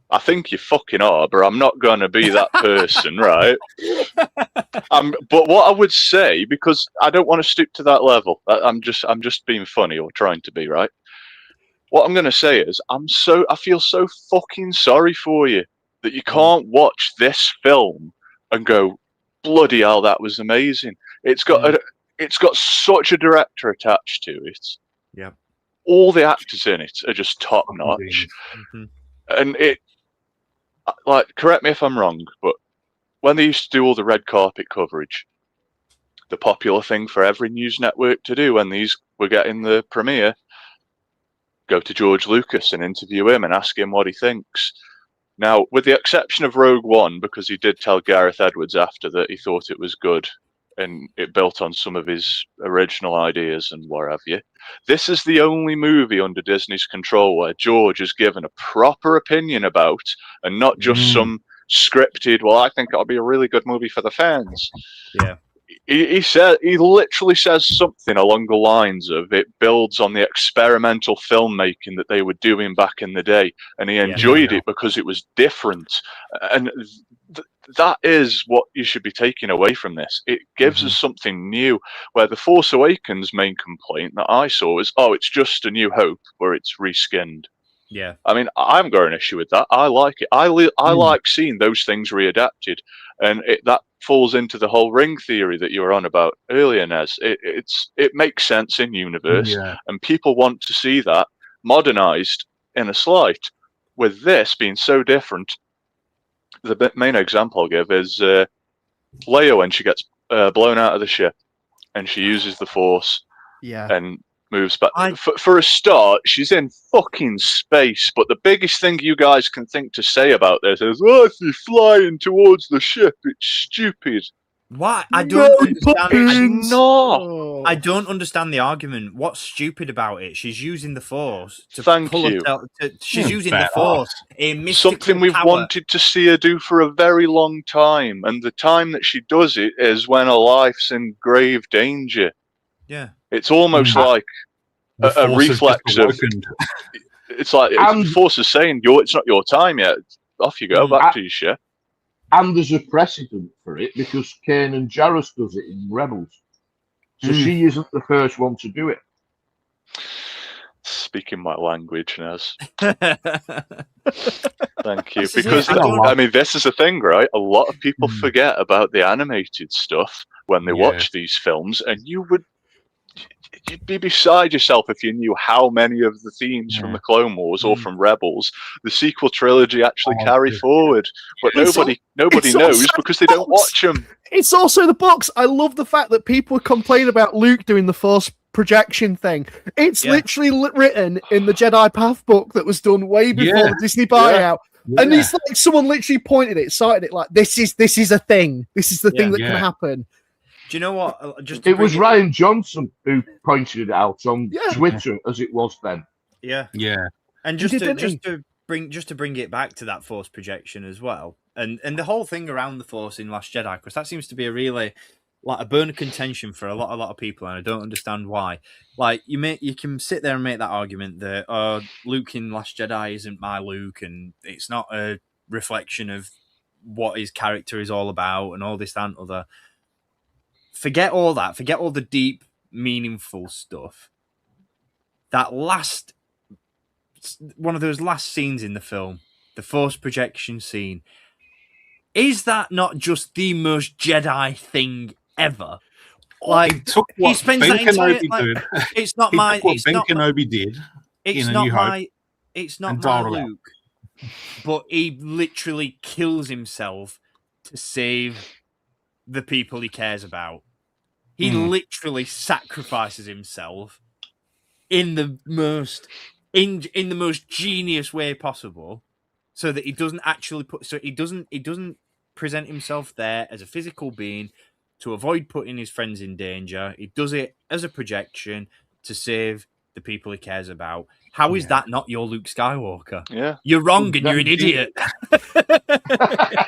Speaker 5: I think you fucking are, but I'm not going to be that person, right? But what I would say, because I don't want to stoop to that level, I'm just being funny or trying to be, right? What I'm going to say is, I feel so fucking sorry for you that you can't watch this film and go, "Bloody hell, that was amazing." It's got such a director attached to it.
Speaker 2: Yeah.
Speaker 5: All the actors in it are just top notch, and correct me if I'm wrong, but when they used to do all the red carpet coverage, the popular thing for every news network to do when these were getting the premiere, go to George Lucas and interview him and ask him what he thinks. Now, with the exception of Rogue One, because he did tell Gareth Edwards after that he thought it was good and it built on some of his original ideas and what have you, this is the only movie under Disney's control where George has given a proper opinion about, and not just some scripted, "Well, I think it'll be a really good movie for the fans."
Speaker 2: Yeah.
Speaker 5: He literally says something along the lines of, it builds on the experimental filmmaking that they were doing back in the day, and he enjoyed it because it was different. And that is what you should be taking away from this. It gives us something new, where The Force Awakens' main complaint that I saw is, "Oh, it's just A New Hope where it's reskinned."
Speaker 2: Yeah.
Speaker 5: I mean, I haven't got an issue with that. I like it. I like seeing those things readapted, and that falls into the whole ring theory that you were on about earlier, Nez. It makes sense in universe, and people want to see that modernized in a slight. With this being so different, the main example I'll give is Leia when she gets blown out of the ship, and she uses the Force, and moves back. For a start, she's in fucking space, but the biggest thing you guys can think to say about this is, "Oh, she's flying towards the ship. It's stupid."
Speaker 2: Why? I don't understand.
Speaker 5: No.
Speaker 2: I don't understand the argument. What's stupid about it? She's using the Force to
Speaker 5: Thank
Speaker 2: pull
Speaker 5: you.
Speaker 2: She's using the Force.
Speaker 5: Something we've wanted to see her do for a very long time, and the time that she does it is when her life's in grave danger.
Speaker 2: Yeah.
Speaker 5: It's almost like a reflex of. It's like the Force is saying, "It's not your time yet. Off you go, back to your ship."
Speaker 3: And there's a precedent for it because Kanan Jarrus does it in Rebels, so she isn't the first one to do it.
Speaker 5: Speaking my language, Nez. Thank you. Because I mean, this is the thing, right? A lot of people forget about the animated stuff when they watch these films, and you'd be beside yourself if you knew how many of the themes from
Speaker 4: Yeah.
Speaker 5: the Clone Wars or from Rebels the sequel trilogy actually
Speaker 4: Oh,
Speaker 5: carry
Speaker 4: good.
Speaker 5: forward. But
Speaker 6: It's
Speaker 5: nobody
Speaker 6: it's
Speaker 5: knows
Speaker 6: also
Speaker 5: because they don't
Speaker 6: books.
Speaker 5: watch them.
Speaker 6: It's also the books. I love the fact that people complain about Luke doing the Force projection thing. It's literally written in the Jedi Path book that was done way before
Speaker 4: Yeah.
Speaker 6: the Disney buyout. And
Speaker 4: Yeah.
Speaker 6: it's like someone literally pointed it, cited it, like this is a thing. This is the thing that can
Speaker 4: Yeah.
Speaker 6: happen.
Speaker 2: Do you know what? Just
Speaker 3: It was Ryan Johnson who pointed it out on
Speaker 6: Yeah.
Speaker 3: Twitter, as it was then.
Speaker 2: Yeah.
Speaker 4: Yeah.
Speaker 2: And
Speaker 6: He
Speaker 2: just
Speaker 6: did, didn't
Speaker 2: to bring it back to that Force projection as well, and the whole thing around the Force in Last Jedi, because that seems to be a really like a bone of contention for a lot of people, and I don't understand why. Like you can sit there and make that argument that Luke in Last Jedi isn't my Luke, and it's not a reflection of what his character is all about, and all this, that, and other. Forget all that. Forget all the deep, meaningful stuff. That last one of those last scenes in the film, the Force projection scene, is that not just the most Jedi thing ever? Like
Speaker 4: He took what
Speaker 2: he spends
Speaker 4: Ben
Speaker 2: that entire
Speaker 4: Kenobi
Speaker 2: like,
Speaker 4: did.
Speaker 2: it's not
Speaker 4: He
Speaker 2: my
Speaker 4: took what
Speaker 2: it's
Speaker 4: Ben
Speaker 2: not
Speaker 4: Kenobi did.
Speaker 2: it's
Speaker 4: in A
Speaker 2: not
Speaker 4: New
Speaker 2: my
Speaker 4: Hope
Speaker 2: it's not
Speaker 4: and
Speaker 2: my
Speaker 4: dialed it out.
Speaker 2: Luke, but he literally kills himself to save the people he cares about. He literally sacrifices himself in the most in the most genius way possible, so that he doesn't actually he doesn't present himself there as a physical being to avoid putting his friends in danger. He does it as a projection to save the people he cares about. How is that not your Luke Skywalker?
Speaker 5: Yeah.
Speaker 2: You're wrong and you're an idiot.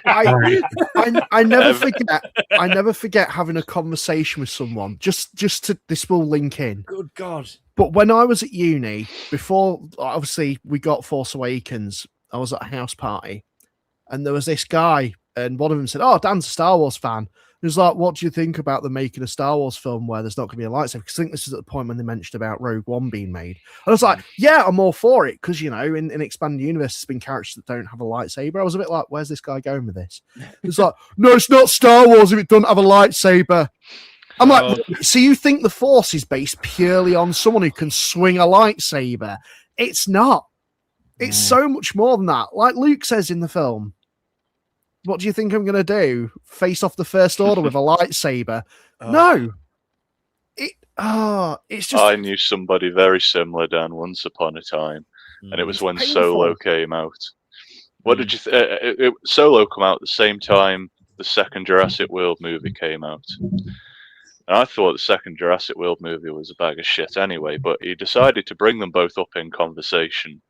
Speaker 6: I never forget. I never forget having a conversation with someone. Just to this will link in.
Speaker 2: Good God.
Speaker 6: But when I was at uni, before obviously we got Force Awakens, I was at a house party, and there was this guy, and one of them said, "Oh, Dan's a Star Wars fan." He was like, "What do you think about them making a Star Wars film where there's not going to be a lightsaber?" Because I think this is at the point when they mentioned about Rogue One being made. And I was like, "Yeah, I'm all for it," because in expanded universe, there's been characters that don't have a lightsaber. I was a bit like, "Where's this guy going with this?" It's like, "No, it's not Star Wars if it doesn't have a lightsaber." I'm like, so you think the Force is based purely on someone who can swing a lightsaber? It's not. It's so much more than that. Like Luke says in the film, what do you think I'm going to do? Face off the First Order with a lightsaber? No. It's just...
Speaker 5: I knew somebody very similar, Dan, once upon a time, and it was when
Speaker 6: painful.
Speaker 5: Solo came out. What did you think? Solo came out at the same time the second Jurassic World movie came out. And I thought the second Jurassic World movie was a bag of shit anyway, but he decided to bring them both up in conversation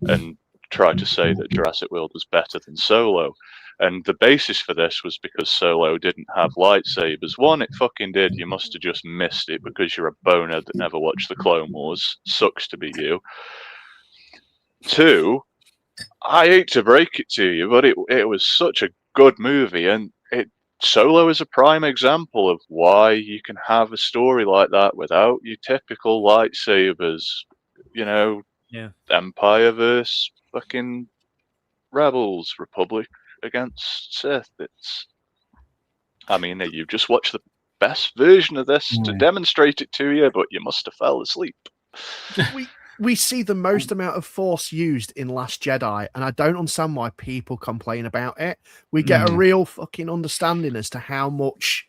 Speaker 5: and try to say that Jurassic World was better than Solo. And the basis for this was because Solo didn't have lightsabers. One, it fucking did. You must have just missed it because you're a bonehead that never watched the Clone Wars. Sucks to be you. Two, I hate to break it to you, but it was such a good movie, and Solo is a prime example of why you can have a story like that without your typical lightsabers. Empire versus fucking Rebels, Republic against Sith. You've just watched the best version of this to demonstrate it to you, but you must have fell asleep.
Speaker 6: We see the most amount of Force used in Last Jedi, and I don't understand why people complain about it. We get a real fucking understanding as to how much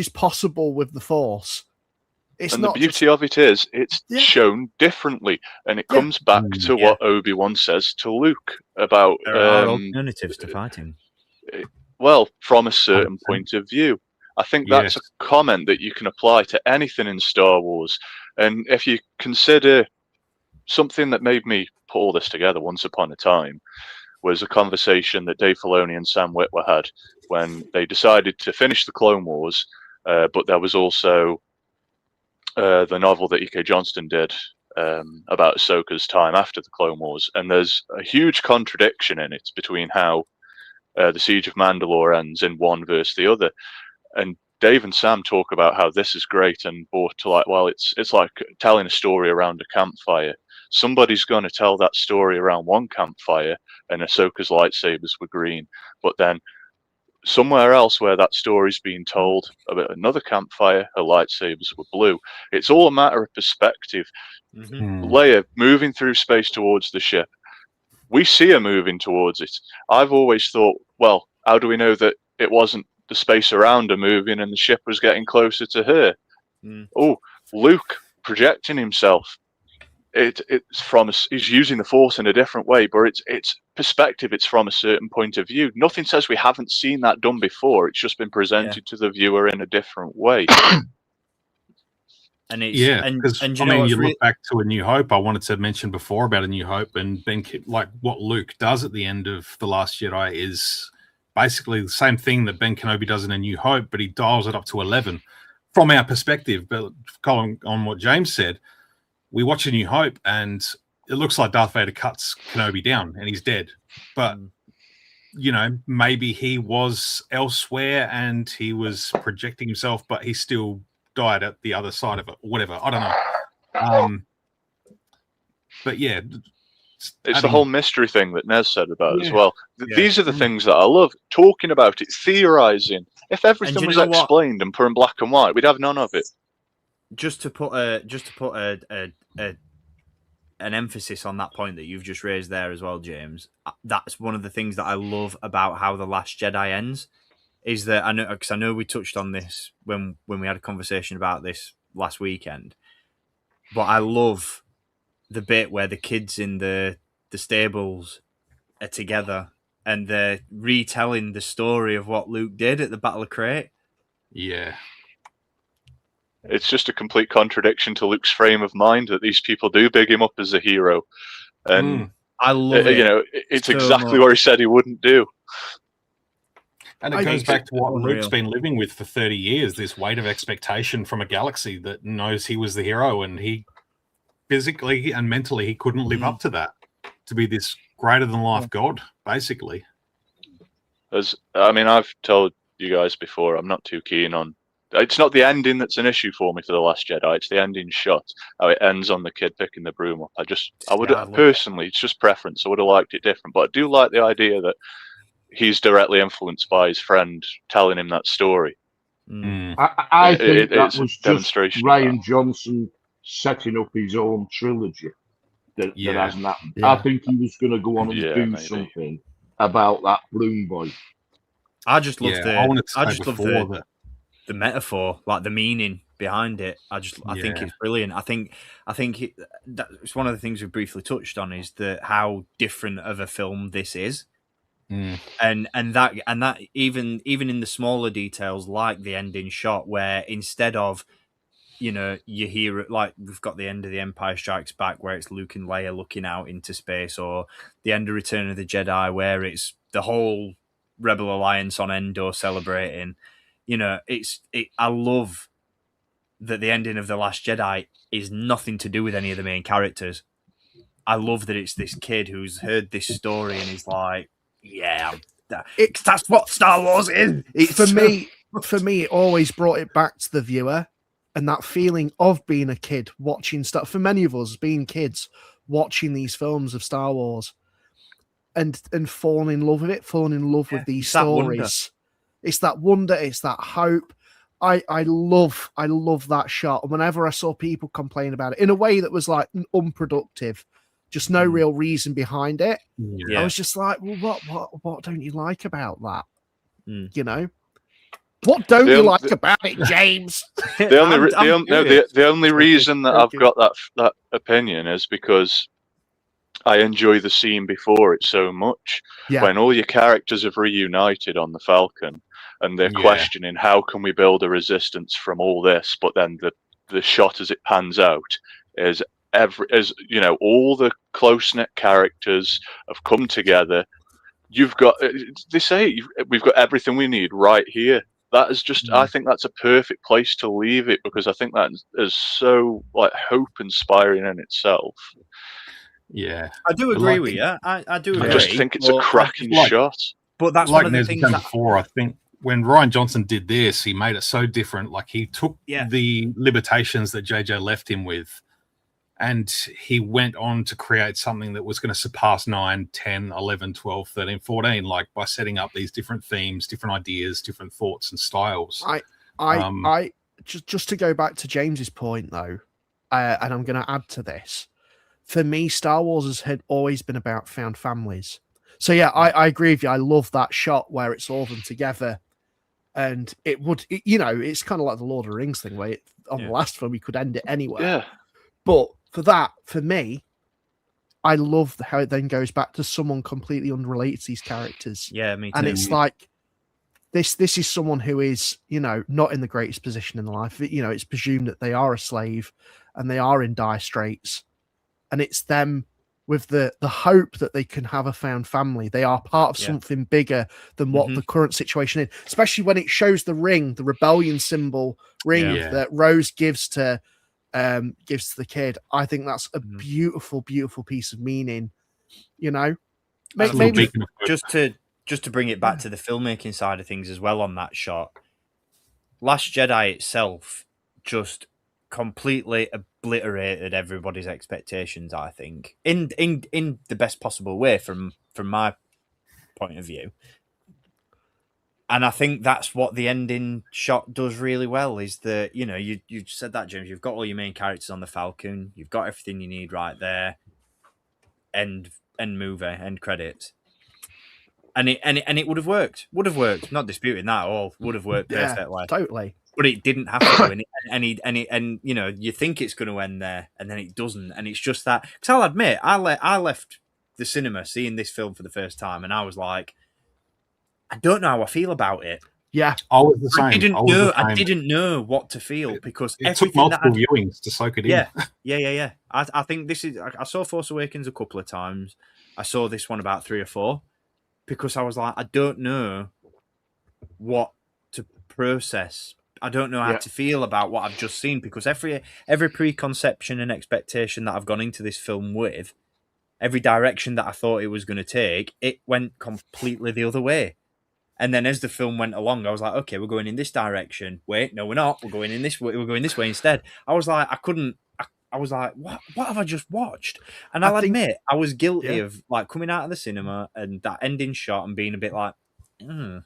Speaker 6: is possible with the Force.
Speaker 5: And the beauty of it is, it's shown differently, and it comes back to what Obi-Wan says to Luke about
Speaker 2: there are alternatives to fighting.
Speaker 5: Well, from a certain point of view. I think that's a comment that you can apply to anything in Star Wars. And if you consider something that made me put all this together once upon a time was a conversation that Dave Filoni and Sam Witwer had when they decided to finish the Clone Wars, but there was also the novel that E.K. Johnston did about Ahsoka's time after the Clone Wars. And there's a huge contradiction in it between how the Siege of Mandalore ends in one versus the other. And Dave and Sam talk about how this is great, and both to it's like telling a story around a campfire. Somebody's going to tell that story around one campfire, and Ahsoka's lightsabers were green. But then somewhere else where that story's being told about another campfire, her lightsabers were blue. It's all a matter of perspective. Leia moving through space towards the ship. We see her moving towards it. I've always thought, well, how do we know that it wasn't the space around her moving and the ship was getting closer to her? Oh, Luke projecting himself. He's using the Force in a different way, but it's perspective. It's from a certain point of view. Nothing says we haven't seen that done before. It's just been presented to the viewer in a different way.
Speaker 2: And it's,
Speaker 4: because you look back to A New Hope. I wanted to mention before about A New Hope, and Ben, like what Luke does at the end of The Last Jedi is basically the same thing that Ben Kenobi does in A New Hope, but he dials it up to 11 from our perspective. But going on what James said, we watch A New Hope and it looks like Darth Vader cuts Kenobi down and he's dead. But, maybe he was elsewhere and he was projecting himself, but he still died at the other side of it or whatever. I don't know. But yeah.
Speaker 5: It's the whole mystery thing that Nez said about it as well. These are the things that I love. Talking about it, theorizing. If everything was explained and put in black and white, we'd have none of it. Just to put
Speaker 2: an emphasis on that point that you've just raised there as well, James. That's one of the things that I love about how The Last Jedi ends. Is that I know we touched on this when we had a conversation about this last weekend, but I love the bit where the kids in the stables are together and they're retelling the story of what Luke did at the Battle of Crate.
Speaker 4: Yeah.
Speaker 5: It's just a complete contradiction to Luke's frame of mind that these people do big him up as a hero. And
Speaker 2: I love it.
Speaker 5: It's so exactly what he said he wouldn't do.
Speaker 4: And it goes back to what Luke's been living with for 30 years, this weight of expectation from a galaxy that knows he was the hero, and he physically and mentally he couldn't live up to that, to be this greater than life god, basically.
Speaker 5: I've told you guys before, I'm not too keen on. It's not the ending that's an issue for me for The Last Jedi. It's the ending shot, how it ends on the kid picking the broom up. Personally, it's just preference. I would have liked it different, but I do like the idea that he's directly influenced by his friend telling him that story.
Speaker 3: I think that was just
Speaker 5: demonstration
Speaker 3: Ryan Johnson setting up his own trilogy that hasn't happened. I think he was going to go on and do something about that broom boy.
Speaker 2: I just love the metaphor, like the meaning behind it. I think it's brilliant. I think it's one of the things we briefly touched on is how different of a film this is. And that even in the smaller details, like the ending shot, where instead of you hear it, like we've got the end of The Empire Strikes Back where it's Luke and Leia looking out into space, or the end of Return of the Jedi where it's the whole Rebel Alliance on Endor celebrating. I love that the ending of The Last Jedi is nothing to do with any of the main characters. I love that it's this kid who's heard this story and he's like, that's what Star Wars is.
Speaker 6: For me, it always brought it back to the viewer and that feeling of being a kid watching stuff. For many of us, being kids watching these films of Star Wars and falling in love with it, falling in love with these stories. It's that wonder. It's that hope. I love that shot. And whenever I saw people complain about it in a way that was like unproductive, just no real reason behind it. I was just like, well, what don't you like about that? What don't you like about it, James?
Speaker 5: The only reason that I've got that opinion is because I enjoy the scene before it so much. When all your characters have reunited on the Falcon and they're questioning how can we build a resistance from all this, but then the shot as it pans out is all the close-knit characters have come together. We've got everything we need right here. That is just, I think that's a perfect place to leave it, because I think that is so hope inspiring in itself.
Speaker 4: Yeah,
Speaker 2: I do agree with you. I do agree.
Speaker 5: I just think it's a cracking shot.
Speaker 2: But that's one of the things
Speaker 4: before. I think when Ryan Johnson did this, he made it so different. Like he took the limitations that JJ left him with, And he went on to create something that was going to surpass 9, 10, 11, 12, 13, 14, like by setting up these different themes, different ideas, different thoughts and styles.
Speaker 6: I just to go back to James's point though, and I'm going to add to this. For me, Star Wars had always been about found families. So yeah, I agree with you. I love that shot where it's all of them together, and it's kind of like the Lord of the Rings thing, where the last film we could end it anywhere.
Speaker 5: Yeah.
Speaker 6: But for me, I love how it then goes back to someone completely unrelated to these characters.
Speaker 2: Yeah, me too.
Speaker 6: And it's like this is someone who is, not in the greatest position in life. It's presumed that they are a slave and they are in dire straits. And it's them with the hope that they can have a found family. They are part of something bigger than what the current situation is, especially when it shows the ring, the rebellion symbol ring that Rose gives to the kid. I think that's a beautiful, beautiful piece of meaning. Maybe
Speaker 2: just to bring it back to the filmmaking side of things as well on that shot. Last Jedi itself just completely obliterated everybody's expectations, I think, in the best possible way from my point of view. And I think that's what the ending shot does really well, is that, you said that, James, you've got all your main characters on the Falcon, you've got everything you need right there, end movie, end credits. And it would have worked. Not disputing that at all. Would have worked perfectly.
Speaker 6: Totally.
Speaker 2: But it didn't have to, and you think it's going to end there, and then it doesn't, and it's just that. Because I'll admit, I left the cinema seeing this film for the first time, and I was like, I don't know how I feel about it.
Speaker 6: Yeah,
Speaker 4: I was the same.
Speaker 2: I didn't know what to feel because
Speaker 4: it took multiple viewings to soak it in.
Speaker 2: Yeah. I think this is. I saw Force Awakens a couple of times. I saw this one about 3 or 4 because I was like, I don't know what to process. I don't know how to feel about what I've just seen, because every preconception and expectation that I've gone into this film with, every direction that I thought it was going to take, it went completely the other way. And then as the film went along, I was like, okay, we're going in this direction. Wait, no, we're not. We're going in this way. We're going this way instead. I was like, I was like, what have I just watched? And I'll admit, I was guilty of like coming out of the cinema and that ending shot and being a bit like, I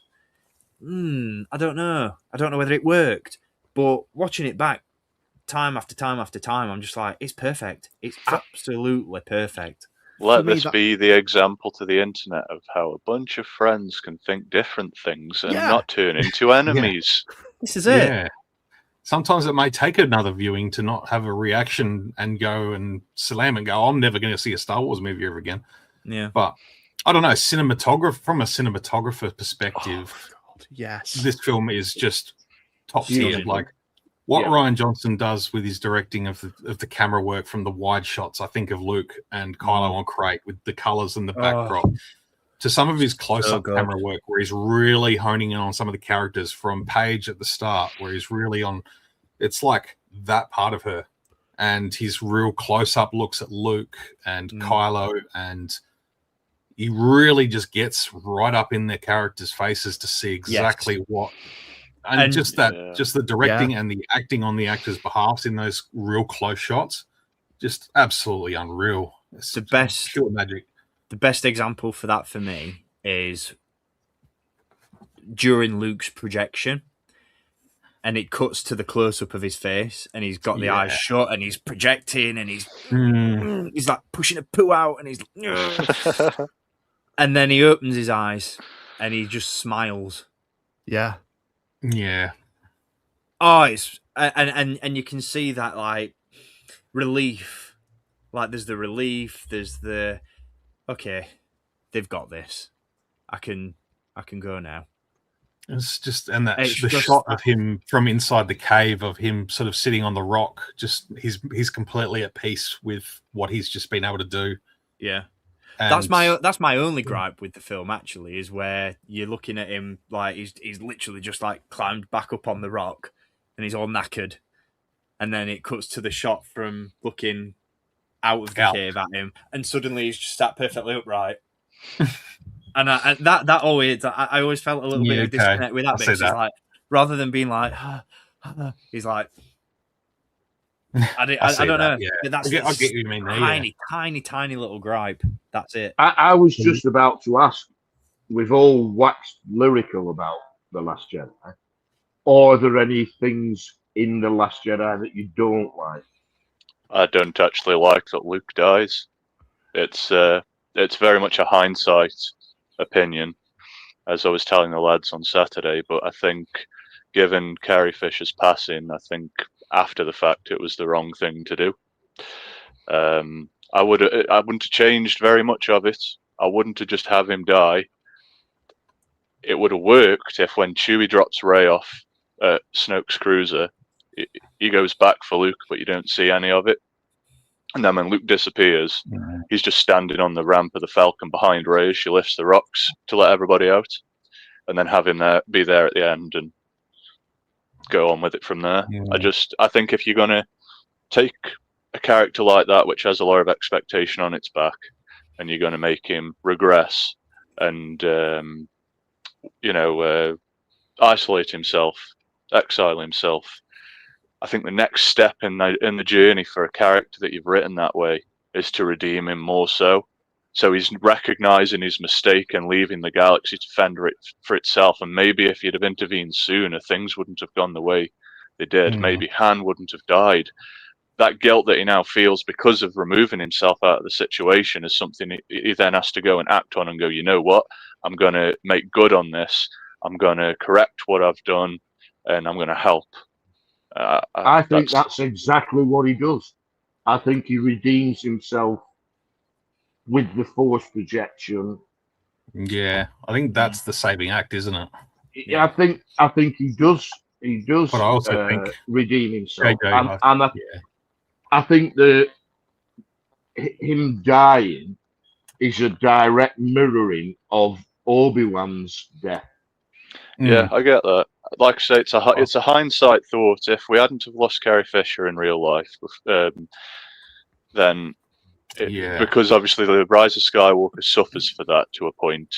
Speaker 2: don't know. I don't know whether it worked. But watching it back time after time after time, I'm just like, it's perfect. It's absolutely perfect.
Speaker 5: Let this be the example to the internet of how a bunch of friends can think different things and not turn into enemies.
Speaker 2: This is it.
Speaker 4: Yeah. Sometimes it may take another viewing to not have a reaction and go and slam and go, I'm never going to see a Star Wars movie ever again.
Speaker 2: Yeah.
Speaker 4: But I don't know, from a cinematographer perspective,
Speaker 6: yes,
Speaker 4: this film is just top tier.
Speaker 2: Beautiful.
Speaker 4: Like what Rian Johnson does with his directing of the camera work from the wide shots, I think of Luke and Kylo on Crate with the colors and the backdrop, to some of his close-up camera work where he's really honing in on some of the characters from Paige at the start, where he's really on, it's like that part of her, and his real close-up looks at Luke and Kylo, and he really just gets right up in their characters' faces to see exactly what, and just the directing and the acting on the actors' behalf in those real close shots, just absolutely unreal. It's
Speaker 2: the best,
Speaker 4: pure magic.
Speaker 2: The best example for that for me is during Luke's projection, and it cuts to the close-up of his face, and he's got the eyes shut, and he's projecting, and he's like pushing a poo out, and he's and then he opens his eyes, and he just smiles.
Speaker 6: Yeah.
Speaker 2: Oh, it's and you can see that like relief. Like there's the relief, there's the okay, they've got this. I can go now.
Speaker 4: It's just, and that the shot of him from inside the cave, of him sort of sitting on the rock, just he's completely at peace with what he's just been able to do.
Speaker 2: Yeah. And that's my only gripe with the film actually, is where you're looking at him like he's literally just like climbed back up on the rock and he's all knackered, and then it cuts to the shot from looking out of the cave at him, and suddenly he's just sat perfectly upright. And that always, I always felt a little bit of disconnect with that bit. Like, rather than being like, he's like, I
Speaker 4: see
Speaker 2: don't
Speaker 4: that,
Speaker 2: know.
Speaker 4: yeah.
Speaker 2: That's
Speaker 4: I get what you mean there, yeah.
Speaker 2: tiny little gripe. That's it.
Speaker 3: I was just about to ask, we've all waxed lyrical about The Last Jedi. Are there any things in The Last Jedi that you don't like?
Speaker 5: I don't actually like that Luke dies. It's very much a hindsight opinion, as I was telling the lads on Saturday. But I think, given Carrie Fisher's passing, I think after the fact it was the wrong thing to do. I wouldn't have changed very much of it. I wouldn't have just have him die. It would have worked if when Chewie drops Rey off Snoke's cruiser, he goes back for Luke, but you don't see any of it. And then when Luke disappears, he's just standing on the ramp of the Falcon behind Rey as she lifts the rocks to let everybody out, and then have him be there at the end and go on with it from there.
Speaker 4: Yeah.
Speaker 5: I think if you're gonna take a character like that, which has a lot of expectation on its back, and you're gonna make him regress and isolate himself, exile himself, I think the next step in the journey for a character that you've written that way is to redeem him more so. So he's recognizing his mistake and leaving the galaxy to fend for itself. And maybe if you'd have intervened sooner, things wouldn't have gone the way they did. Maybe Han wouldn't have died. That guilt that he now feels because of removing himself out of the situation is something he then has to go and act on and go, you know what? I'm going to make good on this. I'm going to correct what I've done, and I'm going to help.
Speaker 3: I think that's exactly what he does. I think he redeems himself with the Force projection.
Speaker 4: Yeah, I think that's the saving act, isn't it?
Speaker 3: Yeah. I think he does. He does.
Speaker 4: But I also think
Speaker 3: redeem himself,
Speaker 4: JJ,
Speaker 3: I think that him dying is a direct mirroring of Obi-Wan's death.
Speaker 5: Yeah, I get that. Like I say, it's a hindsight thought. If we hadn't have lost Carrie Fisher in real life, then because obviously the Rise of Skywalker suffers for that to a point.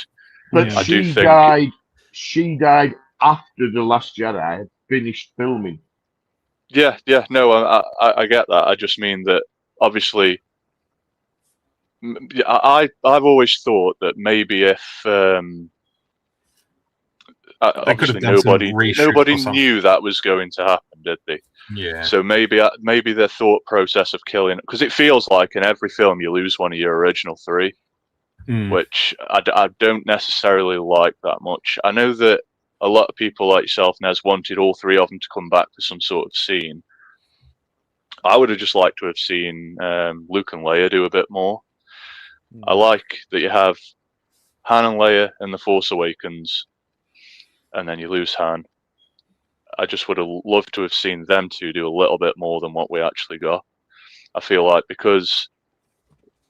Speaker 3: But she died after The Last Jedi had finished filming.
Speaker 5: Yeah, no, I get that. I just mean that obviously, I've always thought that maybe if obviously nobody knew that was going to happen, did they?
Speaker 4: Yeah.
Speaker 5: So maybe their thought process of killing, because it feels like in every film you lose one of your original three, which I don't necessarily like that much. I know that a lot of people like yourself, Nez, wanted all three of them to come back for some sort of scene. I would have just liked to have seen Luke and Leia do a bit more. I like that you have Han and Leia in The Force Awakens, and then you lose Han. I just would have loved to have seen them two do a little bit more than what we actually got. I feel like because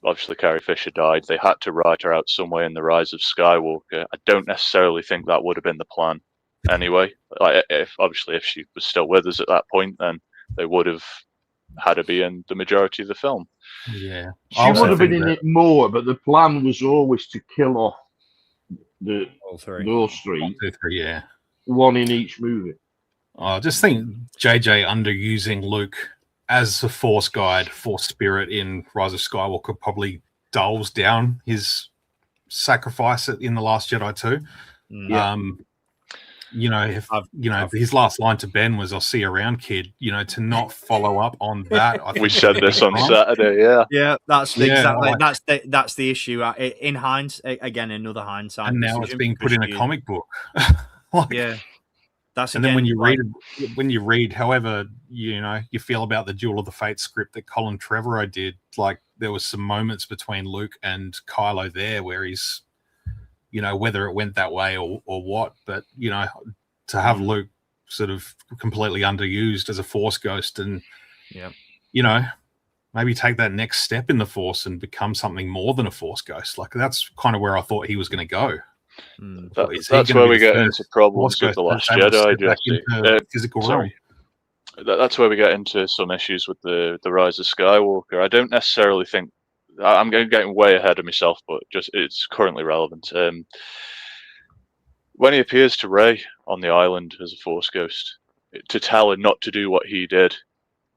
Speaker 5: obviously Carrie Fisher died, they had to write her out some way in The Rise of Skywalker. I don't necessarily think that would have been the plan anyway. Like if she was still with us at that point, then they would have had to be in the majority of the film.
Speaker 4: Yeah.
Speaker 3: She would have been in it more, but the plan was always to kill off those three.
Speaker 4: Yeah.
Speaker 3: One in each movie.
Speaker 4: I just think JJ underusing Luke as a Force guide, Force spirit in Rise of Skywalker probably dulls down his sacrifice in The Last Jedi too.
Speaker 3: Yeah.
Speaker 4: If his last line to Ben was "I'll see you around, kid," to not follow up on that. I think
Speaker 5: we said this on Saturday,
Speaker 2: that's the issue. In hindsight, again, another hindsight,
Speaker 4: and now it's being put in a comic book.
Speaker 2: That's
Speaker 4: and then when you read, however, you feel about the Duel of the Fates script that Colin Trevorrow did, like there was some moments between Luke and Kylo there where he's, whether it went that way or what, but to have Luke sort of completely underused as a Force ghost and maybe take that next step in the Force and become something more than a Force ghost. Like that's kind of where I thought he was going to go.
Speaker 5: That's where we get into problems with The Last Jedi, Jesse.
Speaker 4: Physical realm.
Speaker 5: That's where we get into some issues with the Rise of Skywalker. I don't necessarily think I'm getting way ahead of myself, but just it's currently relevant. When he appears to Rey on the island as a Force ghost, to tell her not to do what he did,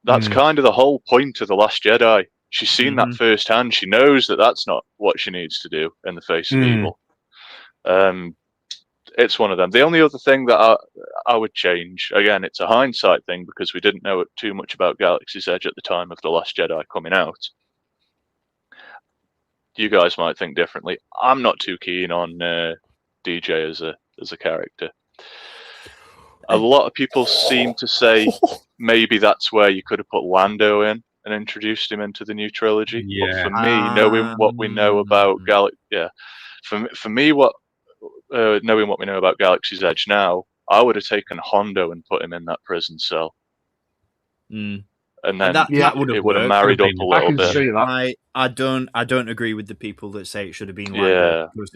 Speaker 5: That's kind of the whole point of The Last Jedi. She's seen that
Speaker 2: Mhm.
Speaker 5: firsthand. She knows that that's not what she needs to do in the face of evil. It's one of them. The only other thing that I would change, again, it's a hindsight thing because we didn't know too much about Galaxy's Edge at the time of The Last Jedi coming out. You guys might think differently. I'm not too keen on DJ as a character. A lot of people seem to say maybe that's where you could have put Lando in and introduced him into the new trilogy.
Speaker 4: Yeah.
Speaker 5: But for me, knowing what we know about for me, knowing what we know about Galaxy's Edge now, I would have taken Hondo and put him in that prison cell, and then
Speaker 2: that would have
Speaker 5: it would have
Speaker 2: worked.
Speaker 5: married up a
Speaker 3: I
Speaker 5: little
Speaker 3: can
Speaker 5: bit.
Speaker 3: see that.
Speaker 2: I don't agree with the people that say it should have been Lando. Because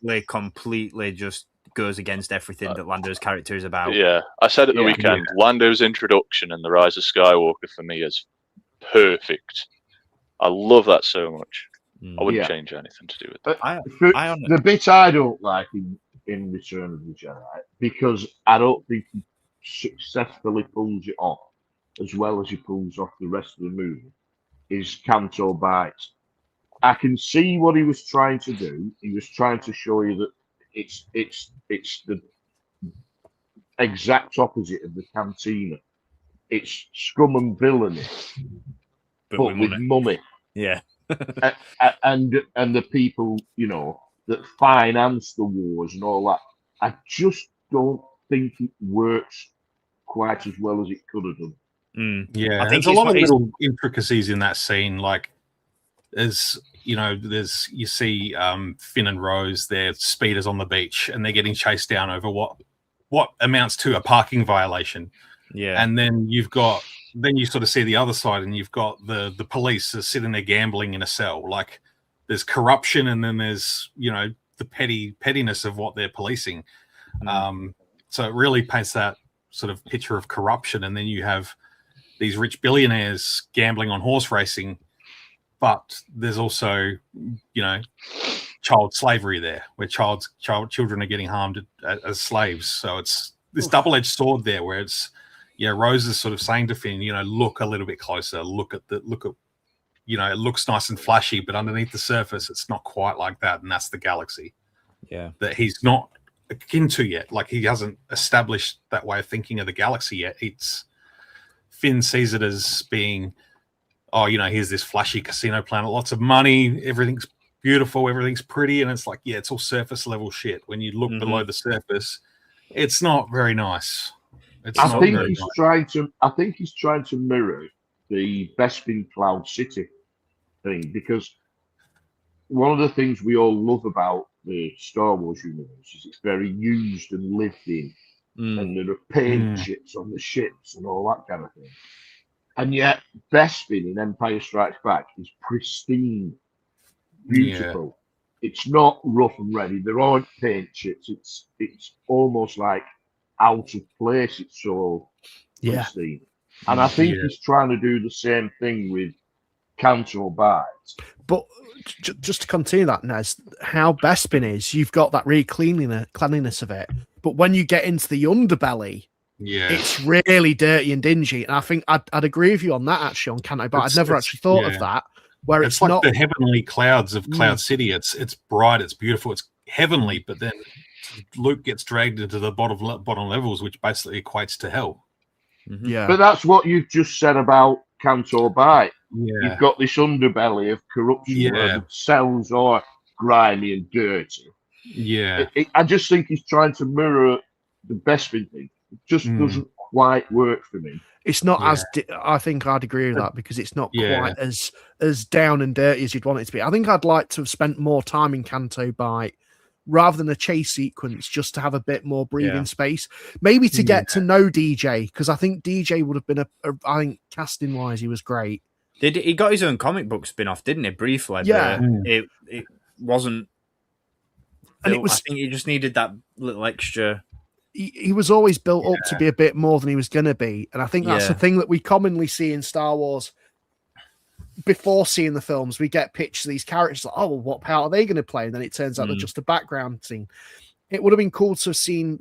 Speaker 2: it completely just goes against everything that Lando's character is about.
Speaker 5: Yeah, I said at the weekend, Lando's introduction and the Rise of Skywalker for me is perfect. I love that so much. I wouldn't change anything to do with that.
Speaker 3: The bit I don't like in Return of the Jedi, because I don't think he successfully pulls it off as well as he pulls off the rest of the movie, is Canto Bites. I can see what he was trying to do. He was trying to show you that it's the exact opposite of the cantina. It's scum and villainy, but with money.
Speaker 2: Yeah.
Speaker 3: and the people, that finance the wars and all that. I just don't think it works quite as well as it could have done.
Speaker 4: Yeah,
Speaker 2: I think
Speaker 4: there's a lot of little intricacies in that scene. Like, you see Finn and Rose, their speeders on the beach, and they're getting chased down over what amounts to a parking violation.
Speaker 2: Yeah, and
Speaker 4: then you sort of see the other side, and you've got the police are sitting there gambling in a cell. Like, there's corruption, and then there's the pettiness of what they're policing. So it really paints that sort of picture of corruption, and then you have these rich billionaires gambling on horse racing, but there's also child slavery there, where children are getting harmed as slaves. So it's this double-edged sword there, where it's Rose is sort of saying to Finn, look a little bit closer, look at it looks nice and flashy, but underneath the surface it's not quite like that, and that's the galaxy that he's not akin to yet. Like, he hasn't established that way of thinking of the galaxy yet. Finn sees it as being, here's this flashy casino planet, lots of money, everything's beautiful, everything's pretty, and it's like, it's all surface level shit. When you look below the surface, it's not very nice. I think he's trying to mirror the Bespin Cloud City thing, because one of the things we all love about the Star Wars universe is it's very used and lived in, and there are paint chips on the ships and all that kind of thing. And yet, Bespin in Empire Strikes Back is pristine, beautiful. Yeah. It's not rough and ready. There aren't paint chips. It's almost like out of place. It's so pristine. And I think he's trying to do the same thing with Canto Bites.
Speaker 6: But just to continue that, Nez, how Bespin is, you've got that really cleanliness of it. But when you get into the underbelly, it's really dirty and dingy. And I think I'd agree with you on that, actually, on Canto Bites. I'd never actually thought of that. Where it's
Speaker 4: like
Speaker 6: not
Speaker 4: the heavenly clouds of Cloud City. It's bright, it's beautiful, it's heavenly, but then Luke gets dragged into the bottom levels, which basically equates to hell.
Speaker 6: Yeah,
Speaker 3: but that's what you've just said about Canto Bight. You've got this underbelly of corruption where the cells are grimy and dirty. I just think he's trying to mirror the Bespin thing. It just doesn't quite work for me.
Speaker 6: It's not as I think I'd agree with that, because it's not quite as down and dirty as you'd want it to be. I think I'd like to have spent more time in Canto Bight rather than a chase sequence, just to have a bit more breathing space. Maybe to get to know DJ, because I think DJ would have been I think casting wise, he was great.
Speaker 2: He got his own comic book spin-off, didn't he? Briefly.
Speaker 6: Yeah.
Speaker 2: It wasn't.
Speaker 6: And
Speaker 2: I think he just needed that little extra.
Speaker 6: He was always built up to be a bit more than he was going to be. And I think that's the thing that we commonly see in Star Wars. Before seeing the films, we get pictures of these characters like, oh, well, what part are they going to play? And then it turns out they're just a background scene. It would have been cool to have seen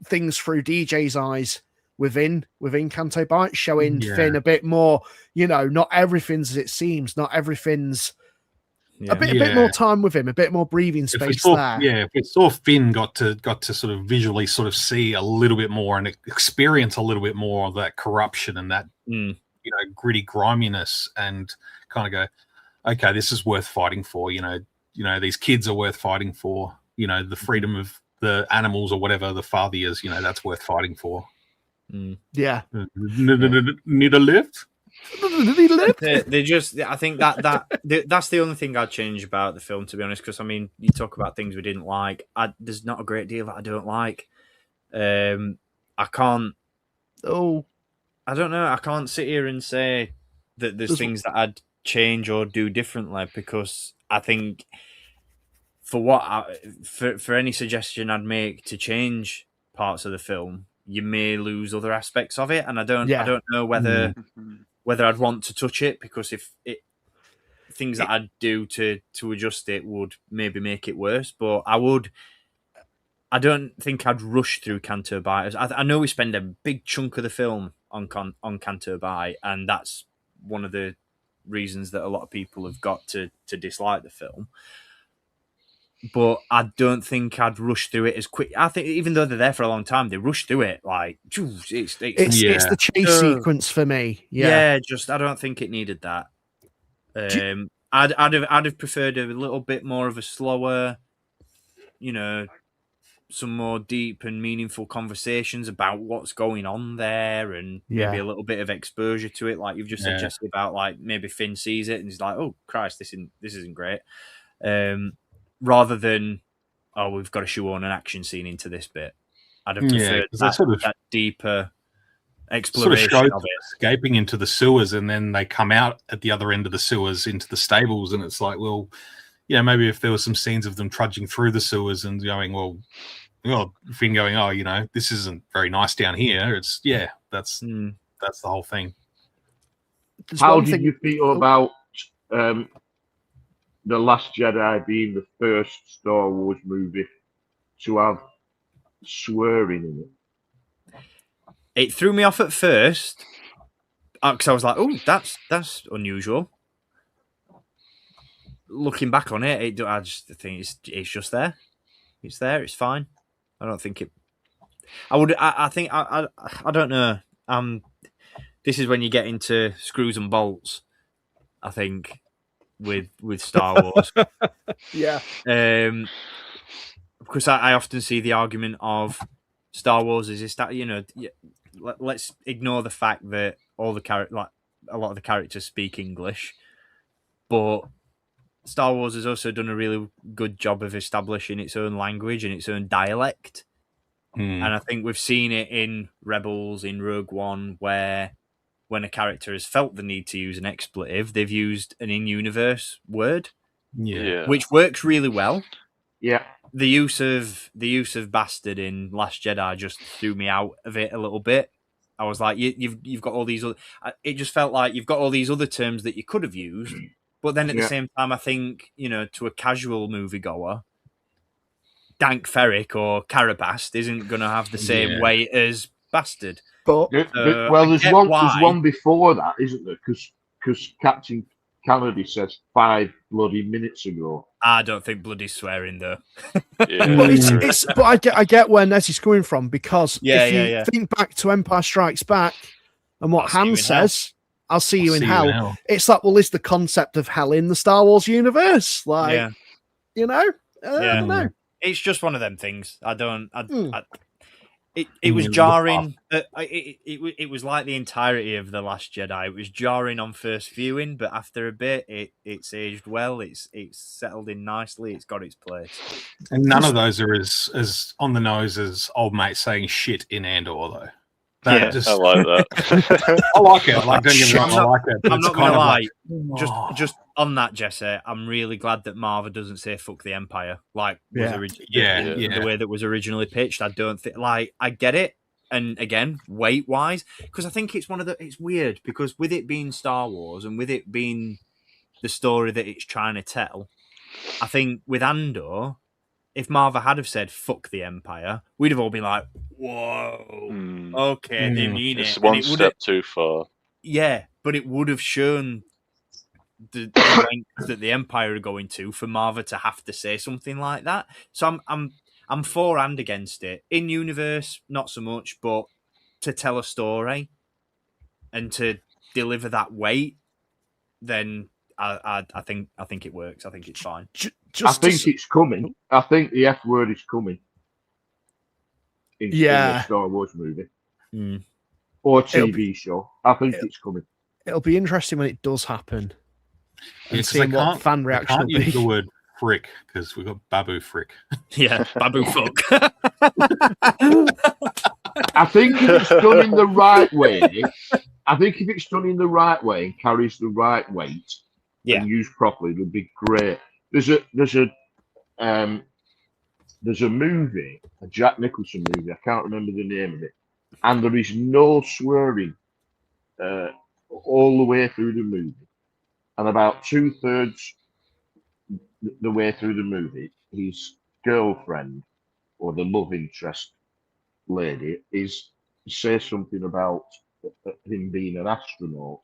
Speaker 6: things through DJ's eyes within Canto Bight, showing
Speaker 4: Yeah.
Speaker 6: Finn a bit more. Not everything's as it seems. Not everything's a bit more time with him, a bit more breathing space there.
Speaker 4: If we saw Finn got to sort of visually sort of see a little bit more and experience a little bit more of that corruption and that gritty griminess, and kind of go, okay, this is worth fighting for. These kids are worth fighting for. The freedom of the animals or whatever the father is. That's worth fighting for.
Speaker 6: Yeah.
Speaker 4: Need a lift?
Speaker 2: They just, I think that's the only thing I'd change about the film, to be honest. Because I mean, you talk about things we didn't like. There's not a great deal that I don't like. I can't.
Speaker 6: Oh,
Speaker 2: I don't know. I can't sit here and say that there's things that I'd change or do differently, because I think for any suggestion I'd make to change parts of the film, you may lose other aspects of it, and I don't know whether I'd want to touch it, because if things that I'd do to adjust it would maybe make it worse. But I don't think I'd rush through Canto Bight. I know we spend a big chunk of the film on Canto Bight, and that's one of the reasons that a lot of people have got to dislike the film. But I don't think I'd rush through it as quick. I think even though they're there for a long time, they rush through it like it's
Speaker 6: the chase sequence for me.
Speaker 2: Yeah, just I don't think it needed that. I'd have preferred a little bit more of a slower, some more deep and meaningful conversations about what's going on there, and maybe a little bit of exposure to it, like you've just said, Jesse, about like maybe Finn sees it and he's like, "Oh Christ, this isn't great." Rather than, "Oh, we've got to shoehorn an action scene into this bit." I'd have preferred that deeper exploration of it.
Speaker 4: Escaping into the sewers, and then they come out at the other end of the sewers into the stables, and it's like, well, maybe if there were some scenes of them trudging through the sewers and going, well, Finn going, "Oh, this isn't very nice down here." It's that's the whole thing.
Speaker 3: How did you feel about The Last Jedi being the first Star Wars movie to have swearing in it?
Speaker 2: It threw me off at first, because I was like, "Oh, that's unusual." Looking back on it, I just think it's just there. It's there. It's fine. I don't think it. I think I don't know. This is when you get into screws and bolts, I think, with Star Wars. Because I often see the argument of Star Wars is let's ignore the fact that a lot of the characters speak English, but Star Wars has also done a really good job of establishing its own language and its own dialect. And I think we've seen it in Rebels, in Rogue One, where when a character has felt the need to use an expletive, they've used an in-universe word, which works really well.
Speaker 3: Yeah.
Speaker 2: The use of bastard in Last Jedi just threw me out of it a little bit. I was like, you've got all these other. It just felt like you've got all these other terms that you could have used, but then at the same time, I think to a casual moviegoer, Dank Ferrick or Carabast isn't going to have the same weight as bastard.
Speaker 6: But
Speaker 3: there's one before that, isn't there? Because Captain Kennedy says 5 bloody minutes ago.
Speaker 2: I don't think bloody swearing though.
Speaker 6: But I get where Nessie's coming from, because if you think back to Empire Strikes Back and what Han says, "I'll see you in hell." It's like, well, is the concept of hell in the Star Wars universe? Like, I don't know.
Speaker 2: It's just one of them things. It was jarring. It was like the entirety of The Last Jedi. It was jarring on first viewing, but after a bit, it's aged well. It's settled in nicely. It's got its place.
Speaker 4: And none of those are as on the nose as old mate saying shit in Andor, though.
Speaker 5: I like that.
Speaker 4: I like it. Don't get me wrong, I like it.
Speaker 2: I'm not going to lie. Just on that, Jesse, I'm really glad that Marva doesn't say "fuck the Empire" like the way that was originally pitched. I don't think I get it, and again, weight wise, because I think it's it's weird, because with it being Star Wars and with it being the story that it's trying to tell, I think with Andor, if Marvel had have said "fuck the Empire," we'd have all been like, "Whoa, okay, they mean
Speaker 5: It's
Speaker 2: it."
Speaker 5: one
Speaker 2: And it would
Speaker 5: step too far.
Speaker 2: yeah, but it would have shown the lengths that the Empire are going to for Marvel to have to say something like that. So I'm for and against it. In universe, not so much, but to tell a story and to deliver that weight, then I think it works. I think it's fine.
Speaker 3: I think it's coming. I think the F word is coming in the Star Wars movie or TV show. I think it's coming.
Speaker 6: It'll be interesting when it does happen.
Speaker 4: Yeah,
Speaker 6: and seeing what fan reaction will
Speaker 4: use
Speaker 6: be.
Speaker 4: the word frick because we've got Babu frick.
Speaker 2: Yeah, Babu fuck.
Speaker 3: I think if it's done in the right way, and carries the right weight and used properly, it would be great. There's a movie, a Jack Nicholson movie. I can't remember the name of it, and there is no swearing all the way through the movie, and about 2/3 the way through the movie, his girlfriend or the love interest lady says something about him being an astronaut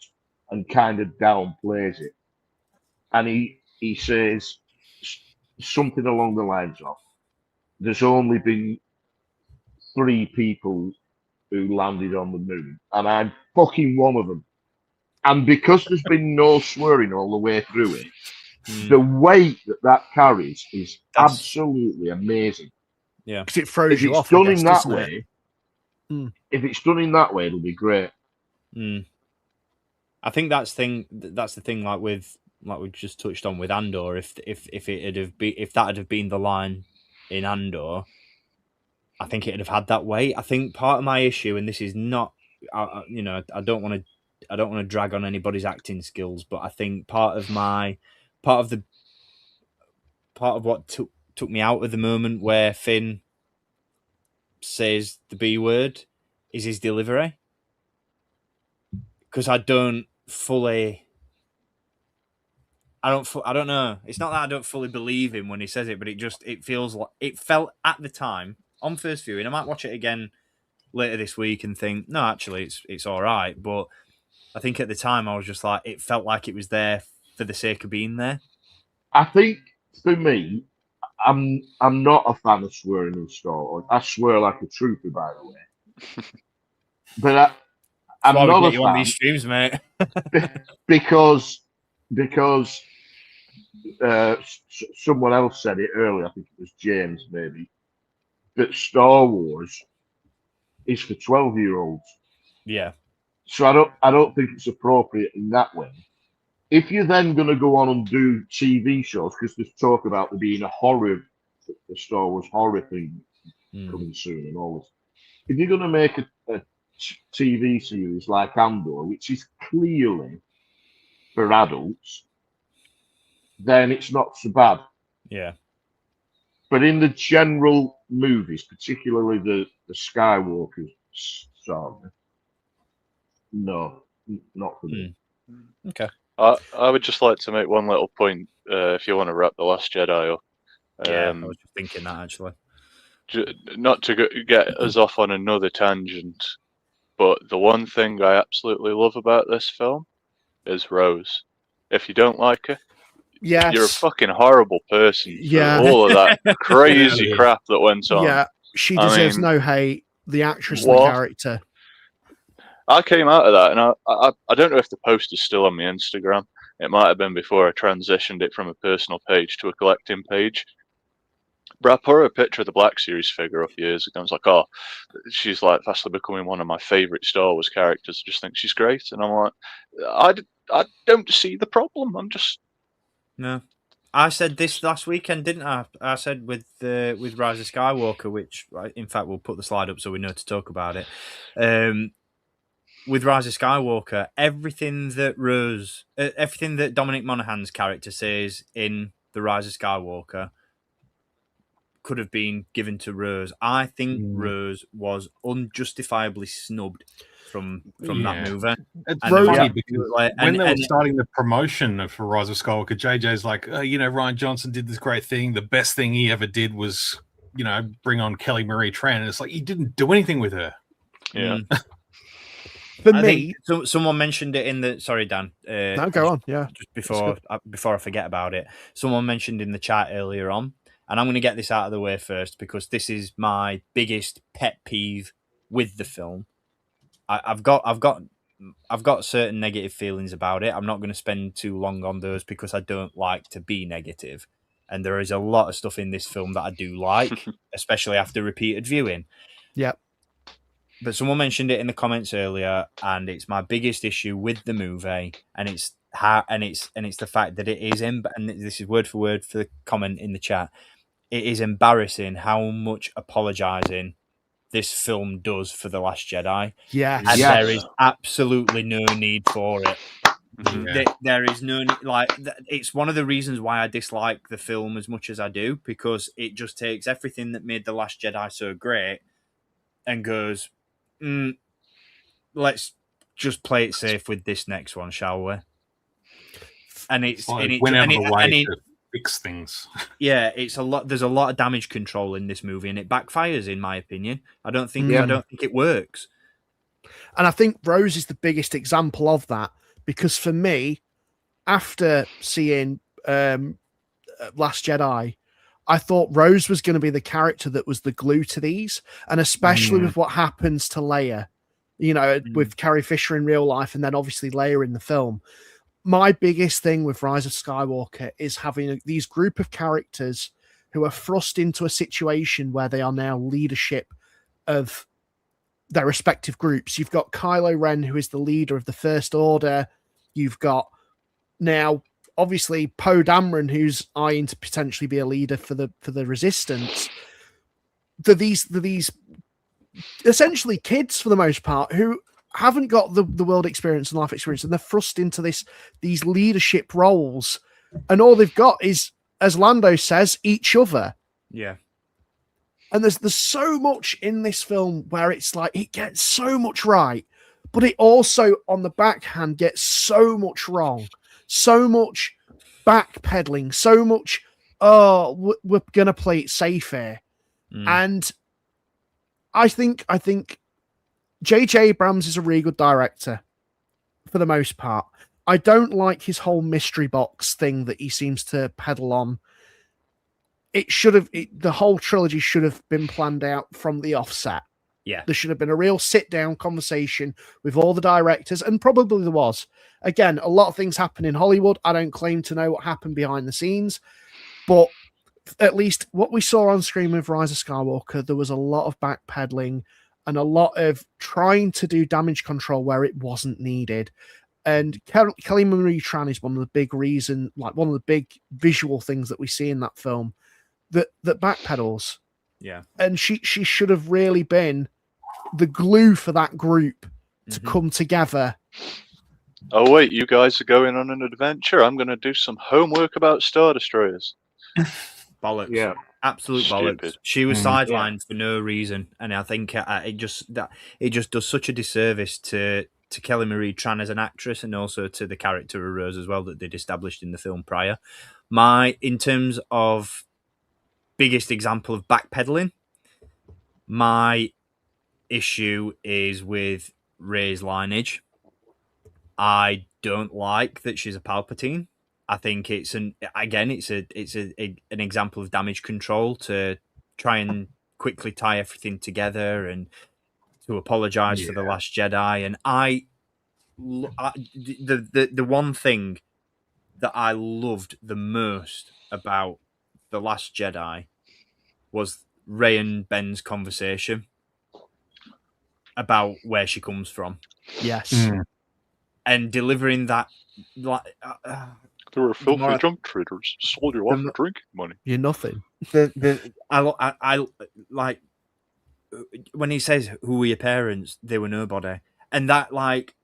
Speaker 3: and kind of downplays it, and he says something along the lines of, "There's only been 3 people who landed on the moon, and I'm fucking one of them." And because there's been no swearing all the way through it, the weight that carries is absolutely amazing.
Speaker 2: Yeah,
Speaker 6: because it throws you off.
Speaker 3: If it's done in that way, it'll be great.
Speaker 2: I think that's the thing. Like we just touched on with Andor, if that had been the line in Andor, I think it'd have had that weight. I think part of my issue, and this is not, I don't want to drag on anybody's acting skills, but I think part of what took me out of the moment where Finn says the B word is his delivery, because I don't know. It's not that I don't fully believe him when he says it, but it feels like it felt at the time on first viewing. I might watch it again later this week and think, no, actually, it's all right. But I think at the time I was just like, it felt like it was there for the sake of being there.
Speaker 3: I think for me, I'm not a fan of swearing in Star Wars. I swear like a trooper, by the way. But I'm not a fan
Speaker 2: on these streams, mate.
Speaker 3: because someone else said it earlier. I think it was James, maybe, that Star Wars is for 12-year-olds.
Speaker 2: Yeah.
Speaker 3: So I don't think it's appropriate in that way. If you're then going to go on and do TV shows, because there's talk about there being the Star Wars horror thing coming soon and all this. If you're going to make a TV series like Andor, which is clearly for adults, then it's not so bad.
Speaker 2: Yeah.
Speaker 3: But in the general movies, particularly the Skywalker saga, no, not for me.
Speaker 2: Okay.
Speaker 5: I would just like to make one little point, if you want to wrap The Last Jedi up.
Speaker 2: Yeah, I was just thinking that, actually.
Speaker 5: Not to get us off on another tangent, but the one thing I absolutely love about this film is Rose. If you don't like her, you're a fucking horrible person for all of that crazy crap that went on.
Speaker 6: Yeah, she deserves no hate. The actress and the character.
Speaker 5: I came out of that, and I don't know if the post is still on my Instagram. It might have been before I transitioned it from a personal page to a collecting page. But I put a picture of the Black Series figure up years ago. I was like, oh, she's like fastly becoming one of my favourite Star Wars characters. I just think she's great. And I'm like, I don't see the problem. I'm just...
Speaker 2: No. I said this last weekend, didn't I? I said with Rise of Skywalker, which, in fact, we'll put the slide up so we know to talk about it. With Rise of Skywalker, everything that Dominic Monaghan's character says in the Rise of Skywalker could have been given to Rose. I think
Speaker 4: Mm.
Speaker 2: Rose was unjustifiably snubbed from that
Speaker 4: Yeah.
Speaker 2: movie.
Speaker 4: It's
Speaker 2: And there was
Speaker 4: funny because
Speaker 2: absolutely-
Speaker 4: when they were
Speaker 2: and-
Speaker 4: starting the promotion for Rise of Skywalker, JJ's like, Ryan Johnson did this great thing. The best thing he ever did was, bring on Kelly Marie Tran. And it's like, he didn't do anything with her.
Speaker 5: Yeah.
Speaker 6: For
Speaker 2: I
Speaker 6: me,
Speaker 2: think someone mentioned it in the. Sorry, Dan.
Speaker 6: no, go on. Yeah,
Speaker 2: Just before I forget about it, someone mentioned in the chat earlier on, and I'm going to get this out of the way first because this is my biggest pet peeve with the film. I've got certain negative feelings about it. I'm not going to spend too long on those because I don't like to be negative, and there is a lot of stuff in this film that I do like, especially after repeated viewing.
Speaker 6: yeah,
Speaker 2: But someone mentioned it in the comments earlier, and it's my biggest issue with the movie, and it's the fact that it is, and this is word for word for the comment in the chat. It is embarrassing how much apologizing this film does for The Last Jedi,
Speaker 6: yeah.
Speaker 2: and
Speaker 3: Yes.
Speaker 2: there is absolutely no need for it.
Speaker 5: Mhm.
Speaker 2: There is no it's one of the reasons why I dislike the film as much as I do, because it just takes everything that made The Last Jedi so great and goes, let's just play it safe with this next one, shall we? And it's
Speaker 4: Like,
Speaker 2: and it,
Speaker 4: went out
Speaker 2: and
Speaker 4: of
Speaker 2: it,
Speaker 4: the way
Speaker 2: and it,
Speaker 4: to fix things.
Speaker 2: yeah, it's a lot. There's a lot of damage control in this movie, and it backfires, in my opinion. I don't think it works.
Speaker 6: And I think Rose is the biggest example of that, because for me, after seeing Last Jedi, I thought Rose was going to be the character that was the glue to these, and especially with what happens to Leia, with Carrie Fisher in real life, and then obviously Leia in the film. My biggest thing with Rise of Skywalker is having these group of characters who are thrust into a situation where they are now leadership of their respective groups. You've got Kylo Ren, who is the leader of the First Order. You've got now, obviously, Poe Dameron, who's eyeing to potentially be a leader for the Resistance. These essentially kids, for the most part, who haven't got the world experience and life experience, and they're thrust into these leadership roles, and all they've got is, as Lando says, each other.
Speaker 2: Yeah.
Speaker 6: And there's so much in this film where it's like it gets so much right, but it also, on the backhand, gets so much wrong, so much backpedaling, so much, we're going to play it safe here. And I think J.J. Abrams is a really good director for the most part. I don't like his whole mystery box thing that he seems to peddle on. The whole trilogy should have been planned out from the offset.
Speaker 2: Yeah.
Speaker 6: There should have been a real sit-down conversation with all the directors, and probably there was. Again, a lot of things happen in Hollywood. I don't claim to know what happened behind the scenes, but at least what we saw on screen with Rise of Skywalker, there was a lot of backpedaling and a lot of trying to do damage control where it wasn't needed. And Kelly Marie Tran is one of the big reason, like one of the big visual things that we see in that film that backpedals.
Speaker 2: Yeah.
Speaker 6: And she should have really been the glue for that group to come together.
Speaker 5: Oh wait, you guys are going on an adventure. I'm going to do some homework about Star Destroyers.
Speaker 2: Bollocks.
Speaker 3: Yeah.
Speaker 2: Absolute
Speaker 5: Stupid.
Speaker 2: bollocks. She was sidelined for no reason, and I think it just does such a disservice to Kelly Marie Tran as an actress, and also to the character of Rose as well that they'd established in the film prior. In terms of biggest example of backpedaling, my issue is with Rey's lineage. I don't like that she's a Palpatine. I think it's an example of damage control to try and quickly tie everything together and to apologize for The Last Jedi. And the one thing that I loved the most about The Last Jedi was Rey and Ben's conversation about where she comes from.
Speaker 6: Yes.
Speaker 2: And delivering that,
Speaker 5: There were filthy drunk traders, sold you off for drinking money.
Speaker 6: You're nothing.
Speaker 2: I like when he says, "Who were your parents?" They were nobody, and that, like,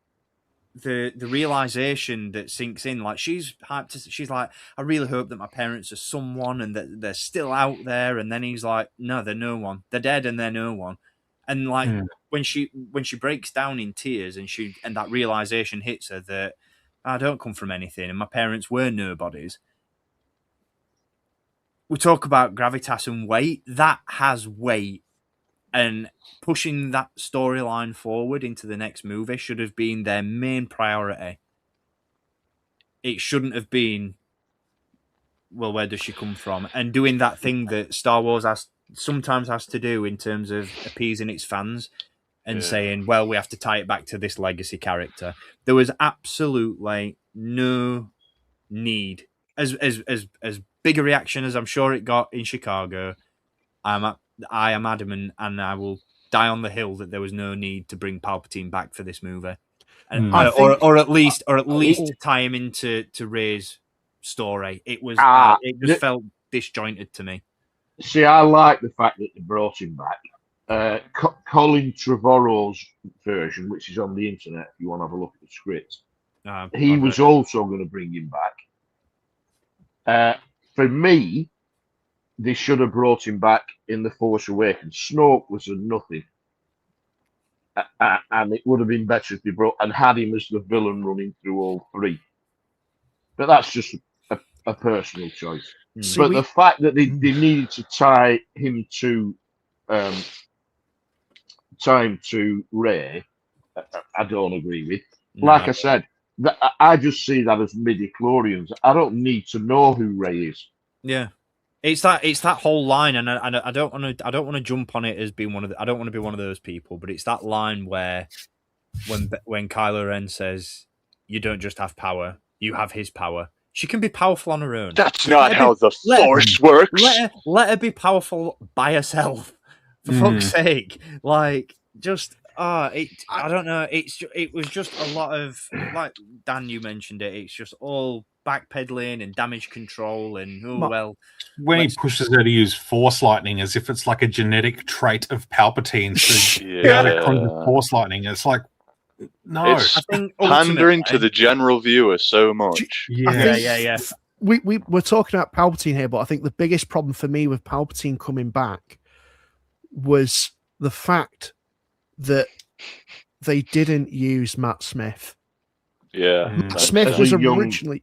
Speaker 2: the realization that sinks in, like she's hyped. She's like, I really hope that my parents are someone and that they're still out there. And then he's like, no, they're no one. They're dead and they're no one. And like when she breaks down in tears and that realization hits her that I don't come from anything and my parents were nobodies. We talk about gravitas and weight. That has weight. And pushing that storyline forward into the next movie should have been their main priority. It shouldn't have been, well, where does she come from? And doing that thing that Star Wars sometimes has to do in terms of appeasing its fans and saying, well, we have to tie it back to this legacy character. There was absolutely no need. As big a reaction as I'm sure it got in Chicago, I am adamant, and I will die on the hill that there was no need to bring Palpatine back for this movie, and or at least to tie him into Rey's story. It was it just felt disjointed to me.
Speaker 3: See, I like the fact that they brought him back. Colin Trevorrow's version, which is on the internet, if you want to have a look at the script, he was also going to bring him back. For me, they should have brought him back in The Force Awakens. Snoke was a nothing. And it would have been better if they brought and had him as the villain running through all three. But that's just a personal choice. But the fact that they needed to tie him to Rey, I don't agree with. Like I said, I just see that as midi-chlorians. I don't need to know who Rey is.
Speaker 2: Yeah. It's that whole line, and I don't want to jump on it as being one of I don't want to be one of those people, but it's that line where when Kylo Ren says, "You don't just have power, you have his power." She can be powerful on her own.
Speaker 5: That's not how the Force works.
Speaker 2: Let her be powerful by herself, for fuck's sake. Like, just I don't know. It was just a lot of, like Dan, you mentioned it. It's just all backpedaling and damage control and
Speaker 4: when he pushes her to use Force lightning as if it's like a genetic trait of Palpatine to be able to conjure Force lightning, it's like no.
Speaker 5: It's pandering to the general viewer so much.
Speaker 2: Yeah.
Speaker 6: We're talking about Palpatine here, but I think the biggest problem for me with Palpatine coming back was the fact that they didn't use Matt Smith.
Speaker 5: Matt
Speaker 6: Smith was originally,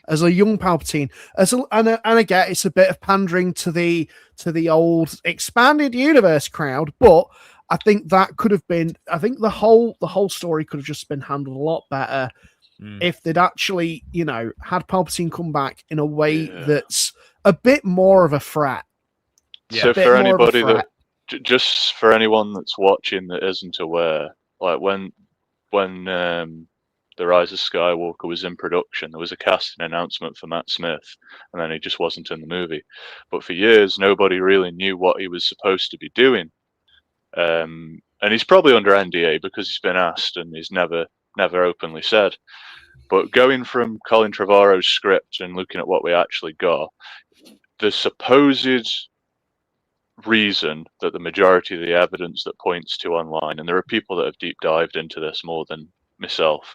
Speaker 6: as a young Palpatine. And I get it's a bit of pandering to the old expanded universe crowd, but I think that could have been. I think the whole story could have just been handled a lot better if they'd actually, had Palpatine come back in a way that's a bit more of a threat.
Speaker 5: So for anybody just for anyone that's watching that isn't aware, like when The Rise of Skywalker was in production, there was a casting announcement for Matt Smith, and then he just wasn't in the movie. But for years, nobody really knew what he was supposed to be doing. And he's probably under NDA because he's been asked and he's never openly said. But going from Colin Trevorrow's script and looking at what we actually got, the supposed reason that the majority of the evidence that points to online, and there are people that have deep dived into this more than myself,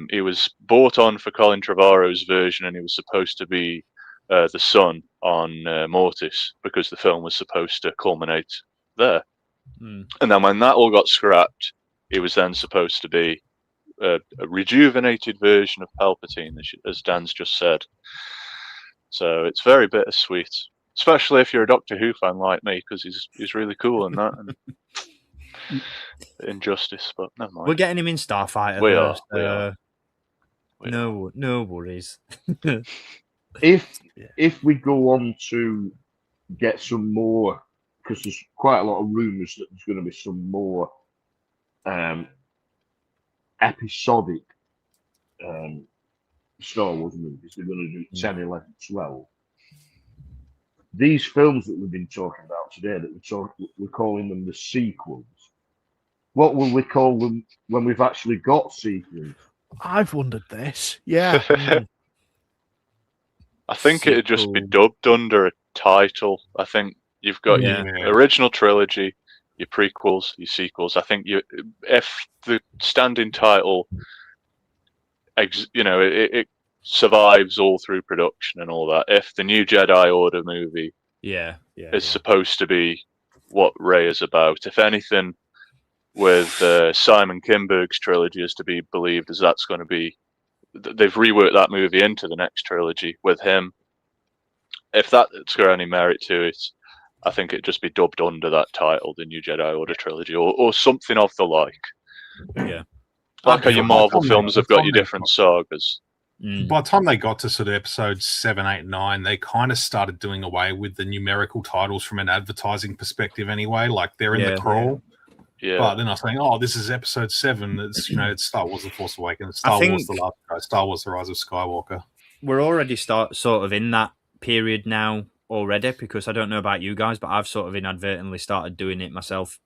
Speaker 5: he was brought on for Colin Trevorrow's version and he was supposed to be the son on Mortis because the film was supposed to culminate there. And then when that all got scrapped, he was then supposed to be a rejuvenated version of Palpatine, as Dan's just said. So it's very bittersweet, especially if you're a Doctor Who fan like me, because he's really cool in that. And Injustice, but never mind.
Speaker 2: We're getting him in Starfighter.
Speaker 5: We are.
Speaker 2: No worries.
Speaker 3: If we go on to get some more, because there's quite a lot of rumours that there's going to be some more episodic Star Wars movies. They're going to do 10, 11, 12. These films that we've been talking about today, that we're calling them the sequels. What will we call them when we've actually got sequels?
Speaker 6: I've wondered this. Yeah.
Speaker 5: I think it'd just be dubbed under a title. I think you've got your original trilogy, your prequels, your sequels. I think if the standing title, it survives all through production and all that. If the new Jedi Order movie is supposed to be what Rey is about, if anything, with Simon Kinberg's trilogy is to be believed, as that's going to be, they've reworked that movie into the next trilogy with him. If that's got any merit to it, I think it'd just be dubbed under that title, the New Jedi Order trilogy, or something of the like.
Speaker 2: Yeah.
Speaker 5: Like how your Marvel films have got your different sagas.
Speaker 4: By the time they got to sort of episodes 7, 8, 9, they kind of started doing away with the numerical titles from an advertising perspective anyway. Like they're in the crawl.
Speaker 5: Yeah.
Speaker 4: But then I was saying, oh, this is episode 7. It's, it's Star Wars The Force Awakens, Star Wars The Last Jedi, Star Wars The Rise of Skywalker.
Speaker 2: We're already sort of in that period now already, because I don't know about you guys, but I've sort of inadvertently started doing it myself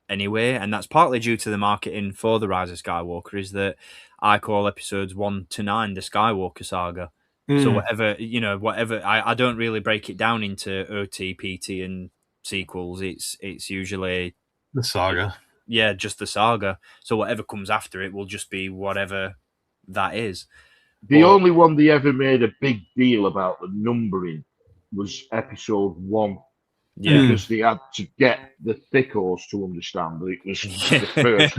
Speaker 2: anyway, and that's partly due to the marketing for The Rise of Skywalker, is that I call episodes 1 to 9 the Skywalker saga. So whatever, I don't really break it down into OT, PT, and sequels. It's usually
Speaker 4: the saga.
Speaker 2: Yeah, just the saga. So whatever comes after it will just be whatever that is.
Speaker 3: The only one they ever made a big deal about the numbering was episode 1.
Speaker 2: Yeah.
Speaker 3: Because they had to get the thickos to understand that it was the first.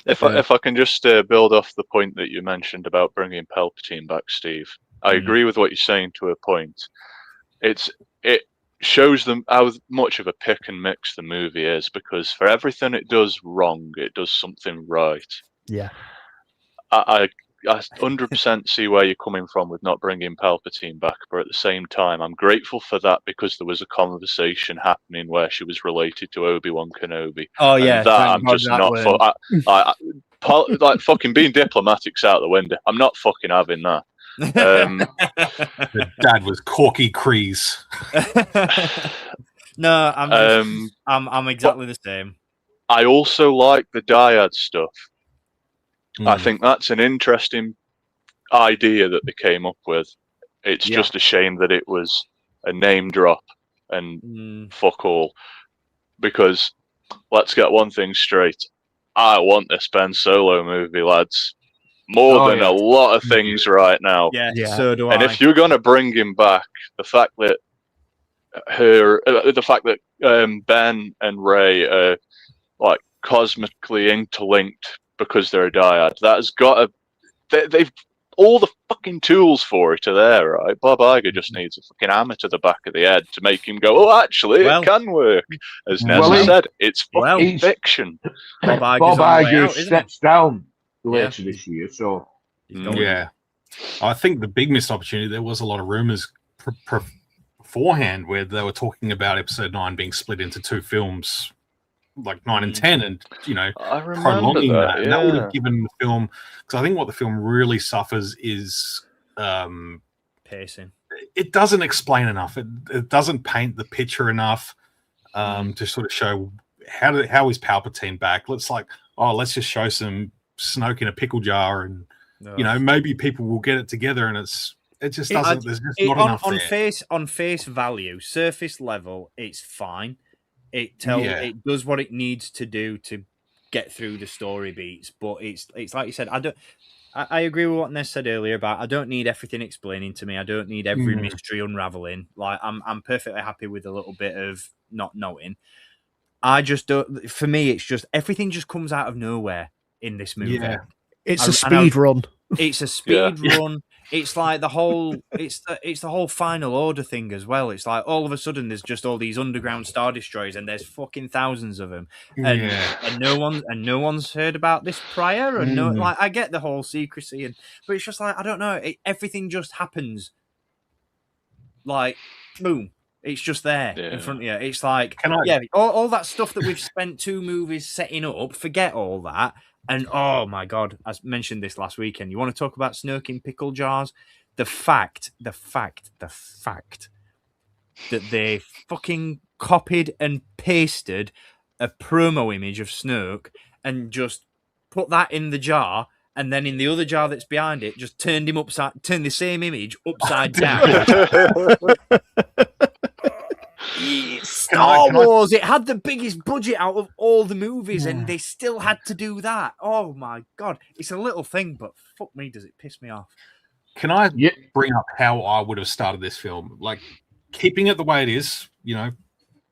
Speaker 5: If I can just build off the point that you mentioned about bringing Palpatine back, Steve, I agree with what you're saying to a point. It shows them how much of a pick and mix the movie is, because for everything it does wrong, it does something right.
Speaker 6: Yeah.
Speaker 5: I 100% see where you're coming from with not bringing Palpatine back, but at the same time, I'm grateful for that, because there was a conversation happening where she was related to Obi-Wan Kenobi.
Speaker 2: Oh yeah,
Speaker 5: and that I'm just not for. Like fucking being diplomatic's out the window. I'm not fucking having that.
Speaker 4: The dad was Corky Kreese.
Speaker 2: No, I'm exactly the same.
Speaker 5: I also like the dyad stuff. I think that's an interesting idea that they came up with. It's just a shame that it was a name drop and fuck all. Because let's get one thing straight. I want this Ben Solo movie, lads. More than a lot of things right now.
Speaker 2: Yeah, so do I.
Speaker 5: And if you're going to bring him back, the fact that Ben and Rey are like cosmically interlinked because they're a dyad, that has got they've all the fucking tools for it are there, right? Bob Iger just needs a fucking hammer to the back of the head to make him go, oh, actually, it can work. As Nessa said, it's fucking fiction.
Speaker 2: Bob
Speaker 3: Iger steps down later this year, so
Speaker 4: I think the big missed opportunity, there was a lot of rumors beforehand where they were talking about episode 9 being split into 2 films, like 9 and 10, and prolonging that. And that would have given the film, because I think what the film really suffers is
Speaker 2: pacing.
Speaker 4: It doesn't explain enough. It doesn't paint the picture enough to sort of show how is Palpatine back. Let's just show some Snoke in a pickle jar, and maybe people will get it together. And it just doesn't. There's just not enough there.
Speaker 2: On face value, surface level, it's fine. It does what it needs to do to get through the story beats, but it's like you said. I agree with what Ness said earlier about I don't need everything explaining to me. I don't need every mystery unraveling. Like I'm perfectly happy with a little bit of not knowing. I just don't. For me, it's just everything just comes out of nowhere in this movie.
Speaker 6: Yeah. It's a speed run.
Speaker 2: It's a speed run. It's like the whole it's the whole Final Order thing as well. It's like all of a sudden there's just all these underground Star Destroyers and there's fucking thousands of them, and no one's heard about this prior. And I get the whole secrecy, but it's just like I don't know. Everything just happens. Like boom. It's just there in front of you. It's like all that stuff that we've spent 2 movies setting up. Forget all that. And oh my god, I mentioned this last weekend. You want to talk about Snoke in pickle jars? The fact that they fucking copied and pasted a promo image of Snoke and just put that in the jar, and then in the other jar that's behind it, just turned the same image upside down. Star Wars, it had the biggest budget out of all the movies, and they still had to do that. Oh my god, it's a little thing, but fuck me, does it piss me off?
Speaker 4: Can I bring up how I would have started this film? Like, keeping it the way it is, you know,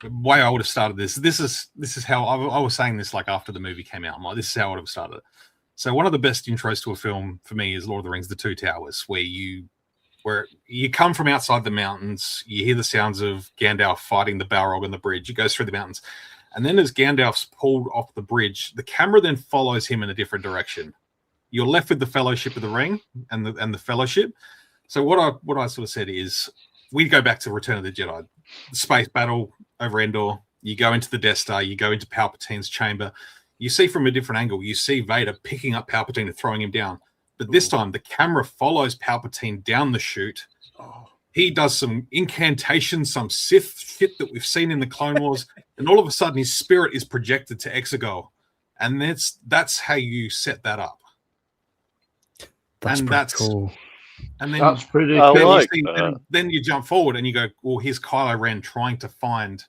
Speaker 4: the way I would have started this. This is how I was saying this like after the movie came out. I'm like, this is how I would have started it. So one of the best intros to a film for me is Lord of the Rings: The Two Towers, where you come from outside the mountains, you hear the sounds of Gandalf fighting the Balrog on the bridge. He goes through the mountains, and then as Gandalf's pulled off the bridge, the camera then follows him in a different direction. You're left with the Fellowship of the Ring and the Fellowship. So what I sort of said is, we go back to Return of the Jedi, the space battle over Endor. You go into the Death Star, you go into Palpatine's chamber. You see from a different angle, you see Vader picking up Palpatine and throwing him down. But this time, the camera follows Palpatine down the chute. He does some incantations, some Sith shit that we've seen in the Clone Wars, and all of a sudden, his spirit is projected to Exegol, and that's how you set that up.
Speaker 6: That's cool.
Speaker 3: And then that's pretty
Speaker 4: cool. Then you jump forward and you go, well, here's Kylo Ren trying to find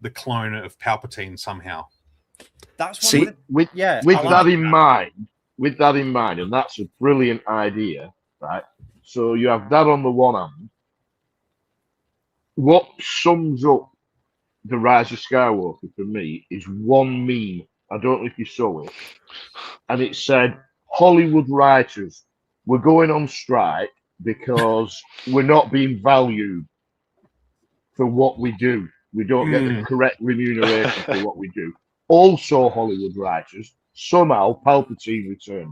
Speaker 4: the clone of Palpatine somehow.
Speaker 3: That's with that in mind, and that's a brilliant idea, right? So you have that on the one hand. What sums up the Rise of Skywalker for me is one meme. I don't know if you saw it, and it said, "Hollywood writers, we're going on strike because we're not being valued for what we do. We don't get the correct remuneration for what we do." Also, Hollywood writers, somehow Palpatine returned.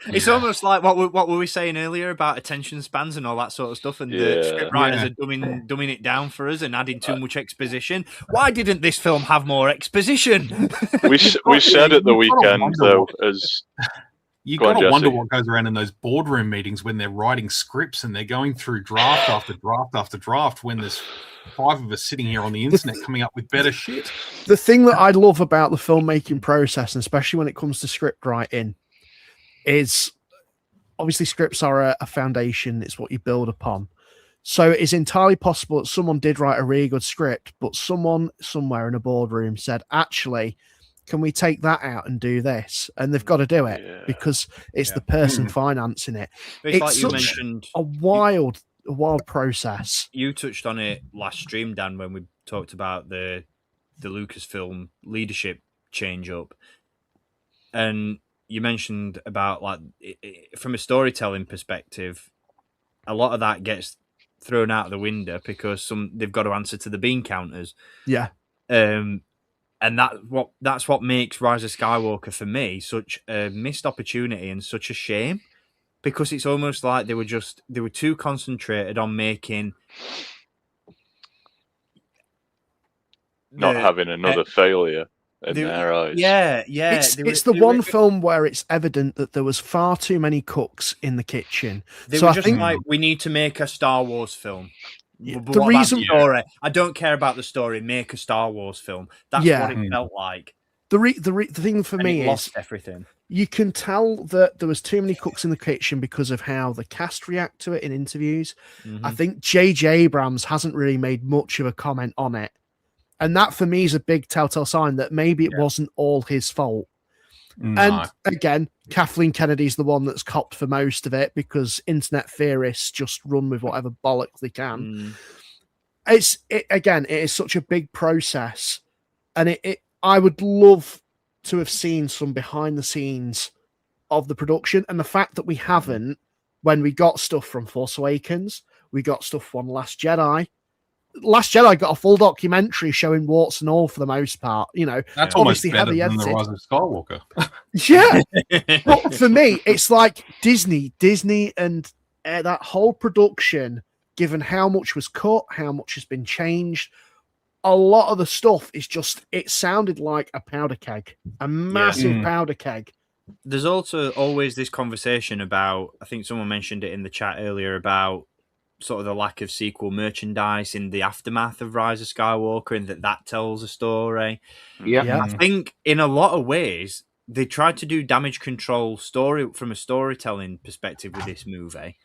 Speaker 2: It's almost like what were we saying earlier about attention spans and all that sort of stuff, and the script writers are dumbing it down for us and adding too much exposition. Why didn't this film have more exposition?
Speaker 5: we said at the weekend though, as
Speaker 4: you got to wonder what goes around in those boardroom meetings when they're writing scripts and they're going through draft after draft after draft when there's 5 of us sitting here on the internet coming up with better shit.
Speaker 6: The thing that I love about the filmmaking process, and especially when it comes to script writing, is obviously scripts are a foundation. It's what you build upon. So it is entirely possible that someone did write a really good script, but someone somewhere in a boardroom said, actually, can we take that out and do this? And they've got to do it because it's the person financing it. It's
Speaker 2: like
Speaker 6: such
Speaker 2: you mentioned,
Speaker 6: a wild process.
Speaker 2: You touched on it last stream, Dan, when we talked about the Lucasfilm leadership change up, and you mentioned about like from a storytelling perspective, a lot of that gets thrown out of the window because they've got to answer to the bean counters. And that's what makes Rise of Skywalker for me such a missed opportunity and such a shame, because it's almost like they were too concentrated on making
Speaker 5: not having another failure in their eyes.
Speaker 6: It's the one film where it's evident that there was far too many cooks in the kitchen.
Speaker 2: They were just like, we need to make a Star Wars film. The reason story, I don't care about the story. Make a Star Wars film. That's what it felt like.
Speaker 6: The thing for me is
Speaker 2: lost everything.
Speaker 6: You can tell that there was too many cooks in the kitchen because of how the cast react to it in interviews. I think J.J. Abrams hasn't really made much of a comment on it, and that for me is a big telltale sign that maybe it wasn't all his fault. No. And again, Kathleen Kennedy's the one that's copped for most of it because internet theorists just run with whatever bollocks they can. It is such a big process, and I would love to have seen some behind the scenes of the production, and the fact that we haven't, when we got stuff from Force Awakens, we got stuff from Last Jedi. Last Jedi got a full documentary showing warts and all for the most part. You know,
Speaker 4: that's obviously almost better than the Rise of Skywalker.
Speaker 6: But for me, it's like Disney and that whole production, given how much was cut, how much has been changed, a lot of the stuff is just, it sounded like a powder keg, a massive powder keg.
Speaker 2: There's also always this conversation about, I think someone mentioned it in the chat earlier, about sort of the lack of sequel merchandise in the aftermath of Rise of Skywalker, and that tells a story. I think in a lot of ways they tried to do damage control story from a storytelling perspective with this movie,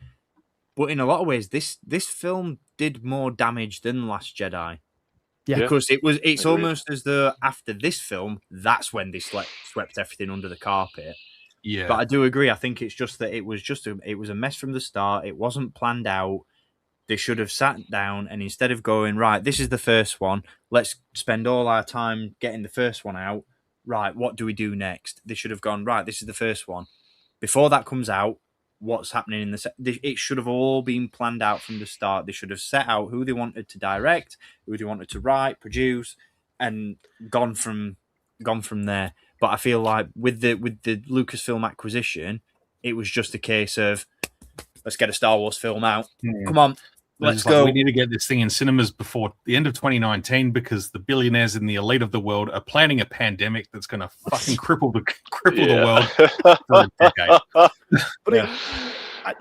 Speaker 2: but in a lot of ways this film did more damage than Last Jedi.
Speaker 6: Yeah.
Speaker 2: because it's
Speaker 5: Agreed.
Speaker 2: almost as though after this film, that's when they swept everything under the carpet.
Speaker 4: Yeah.
Speaker 2: But I do agree. I think it's just that it was a mess from the start. It wasn't planned out. They should have sat down and instead of going, right, this is the first one, let's spend all our time getting the first one out. Right, what do we do next? They should have gone, right, this is the first one. Before that comes out, what's happening in it should have all been planned out from the start. They should have set out who they wanted to direct, who they wanted to write, produce, and gone from there. But I feel like with the Lucasfilm acquisition, it was just a case of let's get a Star Wars film out. Come on, let's go.
Speaker 4: We need to get this thing in cinemas before the end of 2019 because the billionaires in the elite of the world are planning a pandemic that's going to fucking cripple the world for a decade.
Speaker 6: But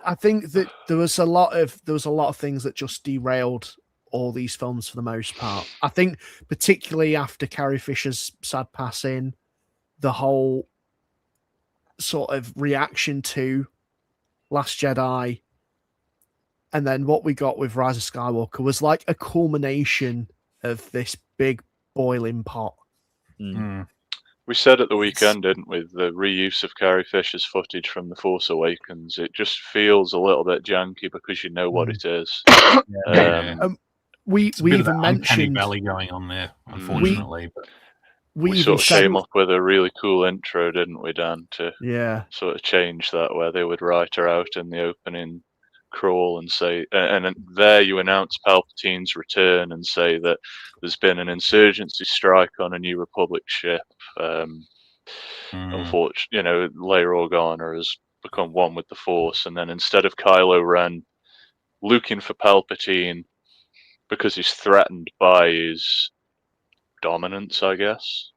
Speaker 6: I think that there was a lot of things that just derailed all these films for the most part. I think particularly after Carrie Fisher's sad passing, the whole sort of reaction to Last Jedi and then what we got with Rise of Skywalker was like a culmination of this big boiling pot.
Speaker 5: We said at the weekend, didn't we, the reuse of Carrie Fisher's footage from The Force Awakens, it just feels a little bit janky because you know what it is.
Speaker 6: We even mentioned
Speaker 4: valley going on there, unfortunately.
Speaker 5: We sort of came up with a really cool intro, didn't we, Dan, to sort of change that, where they would write her out in the opening crawl and say, and there you announce Palpatine's return and say that there's been an insurgency strike on a New Republic ship. Unfortunately, Leia Organa has become one with the Force, and then instead of Kylo Ren looking for Palpatine because he's threatened by his dominance, I guess,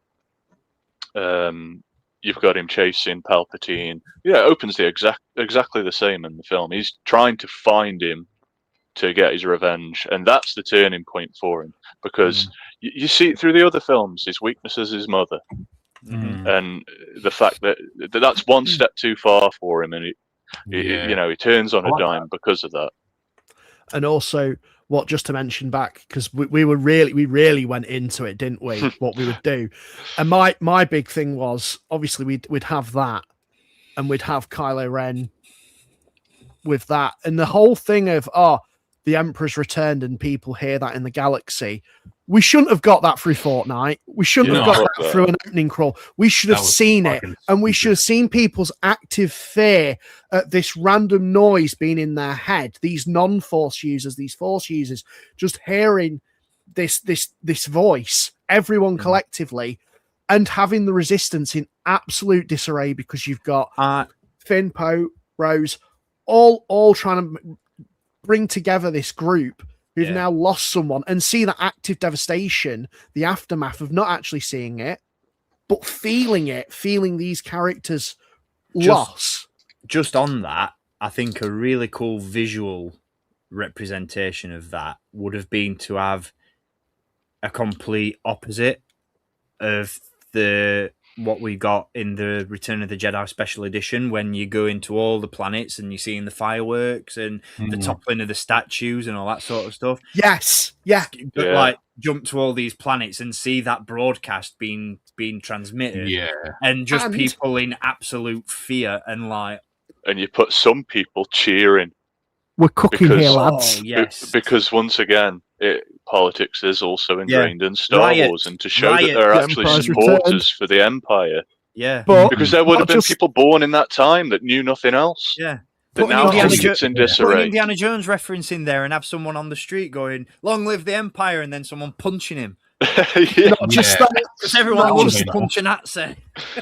Speaker 5: you've got him chasing Palpatine. Yeah, it opens exactly the same in the film. He's trying to find him to get his revenge, and that's the turning point for him, because you see it through the other films. His weakness is his mother, and the fact that that's one step too far for him, and he turns on a dime because of that.
Speaker 6: And also, what just to mention back, because we really went into it, didn't we? What we would do, and my big thing was obviously we'd have that, and we'd have Kylo Ren with that, and the whole thing of the Emperor's returned and people hear that in the galaxy. We shouldn't have got that through Fortnite. We shouldn't have got that through an opening crawl. We should have seen it, and we should have seen people's active fear at this random noise being in their head. These non-Force users, these Force users, just hearing this voice, everyone collectively, and having the Resistance in absolute disarray because you've got Finn, Poe, Rose, all trying to bring together this group who've now lost someone, and see that active devastation, the aftermath of not actually seeing it, but feeling these characters' loss.
Speaker 2: Just on that, I think a really cool visual representation of that would have been to have a complete opposite of what we got in the Return of the Jedi Special Edition, when you go into all the planets and you're seeing the fireworks and the toppling of the statues and all that sort of stuff.
Speaker 6: Yes, yeah.
Speaker 2: Like jump to all these planets and see that broadcast being transmitted, and people in absolute fear and
Speaker 5: you put some people cheering.
Speaker 6: We're cooking here, lads.
Speaker 5: Because once again, politics is also ingrained in Star Wars, and to show that they're actually supporters for the Empire.
Speaker 2: Yeah,
Speaker 5: because there would have been people born in that time that knew nothing else.
Speaker 2: Yeah,
Speaker 5: that now it's in disarray.
Speaker 2: Put Indiana Jones reference in there and have someone on the street going, "Long live the Empire," and then someone punching him.
Speaker 6: Not just that,
Speaker 2: because everyone loves to punch a Nazi.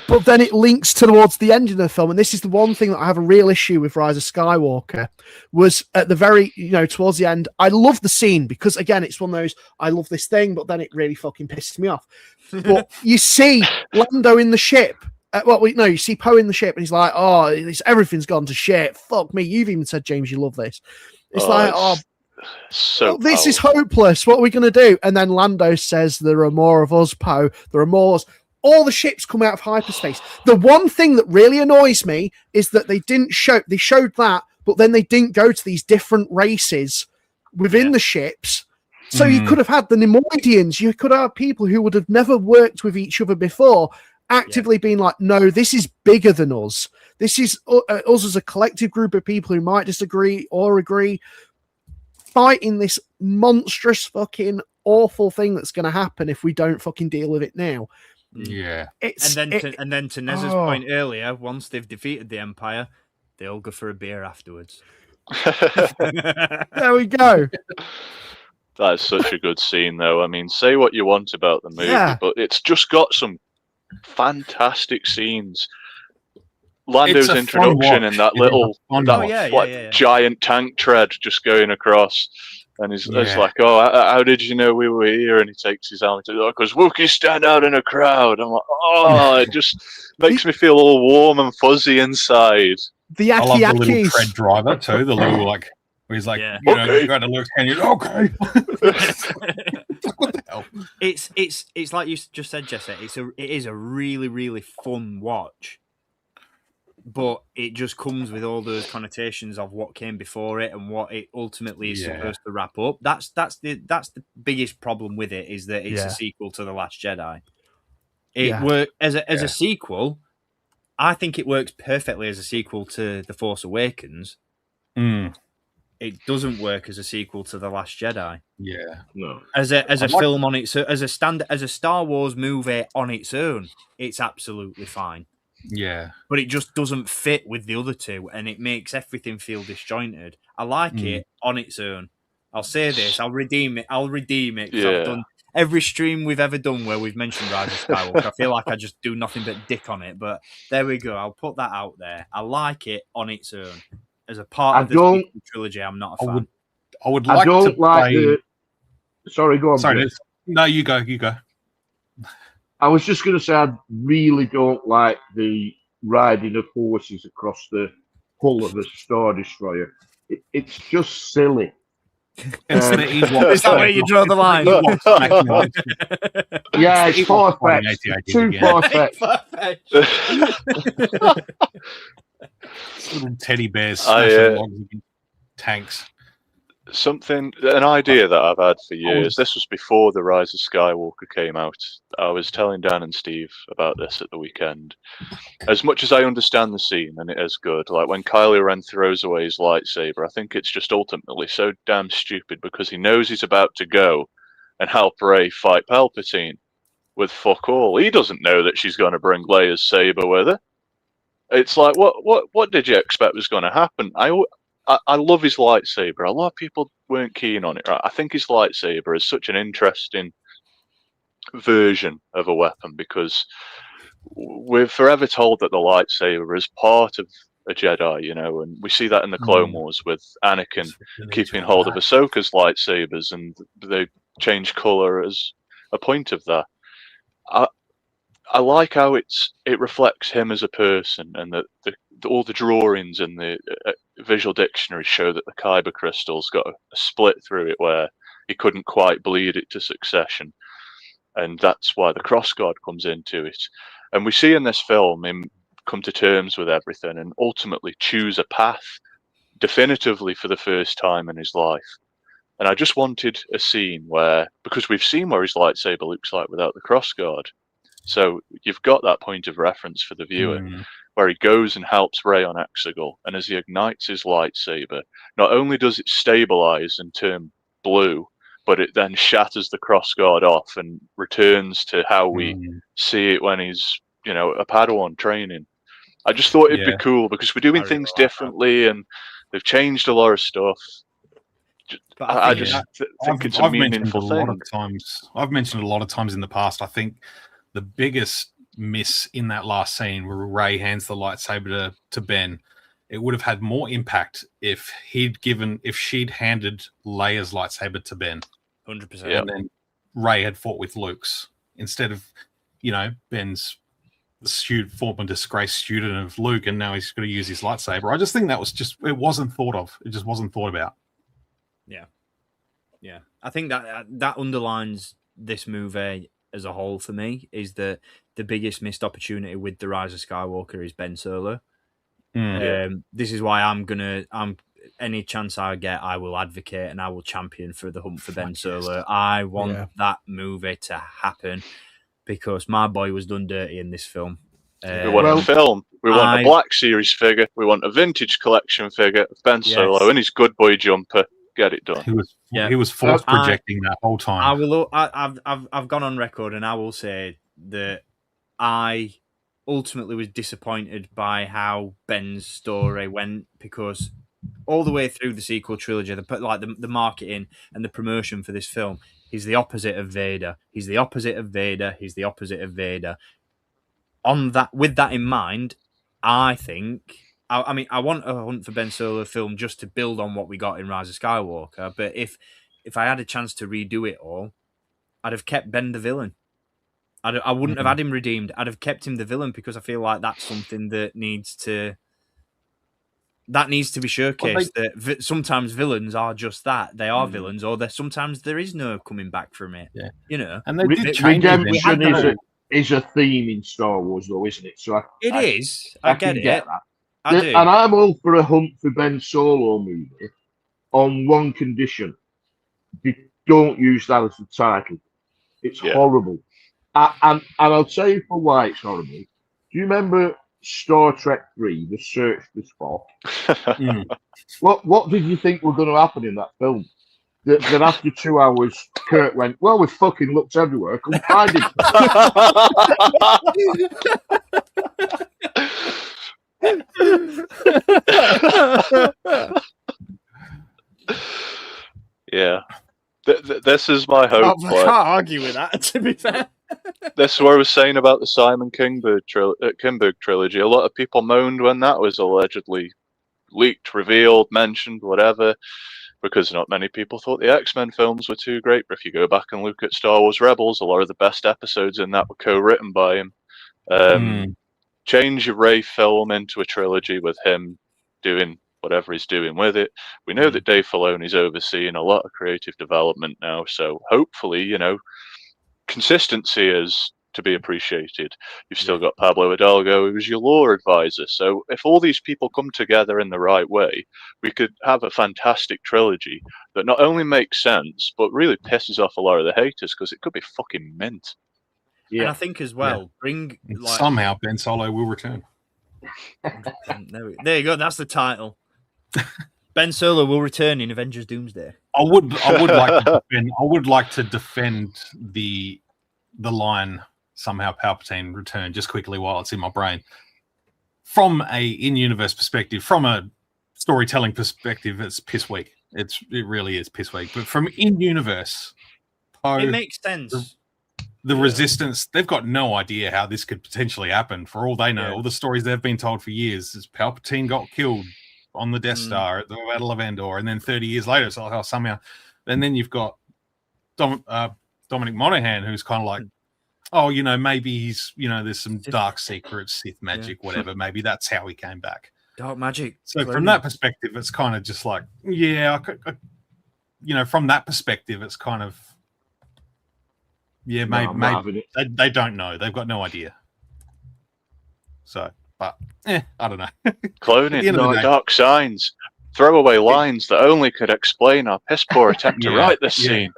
Speaker 6: But then it links towards the end of the film, and this is the one thing that I have a real issue with Rise of Skywalker, was at the very, towards the end, I love the scene, because again, it's one of those, I love this thing, but then it really fucking pisses me off. But you see Lando in the ship, you see Poe in the ship, and he's like, everything's gone to shit, fuck me, you've even said, James, you love this. It's
Speaker 5: so
Speaker 6: this is hopeless. What are we going to do? And then Lando says, "There are more of us, Poe. There are more." All the ships come out of hyperspace. The one thing that really annoys me is that they showed that, but then they didn't go to these different races within the ships So you could have had the Nemoidians, you could have people who would have never worked with each other before actively being like, no, this is bigger than us. This is us as a collective group of people who might disagree or agree, fighting this monstrous fucking awful thing that's going to happen if we don't fucking deal with it now.
Speaker 4: Yeah.
Speaker 2: And then to Nez's point earlier, once they've defeated the Empire, they all go for a beer afterwards.
Speaker 6: There we go.
Speaker 5: That is such a good scene, though. I mean, say what you want about the movie, but it's just got some fantastic scenes. Lando's introduction and that little giant tank tread just going across, and he's like, "Oh, how did you know we were here?" And he takes his helmet, because Wookiees stand out in a crowd. I'm like, oh, it just makes me feel all warm and fuzzy inside.
Speaker 6: The
Speaker 4: I love the little tread driver too. The little where he's like, you got to look, and you're okay. What the hell?
Speaker 2: It's like you just said, Jesse. It is a really, really fun watch. But it just comes with all those connotations of what came before it and what it ultimately is supposed to wrap up. That's the biggest problem with it, is that it's a sequel to The Last Jedi. It works as a sequel. I think it works perfectly as a sequel to The Force Awakens. It doesn't work as a sequel to The Last Jedi.
Speaker 3: Yeah, no.
Speaker 2: As a film on its as a Star Wars movie on its own, it's absolutely fine.
Speaker 4: Yeah,
Speaker 2: but it just doesn't fit with the other two, and it makes everything feel disjointed. I like it on its own. I'll say this: I'll redeem it. I've done every stream we've ever done where we've mentioned Rise of Skywalker. I feel like I just do nothing but dick on it, but there we go. I'll put that out there. I like it on its own. As a part of the sequel trilogy, I'm not a fan.
Speaker 4: I would like to play...
Speaker 3: Sorry, go on.
Speaker 4: Sorry, no, you go.
Speaker 3: I was just going to say, I really don't like the riding of horses across the hull of a Star Destroyer. It's just silly.
Speaker 2: Is that where you draw the line?
Speaker 3: Yeah, it's far-fetched. Too far-fetched.
Speaker 4: Little teddy bears smashing logs against tanks.
Speaker 5: An idea that I've had for years. This was before the Rise of Skywalker came out. I was telling Dan and Steve about this at the weekend. As much as I understand the scene, and it is good, like when Kylo Ren throws away his lightsaber, I think it's just ultimately so damn stupid because he knows he's about to go and help Rey fight Palpatine with fuck all. He doesn't know that she's going to bring Leia's saber with her. It's like, what did you expect was going to happen? I love his lightsaber. A lot of people weren't keen on it. Right? I think his lightsaber is such an interesting version of a weapon because we're forever told that the lightsaber is part of a Jedi, and we see that in the Clone Wars with Anakin keeping hold of Ahsoka's lightsabers, and they change color as a point of that. I like how it reflects him as a person, and that all the drawings in the visual dictionary show that the Kyber crystal's got a split through it where he couldn't quite bleed it to succession, and that's why the cross guard comes into it. And we see in this film him come to terms with everything and ultimately choose a path definitively for the first time in his life. And I just wanted a scene where, because we've seen where his lightsaber looks like without the cross guard. So you've got that point of reference for the viewer where he goes and helps Rey on Exegol, and as he ignites his lightsaber, not only does it stabilize and turn blue, but it then shatters the crossguard off and returns to how we see it when he's, a Padawan training. I just thought it'd be cool because we're doing things differently and they've changed a lot of stuff. But I just think it's a meaningful thing.
Speaker 4: I've mentioned a lot of times in the past, I think the biggest miss in that last scene where Rey hands the lightsaber to Ben, it would have had more impact if she'd handed Leia's lightsaber to Ben.
Speaker 2: 100%.
Speaker 4: And then Rey had fought with Luke's instead of, Ben's former disgraced student of Luke, and now he's going to use his lightsaber. I just think it wasn't thought of. It just wasn't thought about.
Speaker 2: Yeah. I think that underlines this movie as a whole for me, is that the biggest missed opportunity with The Rise of Skywalker is Ben Solo. This is why I'm any chance I get, I will advocate and I will champion for the hunt for Ben Solo. I want that movie to happen because my boy was done dirty in this film.
Speaker 5: We want a film. We want a Black Series figure. We want a vintage collection figure of Ben Solo in his good boy jumper. Get it done.
Speaker 4: He was force projecting that whole time.
Speaker 2: I've gone on record and I will say that I ultimately was disappointed by how Ben's story went, because all the way through the sequel trilogy, the marketing and the promotion for this film, he's the opposite of Vader. He's the opposite of Vader. He's the opposite of Vader. With that in mind, I think, I want a Hunt for Ben Solo film just to build on what we got in Rise of Skywalker. But if I had a chance to redo it all, I'd have kept Ben the villain. I wouldn't have had him redeemed. I'd have kept him the villain because I feel like that's something that needs to be showcased. That sometimes villains are just that. They are villains, or sometimes there is no coming back from it.
Speaker 3: Yeah.
Speaker 2: You know,
Speaker 3: and they did change redemption is a theme in Star Wars, though, isn't it? So I get that. I do. And I'm all for a Hunt for Ben Solo movie on one condition: don't use that as the title. It's horrible. And I'll tell you for why it's horrible. Do you remember Star Trek 3, The Search for Spock? What did you think were going to happen in that film? That after 2 hours, Kirk went, well, we fucking looked everywhere, couldn't find him.
Speaker 5: Yeah. This is my hope.
Speaker 2: I can't argue with that, to be fair.
Speaker 5: This is what I was saying about the Simon Kinberg trilogy. A lot of people moaned when that was allegedly leaked, revealed, mentioned, whatever, because not many people thought the X-Men films were too great. But if you go back and look at Star Wars Rebels, a lot of the best episodes in that were co-written by him. Change your Rey film into a trilogy with him doing whatever he's doing with it. We know that Dave Filoni's overseeing a lot of creative development now, so hopefully, consistency is to be appreciated. You've still got Pablo Hidalgo, who was your lore advisor. So if all these people come together in the right way, we could have a fantastic trilogy that not only makes sense, but really pisses off a lot of the haters, because it could be fucking mint.
Speaker 2: Yeah. And I think as well,
Speaker 4: somehow Ben Solo will return.
Speaker 2: There you go. That's the title. Ben Solo will return in Avengers Doomsday.
Speaker 4: I would like to defend the line somehow Palpatine returned just quickly while it's in my brain. From a in-universe perspective, from a storytelling perspective, it's piss weak. It really is piss weak. But from in-universe,
Speaker 2: it makes sense.
Speaker 4: The Resistance, they've got no idea how this could potentially happen. For all they know, all the stories they've been told for years is Palpatine got killed on the Death Star at the Battle of Endor, and then 30 years later, it's like, somehow. And then you've got Dominic Monaghan, who's kind of like, maybe he's, there's some dark secret Sith magic, whatever. Maybe that's how he came back.
Speaker 2: Dark magic.
Speaker 4: So from that perspective, it's kind of just like, from that perspective, it's kind of, maybe they don't know. They've got no idea. So, but I don't know.
Speaker 5: Cloning, dark signs, throwaway lines that only could explain our piss poor attempt to write this scene.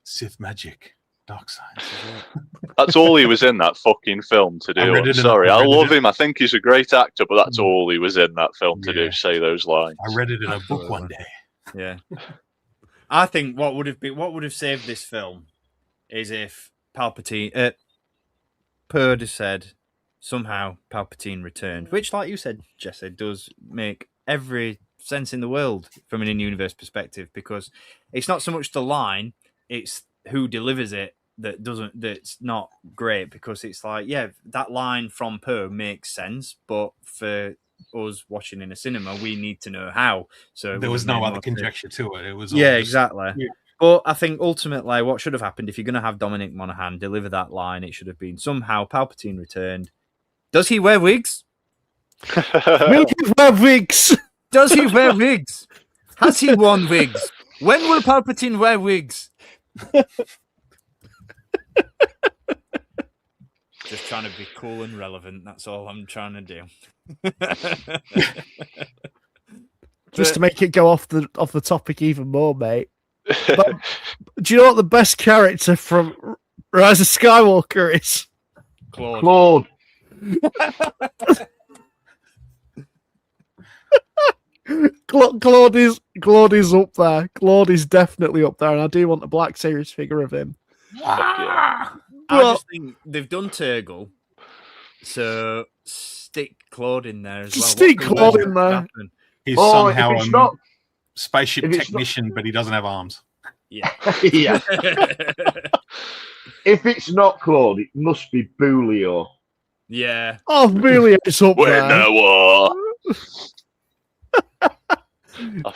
Speaker 4: Sith magic, dark signs.
Speaker 5: That's all he was in that fucking film to do. I'm sorry, I love him. I think he's a great actor, but that's all he was in that film to do. Say those lines.
Speaker 4: I read it in a book one day.
Speaker 2: Yeah. I think what would have saved this film is if Palpatine, Purd has said somehow Palpatine returned, which, like you said, Jesse, does make every sense in the world from an in-universe perspective, because it's not so much the line, it's who delivers it that's not great, because it's like, that line from Purd makes sense, but for us watching in a cinema, we need to know how. So
Speaker 4: there was no other conjecture to it. It was
Speaker 2: exactly. Yeah. But I think ultimately, what should have happened, if you're going to have Dominic Monaghan deliver that line, it should have been somehow Palpatine returned. Does he wear wigs?
Speaker 6: Will he wear wigs?
Speaker 2: Does he wear wigs? Has he worn wigs? When will Palpatine wear wigs? Just trying to be cool and relevant. That's all I'm trying to do.
Speaker 6: Just to make it go off the topic even more, mate. But, do you know what the best character from Rise of Skywalker is?
Speaker 2: Claude.
Speaker 6: Claude is up there. Claude is definitely up there, and I do want the Black Series figure of him.
Speaker 5: Yeah.
Speaker 2: I just think they've done Turgle, so stick Claude in there as well.
Speaker 6: Stick Claude in there.
Speaker 4: He's
Speaker 3: Oh, if
Speaker 4: somehow
Speaker 3: it's
Speaker 4: a
Speaker 3: not-
Speaker 4: spaceship
Speaker 3: if it's
Speaker 4: technician, but he doesn't have arms.
Speaker 2: Yeah.
Speaker 3: Yeah. If it's not Claude, it must be Boolio.
Speaker 2: Yeah.
Speaker 6: Oh, really? It's up
Speaker 5: Wait,
Speaker 6: there.
Speaker 5: no, what?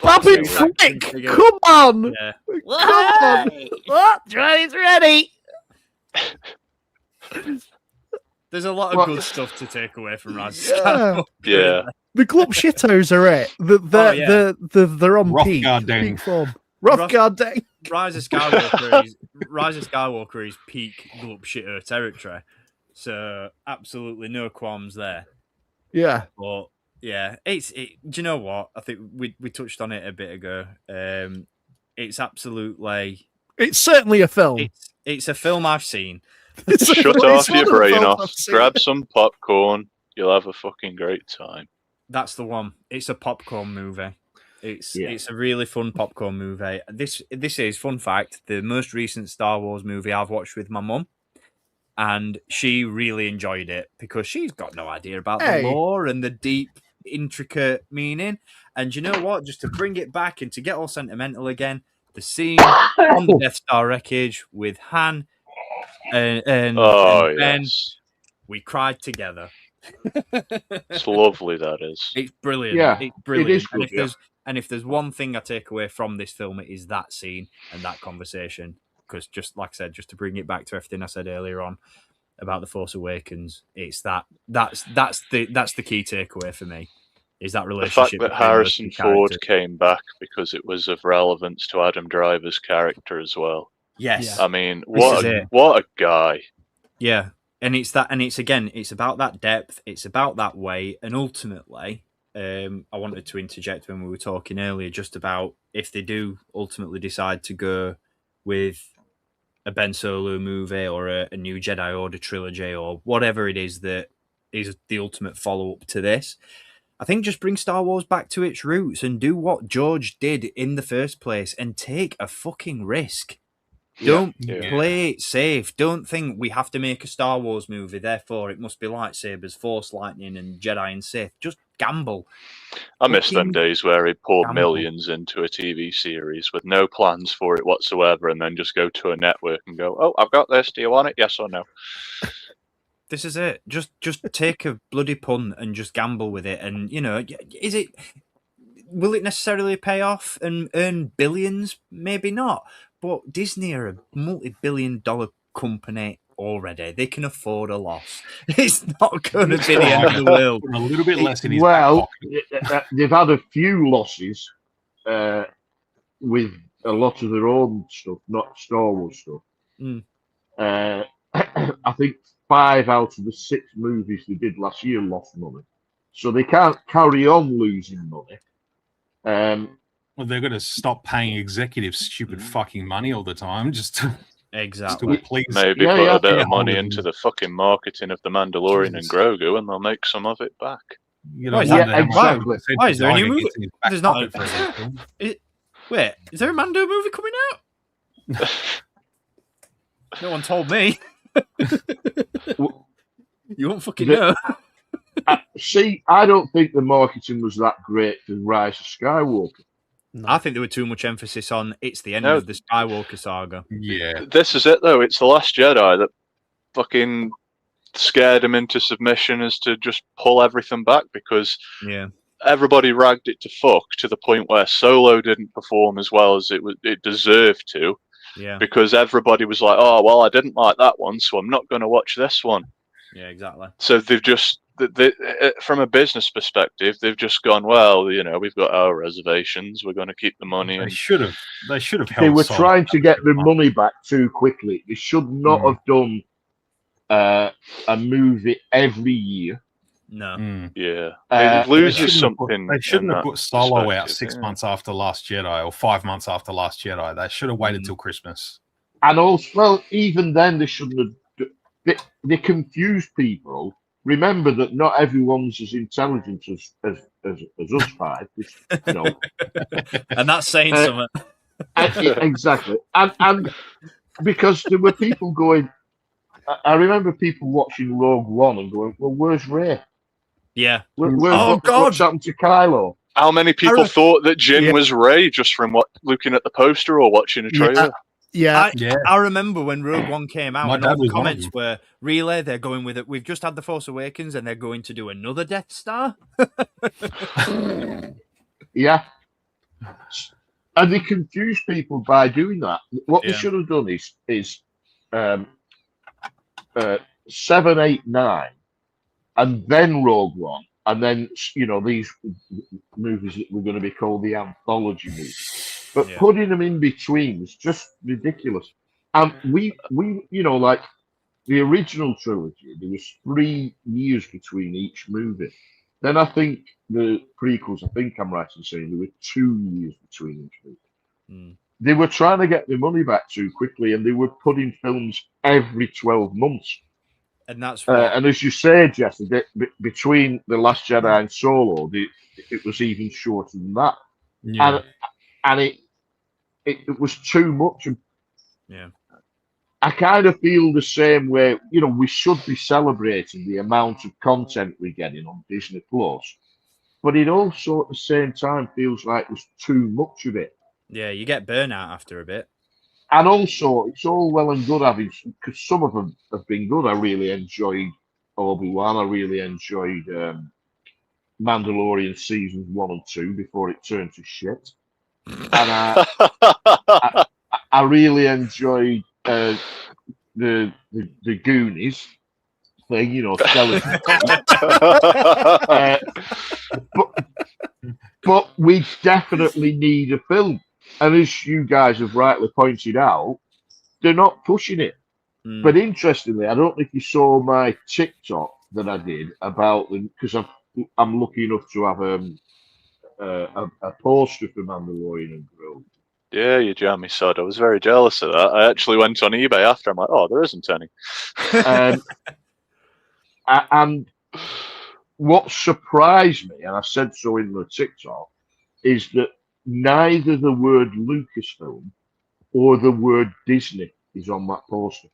Speaker 6: Babbitt Flick, come on!
Speaker 2: Yeah.
Speaker 6: Come on! What? Johnny's ready!
Speaker 2: There's a lot of
Speaker 3: What?
Speaker 2: good stuff to take away from Rise of
Speaker 6: Yeah.
Speaker 2: Skywalker.
Speaker 5: Yeah.
Speaker 6: The club shittos are it. They're on peak.
Speaker 4: Rothgar Deng.
Speaker 6: Peak form. Rothgar Deng.
Speaker 2: Rise of Skywalker is peak glup shitter territory. So absolutely no qualms there.
Speaker 6: Yeah.
Speaker 2: But yeah, do you know what? I think we touched on it a bit ago. It's absolutely
Speaker 6: It's certainly a film.
Speaker 2: it's a film I've seen.
Speaker 5: Shut off your brain
Speaker 6: film
Speaker 5: off.
Speaker 6: I've seen.
Speaker 5: Grab some popcorn. You'll have a fucking great time.
Speaker 2: That's the one. It's a popcorn movie. It's
Speaker 3: Yeah.
Speaker 2: a really fun popcorn movie. This is, fun fact, the most recent Star Wars movie I've watched with my mum, and she really enjoyed it because she's got no idea about
Speaker 6: Hey.
Speaker 2: the lore and the deep, intricate meaning. And you know what? Just to bring it back and to get all sentimental again, the scene on the Death Star wreckage with Han and
Speaker 5: Oh,
Speaker 2: Ben,
Speaker 5: yes.
Speaker 2: we cried together.
Speaker 5: It's lovely, that is.
Speaker 2: It's brilliant.
Speaker 3: Yeah,
Speaker 2: It's brilliant.
Speaker 3: it is
Speaker 2: and
Speaker 3: good,
Speaker 2: if there's one thing I take away from this film, it is that scene and that conversation. Because just like I said, just to bring it back to everything I said earlier on about the Force Awakens, it's that's the key takeaway for me. Is that
Speaker 5: The
Speaker 2: relationship?
Speaker 5: fact that
Speaker 2: between those
Speaker 5: Harrison
Speaker 2: two
Speaker 5: Ford
Speaker 2: characters.
Speaker 5: came back because it was of relevance to Adam Driver's character as well.
Speaker 2: Yes.
Speaker 5: I mean,
Speaker 2: This is
Speaker 5: what a guy.
Speaker 2: Yeah. And it's about that depth, it's about that weight, and ultimately, I wanted to interject when we were talking earlier just about if they do ultimately decide to go with a Ben Solo movie or a new Jedi Order trilogy or whatever it is that is the ultimate follow-up to this. I think just bring Star Wars back to its roots and do what George did in the first place and take a fucking risk. Don't
Speaker 5: Yeah.
Speaker 2: play it safe. Don't think we have to make a Star Wars movie, therefore it must be lightsabers, Force lightning, and Jedi and Sith. Just gamble.
Speaker 5: I miss them
Speaker 2: Fucking
Speaker 5: days where he poured
Speaker 2: gamble.
Speaker 5: millions into a TV series with no plans for it whatsoever and then just go to a network and go, oh, I've got this. Do you want it? Yes or no?
Speaker 2: This is it. Just take a bloody punt and just gamble with it. And, will it necessarily pay off and earn billions? Maybe not. But Disney are a multi-billion-dollar company already. They can afford a loss. It's not going to be the end of the world.
Speaker 4: A little bit less in his back
Speaker 3: Well,
Speaker 4: pocket.
Speaker 3: they've had a few losses with a lot of their own stuff, not Star Wars stuff.
Speaker 2: Mm.
Speaker 3: I think 5 out of the 6 movies they did last year lost money. So they can't carry on losing money.
Speaker 4: Well, they're going to stop paying executives stupid fucking money all the time just to
Speaker 2: Exactly.
Speaker 4: please.
Speaker 5: Maybe
Speaker 3: Yeah,
Speaker 5: put
Speaker 3: yeah.
Speaker 5: a bit
Speaker 4: Yeah.
Speaker 5: of money into the fucking marketing of the Mandalorian and
Speaker 4: Jesus.
Speaker 5: Grogu, and they'll make some of it back.
Speaker 4: You
Speaker 2: Why is
Speaker 4: wonder
Speaker 3: that-
Speaker 4: how much
Speaker 3: exactly.
Speaker 4: percentage
Speaker 2: Why is there a new
Speaker 4: Iger
Speaker 2: movie?
Speaker 4: gets in his back
Speaker 2: There's not-
Speaker 4: pocket for this film.
Speaker 2: Wait, is there a Mando movie coming out? No one told me. You won't fucking know.
Speaker 3: See, I don't think the marketing was that great for Rise of Skywalker.
Speaker 2: I think there were too much emphasis on it's the end
Speaker 5: No.
Speaker 2: of the Skywalker saga.
Speaker 4: Yeah.
Speaker 5: This is it, though. It's the Last Jedi that fucking scared him into submission, as to just pull everything back, because
Speaker 2: Yeah.
Speaker 5: everybody ragged it to fuck to the point where Solo didn't perform as well as it deserved to,
Speaker 2: Yeah.
Speaker 5: because everybody was like, oh, well, I didn't like that one, so I'm not going to watch this one.
Speaker 2: Yeah, exactly.
Speaker 5: So they've just, from a business perspective, they've just gone, well, we've got our reservations. We're going to keep the money.
Speaker 4: They
Speaker 5: And
Speaker 4: should have. They should have.
Speaker 3: They
Speaker 4: held
Speaker 3: were
Speaker 4: solid
Speaker 3: trying to get the
Speaker 4: on.
Speaker 3: money back too quickly. They should not have done a movie every year.
Speaker 2: No.
Speaker 5: Yeah,
Speaker 3: Uh,
Speaker 5: it loses
Speaker 4: They shouldn't have put Solo out 6
Speaker 5: yeah.
Speaker 4: months after Last Jedi or 5 months after Last Jedi. They should have waited till Christmas.
Speaker 3: And also, well, even then, they shouldn't have. They confuse people. Remember that not everyone's as intelligent as us five. Which, you know,
Speaker 2: And that's saying something.
Speaker 3: exactly. And because there were people going. I remember people watching Rogue One and going, "Well, where's Rey?
Speaker 2: Yeah.
Speaker 3: What's happened to Kylo?"
Speaker 5: How many people thought that Jin was Rey just from looking at the poster or watching a trailer?
Speaker 6: Yeah.
Speaker 2: I remember when Rogue One came out,
Speaker 4: My
Speaker 2: and
Speaker 4: dad
Speaker 2: all the
Speaker 4: was one of
Speaker 2: comments were, really, they're going with it. We've just had The Force Awakens, and they're going to do another Death Star?
Speaker 3: Yeah. And they confuse people by doing that. What they
Speaker 2: Yeah.
Speaker 3: should have done is 7, 8, 9, and then Rogue One, and then these movies that were going to be called the anthology movies. But putting them in between was just ridiculous. And we like the original trilogy, there was 3 years between each movie. Then I think the prequels, I think I'm right in saying there were 2 years between each movie. They were trying to get their money back too quickly, and they were putting films every 12 months.
Speaker 2: And that's what...
Speaker 3: and as you say, Jesse, between The Last Jedi and Solo, it was even shorter than that.
Speaker 4: Yeah.
Speaker 3: And it was too much.
Speaker 2: Yeah.
Speaker 3: I kind of feel the same way. We should be celebrating the amount of content we're getting on Disney Plus, but it also at the same time feels like there's too much of it.
Speaker 2: Yeah, you get burnout after a bit.
Speaker 3: And also, it's all well and good having, because some of them have been good. I really enjoyed Obi-Wan. I really enjoyed Mandalorian seasons 1 and 2 before it turned to shit. And I really enjoyed the Goonies thing, skeleton. But we definitely need a film. And as you guys have rightly pointed out, they're not pushing it. But interestingly, I don't know if you saw my TikTok that I did about them, because I'm lucky enough to have a poster for Mandalorian and Grogu.
Speaker 5: Yeah, you jammy sod. I was very jealous of that. I actually went on eBay after. I'm like, oh, there isn't any.
Speaker 3: And what surprised me, and I said so in the TikTok, is that neither the word Lucasfilm or the word Disney is on that poster.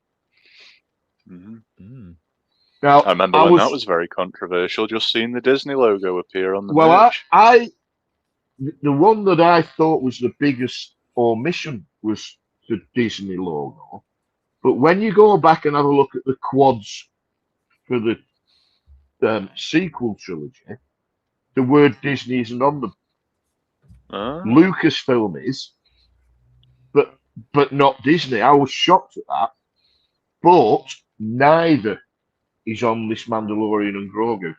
Speaker 3: Now,
Speaker 5: I remember when that was very controversial, just seeing the Disney logo appear on the merch.
Speaker 3: The one that I thought was the biggest omission was the Disney logo. But when you go back and have a look at the quads for the sequel trilogy, the word Disney isn't on them. Lucasfilm is, but not Disney. I was shocked at that. But neither is on this Mandalorian and Grogu.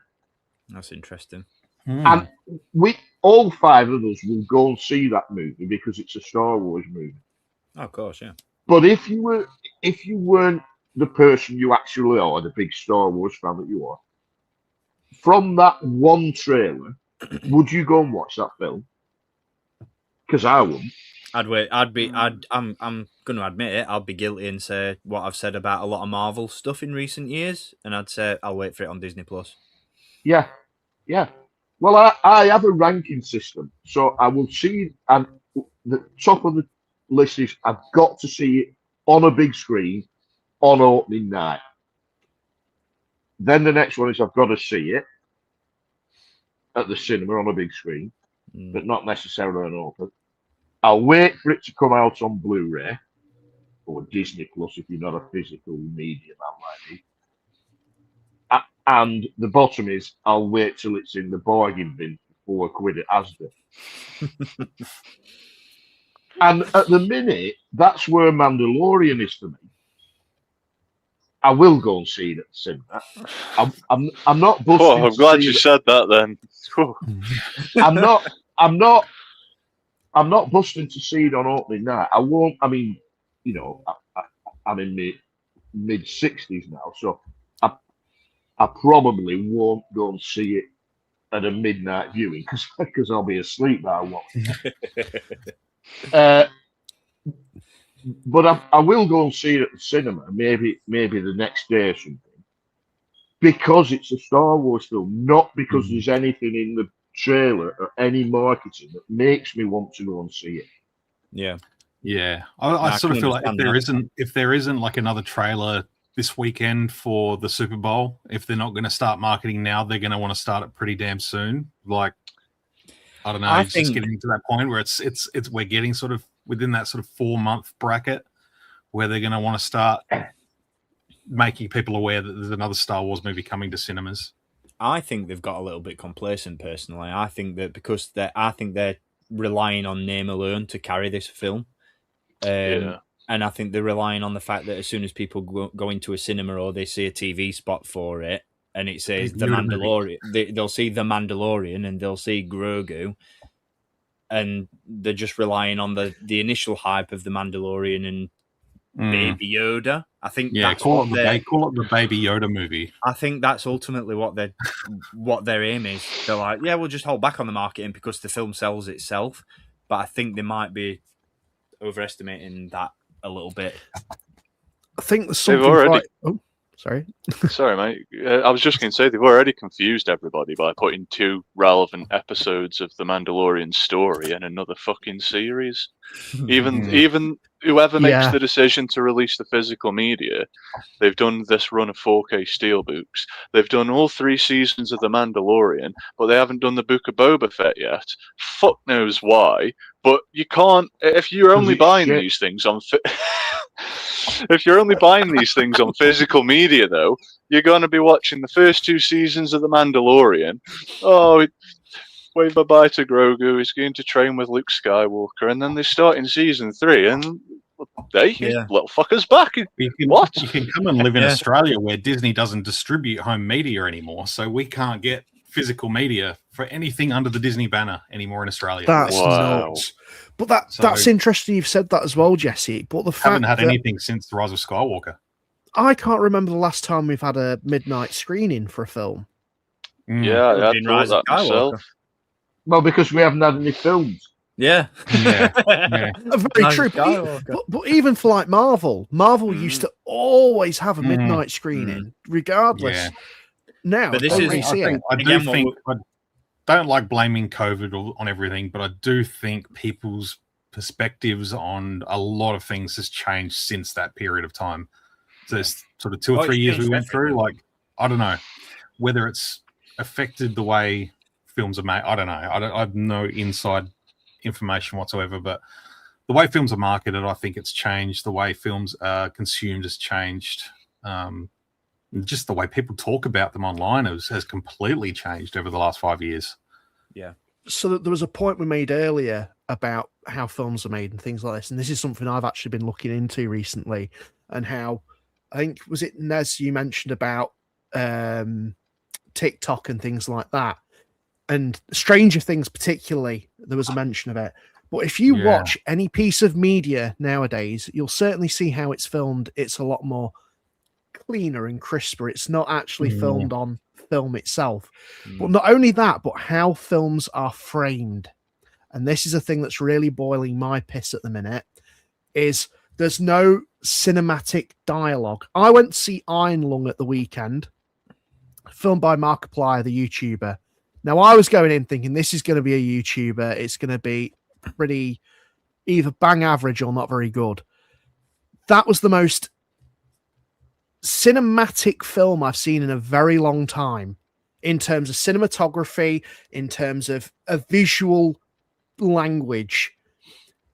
Speaker 2: That's interesting.
Speaker 3: And we all 5 of us will go and see that movie because it's a Star Wars movie.
Speaker 2: Oh, of course, yeah.
Speaker 3: But if you weren't the person you actually are, the big Star Wars fan that you are, from that one trailer, would you go and watch that film? Because I wouldn't.
Speaker 2: I'm going to admit it. I'd be guilty and say what I've said about a lot of Marvel stuff in recent years, and I'd say I'll wait for it on Disney Plus.
Speaker 3: Yeah. Well, I have a ranking system, so I will see, and the top of the list is I've got to see it on a big screen on opening night. Then the next one is I've got to see it at the cinema on a big screen, but not necessarily on open. I'll wait for it to come out on Blu-ray or Disney Plus if you're not a physical media man like me. And the bottom is I'll wait till it's in the bargain bin for £4 at Asda. And at the minute, that's where Mandalorian is for me. I will go and see it at the cinema. I'm not busting.
Speaker 5: Oh, I'm glad you said that then.
Speaker 3: I'm not busting to see it on opening night. I won't. I mean, I'm in mid-60s now, so I probably won't go and see it at a midnight viewing because I'll be asleep by one. But I will go and see it at the cinema, maybe the next day or something, because it's a Star Wars film, not because there's anything in the trailer or any marketing that makes me want to go and see it.
Speaker 4: Yeah. I sort of feel like if there isn't like another trailer this weekend for the Super Bowl, if they're not going to start marketing now, they're going to want to start it pretty damn soon. Like, I don't know, it's just getting to that point where it's we're getting sort of within that sort of 4-month bracket where they're going to want to start making people aware that there's another Star Wars movie coming to cinemas.
Speaker 2: I think they've got a little bit complacent personally. I think that because they're relying on name alone to carry this film. And I think they're relying on the fact that as soon as people go into a cinema or they see a TV spot for it and it says The Mandalorian, they'll see The Mandalorian and they'll see Grogu, and they're just relying on the initial hype of The Mandalorian and Baby Yoda. I think
Speaker 4: call it the Baby Yoda movie.
Speaker 2: I think that's ultimately what their aim is. They're like, yeah, we'll just hold back on the marketing because the film sells itself. But I think they might be overestimating that a little bit.
Speaker 6: I think there's something Oh, sorry.
Speaker 5: Sorry, mate. I was just going to say they've already confused everybody by putting 2 relevant episodes of the Mandalorian story in another fucking series. Even whoever makes the decision to release the physical media, they've done this run of 4K steelbooks. They've done all 3 seasons of the Mandalorian, but they haven't done the Book of Boba Fett yet. Fuck knows why. But you can't if you're only buying these things on. If you're only buying these things on physical media, though, you're going to be watching the first 2 seasons of The Mandalorian. Oh, wave bye-bye to Grogu. He's going to train with Luke Skywalker. And then they start in season 3, and little fucker's back.
Speaker 4: You can come and live in Australia where Disney doesn't distribute home media anymore, so we can't get physical media for anything under the Disney banner anymore in Australia.
Speaker 6: That's nuts. But that's interesting you've said that as well, Jesse. But the fact
Speaker 4: haven't had anything since the Rise of Skywalker.
Speaker 6: I can't remember the last time we've had a midnight screening for a film.
Speaker 5: Yeah, I had Rise of Skywalker.
Speaker 3: Well, because we haven't had any films.
Speaker 2: Yeah.
Speaker 6: Very true. But even for like Marvel used to always have a midnight screening, regardless.
Speaker 4: Yeah.
Speaker 6: Now,
Speaker 2: but this is,
Speaker 4: I don't like blaming COVID on everything, but I do think people's perspectives on a lot of things has changed since that period of time. So there's sort of 2 or 3 years we went through. Like, I don't know whether it's affected the way films are made. I don't know. I have no inside information whatsoever, but the way films are marketed, I think it's changed. The way films are consumed has changed. Just the way people talk about them online has completely changed over the last 5 years.
Speaker 2: Yeah.
Speaker 6: So there was a point we made earlier about how films are made and things like this, and this is something I've actually been looking into recently, and how I think was it Nez you mentioned about TikTok and things like that, and Stranger Things particularly. There was a mention of it. But if you watch any piece of media nowadays, you'll certainly see how it's filmed. It's a lot more cleaner and crisper. It's not actually filmed on film itself. But not only that, but how films are framed. And this is a thing that's really boiling my piss at the minute, is there's no cinematic dialogue. I went to see Iron Lung at the weekend, filmed by Markiplier, the YouTuber. Now, I was going in thinking this is going to be a YouTuber. It's going to be pretty either bang average or not very good. That was the most cinematic film I've seen in a very long time, in terms of cinematography, in terms of a visual language.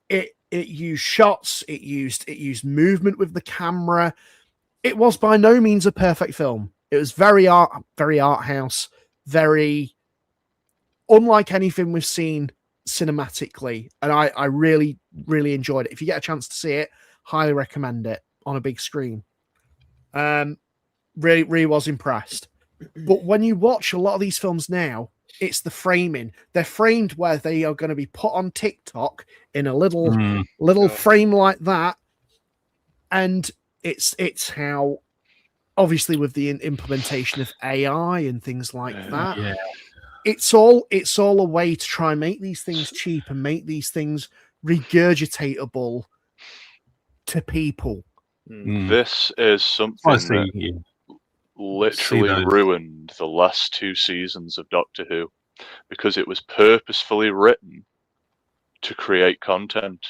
Speaker 6: It used shots, it used movement with the camera. It was by no means a perfect film. It was very art house, very unlike anything we've seen cinematically, and I really, really enjoyed it. If you get a chance to see it, highly recommend it on a big screen. Really was impressed. But when you watch a lot of these films now, it's the framing. They're framed where they are going to be put on TikTok in a little frame like that, and It's how, obviously, with the implementation of AI and things like that,
Speaker 4: Yeah.
Speaker 6: it's all a way to try and make these things cheap and make these things regurgitatable to people.
Speaker 5: This is something
Speaker 4: I
Speaker 5: that
Speaker 4: see.
Speaker 5: literally
Speaker 4: those.
Speaker 5: ruined the last 2 seasons of Doctor Who because it was purposefully written to create content.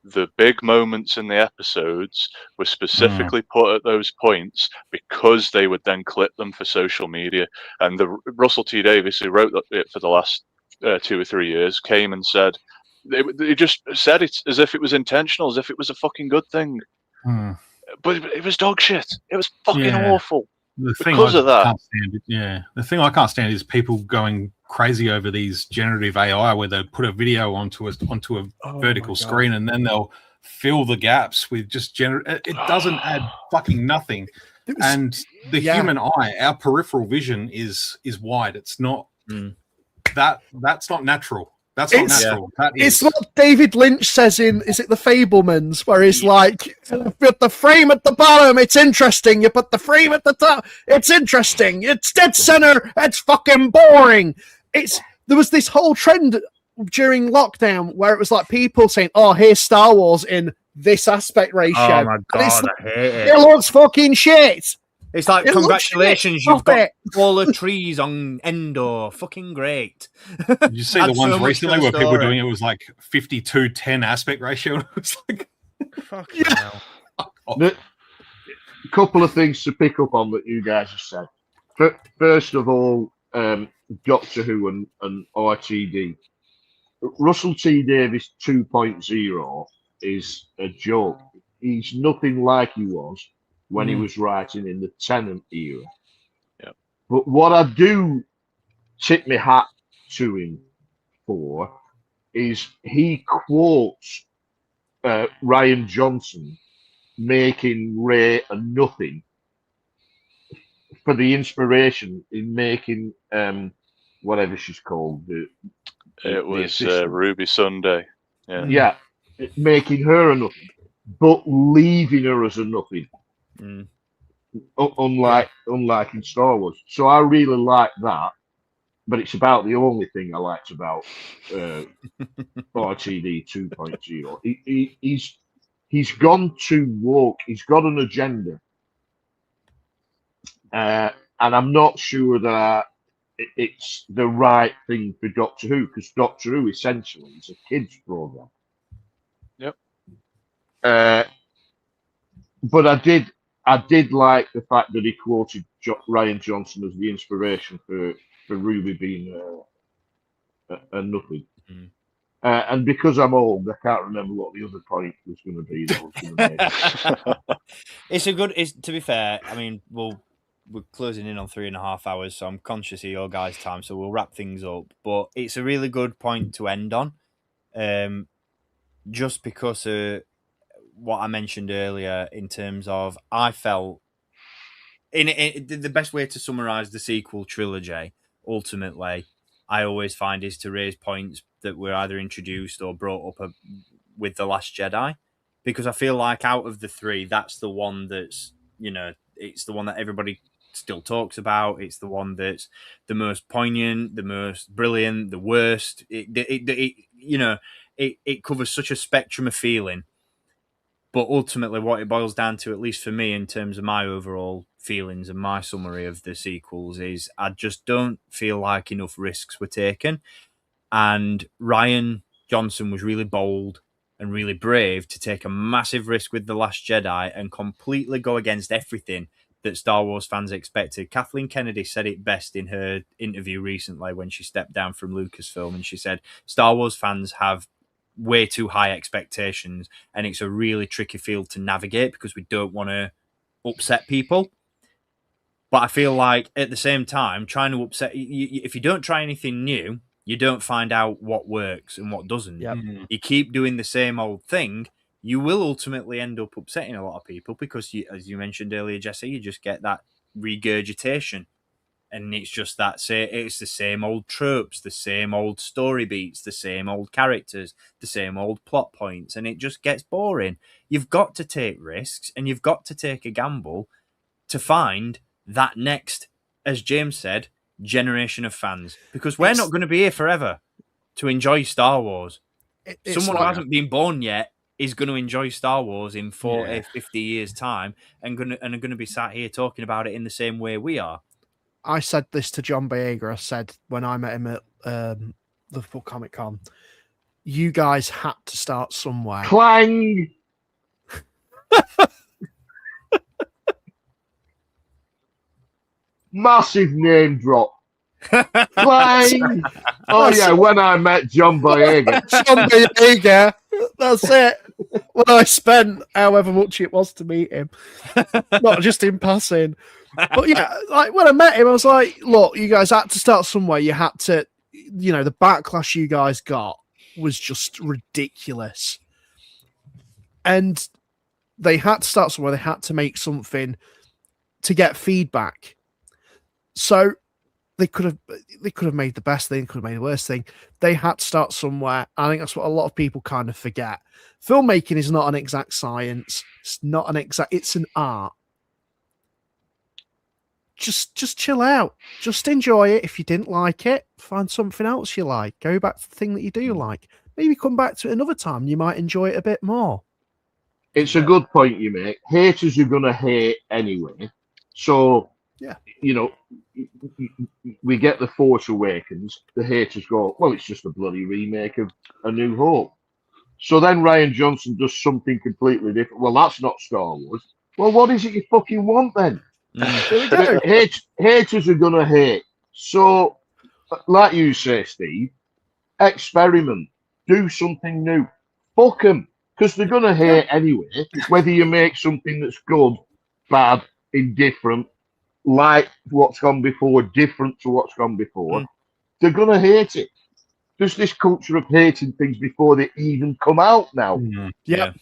Speaker 5: The big moments in the episodes were specifically put at those points because they would then clip them for social media. And the Russell T Davies, who wrote it for the last 2 or 3 years, came and said, they just said it as if it was intentional, as if it was a fucking good thing. But it was dog shit. It was fucking awful.
Speaker 4: The thing
Speaker 5: Because of that.
Speaker 4: Can't stand the thing I can't stand is people going crazy over these generative AI where they put a video onto a vertical screen and then they'll fill the gaps with just it doesn't add fucking nothing. And the human eye, our peripheral vision is wide. It's not that's not natural. That's not natural.
Speaker 6: It's what David Lynch says in, is it The Fablemans, where he's like, you put the frame at the bottom, it's interesting. You put the frame at the top, it's interesting. It's dead center, it's fucking boring. There was this whole trend during lockdown where it was like people saying, oh, here's Star Wars in this aspect ratio.
Speaker 2: Oh my God, I hate it.
Speaker 6: It looks fucking shit.
Speaker 2: It's like, congratulations, you've got all the trees on Endor. Fucking great.
Speaker 4: Did you see the ones recently where people were doing it was like 52:10 aspect ratio? It was like,
Speaker 3: fucking hell. A couple of things to pick up on that you guys have said. First of all, Doctor Who and RTD. Russell T Davies 2.0 is a joke. He's nothing like he was when he was writing in the Tennant era.
Speaker 5: Yep.
Speaker 3: But what I do tip my hat to him for is he quotes Ryan Johnson making Rey a nothing for the inspiration in making whatever she's called.
Speaker 5: It was Ruby Sunday.
Speaker 3: Yeah, making her a nothing, but leaving her as a nothing. Unlike in Star Wars. So I really like that, but it's about the only thing I liked about RTD 2.0. He's gone too woke. He's got an agenda, and I'm not sure that it's the right thing for Doctor Who, because Doctor Who essentially is a kids program.
Speaker 5: Yep.
Speaker 3: But I did like the fact that he quoted Ryan Johnson as the inspiration for Ruby being a nothing. And because I'm old, I can't remember what the other point was going to be. That I was going to make.
Speaker 2: To be fair, I mean, we're closing in on 3.5 hours, so I'm conscious of your guys' time, so we'll wrap things up. But it's a really good point to end on, just because of what I mentioned earlier in terms of I felt in the best way to summarize the sequel trilogy, ultimately, I always find is to raise points that were either introduced or brought up with The Last Jedi, because I feel like out of the three, that's the one that's, it's the one that everybody still talks about. It's the one that's the most poignant, the most brilliant, the worst. It covers such a spectrum of feeling. But ultimately, what it boils down to, at least for me, in terms of my overall feelings and my summary of the sequels, is I just don't feel like enough risks were taken. And Ryan Johnson was really bold and really brave to take a massive risk with The Last Jedi and completely go against everything that Star Wars fans expected. Kathleen Kennedy said it best in her interview recently when she stepped down from Lucasfilm, and she said, Star Wars fans have way too high expectations, and it's a really tricky field to navigate because we don't want to upset people. But I feel like at the same time, trying to upset, if you don't try anything new, you don't find out what works and what doesn't.
Speaker 6: Yep.
Speaker 2: You keep doing the same old thing, you will ultimately end up upsetting a lot of people because, as you mentioned earlier, Jesse, you just get that regurgitation. and it's just it's the same old tropes, the same old story beats, the same old characters, the same old plot points, and it just gets boring. You've got to take risks, and you've got to take a gamble to find that next, as James said, generation of fans, because we're not going to be here forever to enjoy Star Wars. Someone who hasn't been born yet is going to enjoy Star Wars in 40, 50 years' time, and are going to be sat here talking about it in the same way we are.
Speaker 6: I said this to John Boyega. I said when I met him at Liverpool Comic Con, you guys had to start somewhere.
Speaker 3: Clang! Massive name drop. Clang! Oh yeah, when I met John Boyega.
Speaker 6: John Boyega. That's it. When I spent however much it was to meet him, not just in passing. But yeah, like when I met him, I was like, look, you guys had to start somewhere. You had to, the backlash you guys got was just ridiculous. And they had to start somewhere. They had to make something to get feedback. So they could have made the best thing, could have made the worst thing. They had to start somewhere. I think that's what a lot of people kind of forget. Filmmaking is not an exact science. It's an art. Just chill out. Just enjoy it. If you didn't like it, find something else you like. Go back to the thing that you do like. Maybe come back to it another time. You might enjoy it a bit more.
Speaker 3: It's a good point you make. Haters are going to hate anyway. So,
Speaker 6: yeah,
Speaker 3: we get The Force Awakens. The haters go, well, it's just a bloody remake of A New Hope. So then Rian Johnson does something completely different. Well, that's not Star Wars. Well, what is it you fucking want then?
Speaker 6: There we go.
Speaker 3: Haters are going to hate. So, like you say, Steve, experiment. Do something new. Fuck them. Because they're going to hate anyway, whether you make something that's good, bad, indifferent, like what's gone before, different to what's gone before. They're going to hate it. There's this culture of hating things before they even come out now.
Speaker 6: Yeah,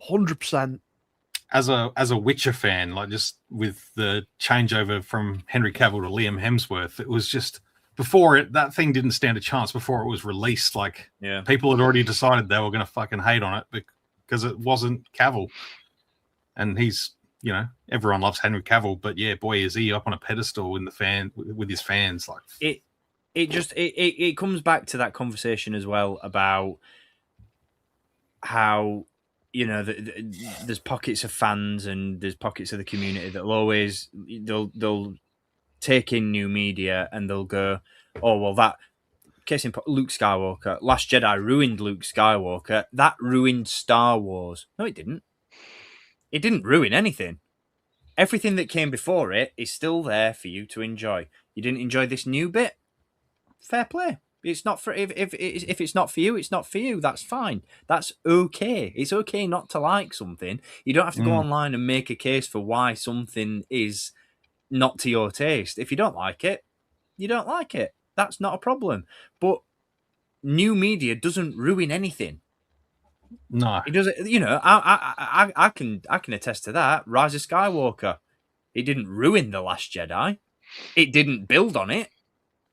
Speaker 6: 100%.
Speaker 4: As a Witcher fan, like just with the changeover from Henry Cavill to Liam Hemsworth, it was just before that thing didn't stand a chance before it was released. Like, people had already decided they were going to fucking hate on it because it wasn't Cavill, and he's, everyone loves Henry Cavill, but yeah, boy, is he up on a pedestal in with his fans. Like
Speaker 2: it comes back to that conversation as well about how. There's pockets of fans and there's pockets of the community that'll always they'll take in new media and they'll go, oh well, that case in point, Luke Skywalker, Last Jedi ruined Luke Skywalker. That ruined Star Wars. No, it didn't. It didn't ruin anything. Everything that came before it is still there for you to enjoy. You didn't enjoy this new bit? Fair play. It's not for if it's not for you, it's not for you. That's fine. That's okay. It's okay not to like something. You don't have to go online and make a case for why something is not to your taste. If you don't like it, you don't like it. That's not a problem. But new media doesn't ruin anything.
Speaker 4: No,
Speaker 2: it doesn't. I can attest to that. Rise of Skywalker. It didn't ruin The Last Jedi. It didn't build on it,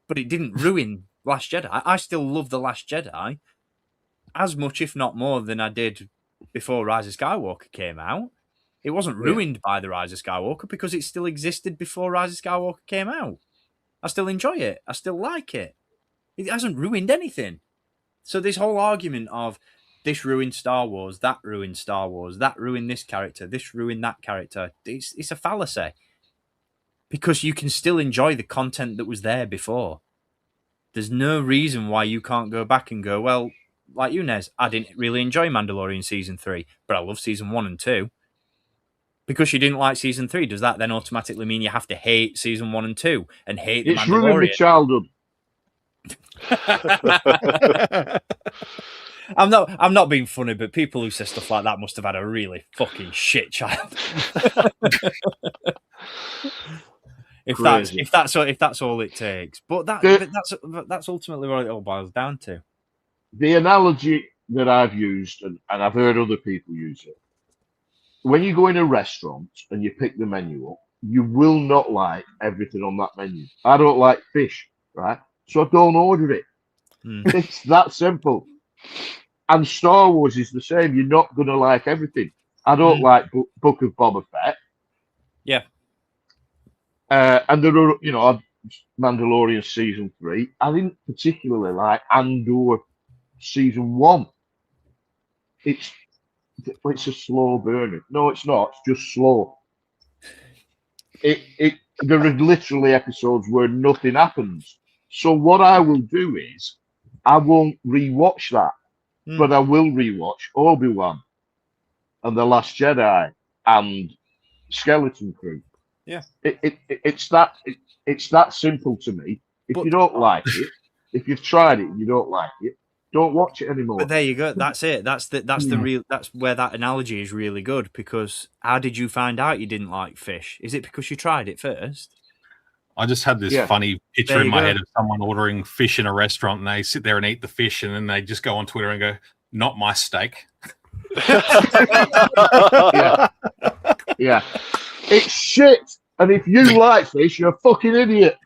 Speaker 2: but it didn't ruin Last Jedi. I still love The Last Jedi as much, if not more, than I did before Rise of Skywalker came out. It wasn't ruined by the Rise of Skywalker because it still existed before Rise of Skywalker came out. I still enjoy it. I still like it. It hasn't ruined anything. So this whole argument of this ruined Star Wars, that ruined Star Wars, that ruined this character, this ruined that character, it's a fallacy. Because you can still enjoy the content that was there before. There's no reason why you can't go back and go, well, like you, Nez, I didn't really enjoy Mandalorian Season 3, but I love Season 1 and 2. Because you didn't like Season 3, does that then automatically mean you have to hate Season 1 and 2 and hate the Mandalorian?
Speaker 3: It's ruined my childhood.
Speaker 2: I'm not being funny, but people who say stuff like that must have had a really fucking shit child. If that's all it takes, but that's ultimately what it all boils down to.
Speaker 3: The analogy that I've used, and I've heard other people use it, when you go in a restaurant and you pick the menu up, you will not like everything on that menu. I don't like fish, right? So I don't order it. It's that simple. And Star Wars is the same. You're not going to like everything. I don't like Book of Boba Fett.
Speaker 2: Yeah.
Speaker 3: And there are, Mandalorian season 3. I didn't particularly like Andor season 1. It's a slow burner. No, it's not. It's just slow. There are literally episodes where nothing happens. So what I will do is I won't rewatch that, but I will rewatch Obi-Wan and The Last Jedi and Skeleton Crew.
Speaker 2: Yeah.
Speaker 3: It's that simple to me. If you don't like it, if you've tried it and you don't like it, don't watch it anymore.
Speaker 2: But there you go. That's it. That's where that analogy is really good, because how did you find out you didn't like fish? Is it because you tried it first?
Speaker 4: I just had this funny picture in my head of someone ordering fish in a restaurant, and they sit there and eat the fish, and then they just go on Twitter and go, "Not my steak."
Speaker 3: Yeah. It's shit. And if you like fish, you're a fucking idiot.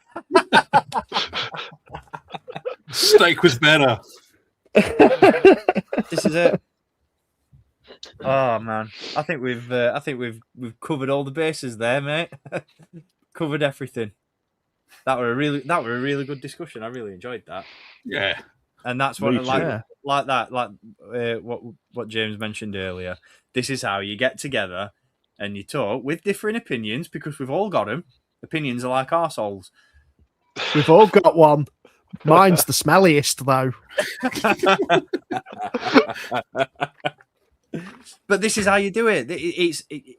Speaker 4: Steak was better.
Speaker 2: This is it. Oh man, I think we've covered all the bases there, mate. Covered everything. That were a really good discussion. I really enjoyed that.
Speaker 4: Yeah,
Speaker 2: and that's what what James mentioned earlier. This is how you get together and you talk with differing opinions, because we've all got them. Opinions are like arseholes.
Speaker 6: We've all got one. Mine's the smelliest, though.
Speaker 2: But this is how you do it.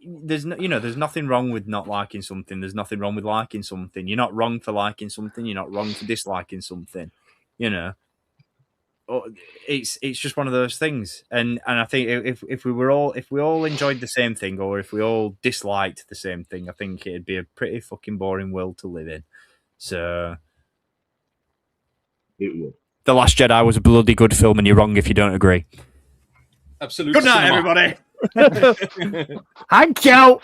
Speaker 2: There's nothing wrong with not liking something. There's nothing wrong with liking something. You're not wrong for liking something. You're not wrong for disliking something. It's just one of those things. And I think if we all enjoyed the same thing, or if we all disliked the same thing, I think it'd be a pretty fucking boring world to live in. So
Speaker 3: it would.
Speaker 2: The Last Jedi was a bloody good film, and you're wrong if you don't agree.
Speaker 4: Absolutely.
Speaker 2: Good night, everybody.
Speaker 6: Thank you.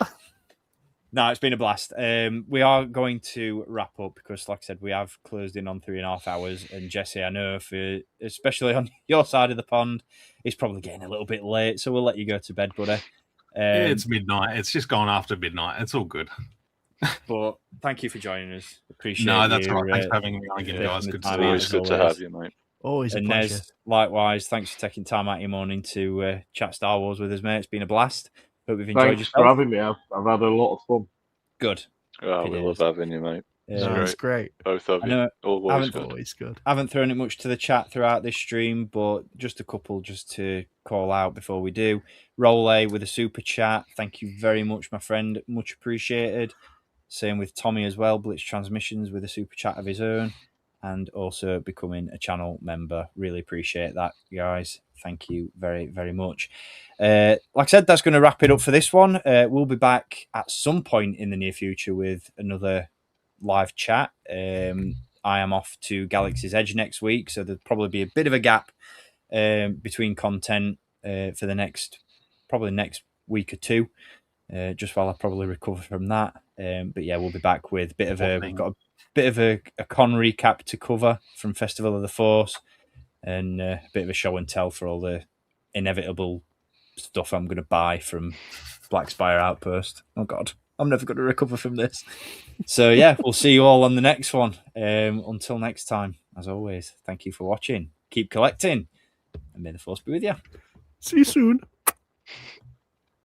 Speaker 2: No, it's been a blast. We are going to wrap up because, like I said, we have closed in on 3.5 hours. And Jesse, I know especially on your side of the pond, it's probably getting a little bit late, so we'll let you go to bed, buddy.
Speaker 4: It's midnight. It's just gone after midnight. It's all good.
Speaker 2: But thank you for joining us. Appreciate it.
Speaker 4: No, that's all right. Thanks for having me on again, guys. Good to see you.
Speaker 5: Always good to have you, mate.
Speaker 6: Always a
Speaker 2: and
Speaker 6: pleasure.
Speaker 2: Nez, likewise, thanks for taking time out of your morning to chat Star Wars with us, mate. It's been a blast. Hope you've enjoyed
Speaker 3: Thanks for having me. I've had a lot of fun.
Speaker 2: Good.
Speaker 5: Oh, we love having you, mate.
Speaker 6: It's great.
Speaker 5: Both of you. Always
Speaker 6: good.
Speaker 2: I haven't thrown it much to the chat throughout this stream, but just a couple just to call out before we do. Role with a super chat. Thank you very much, my friend. Much appreciated. Same with Tommy as well. Blitz Transmissions with a super chat of his own. And also becoming a channel member. Really appreciate that, guys. Thank you very, very much. Like I said, that's going to wrap it up for this one. We'll be back at some point in the near future with another live chat. I am off to Galaxy's Edge next week, so there'll probably be a bit of a gap between content for the next week or two, just while I probably recover from that. But yeah, we'll be back with we've got a bit of a con recap to cover from Festival of the Force, and a bit of a show and tell for all the inevitable stuff I'm going to buy from Black Spire Outpost. Oh God, I'm never going to recover from this. So yeah, we'll see you all on the next one. Until next time, as always, thank you for watching. Keep collecting, and may the Force be with you.
Speaker 6: See you soon.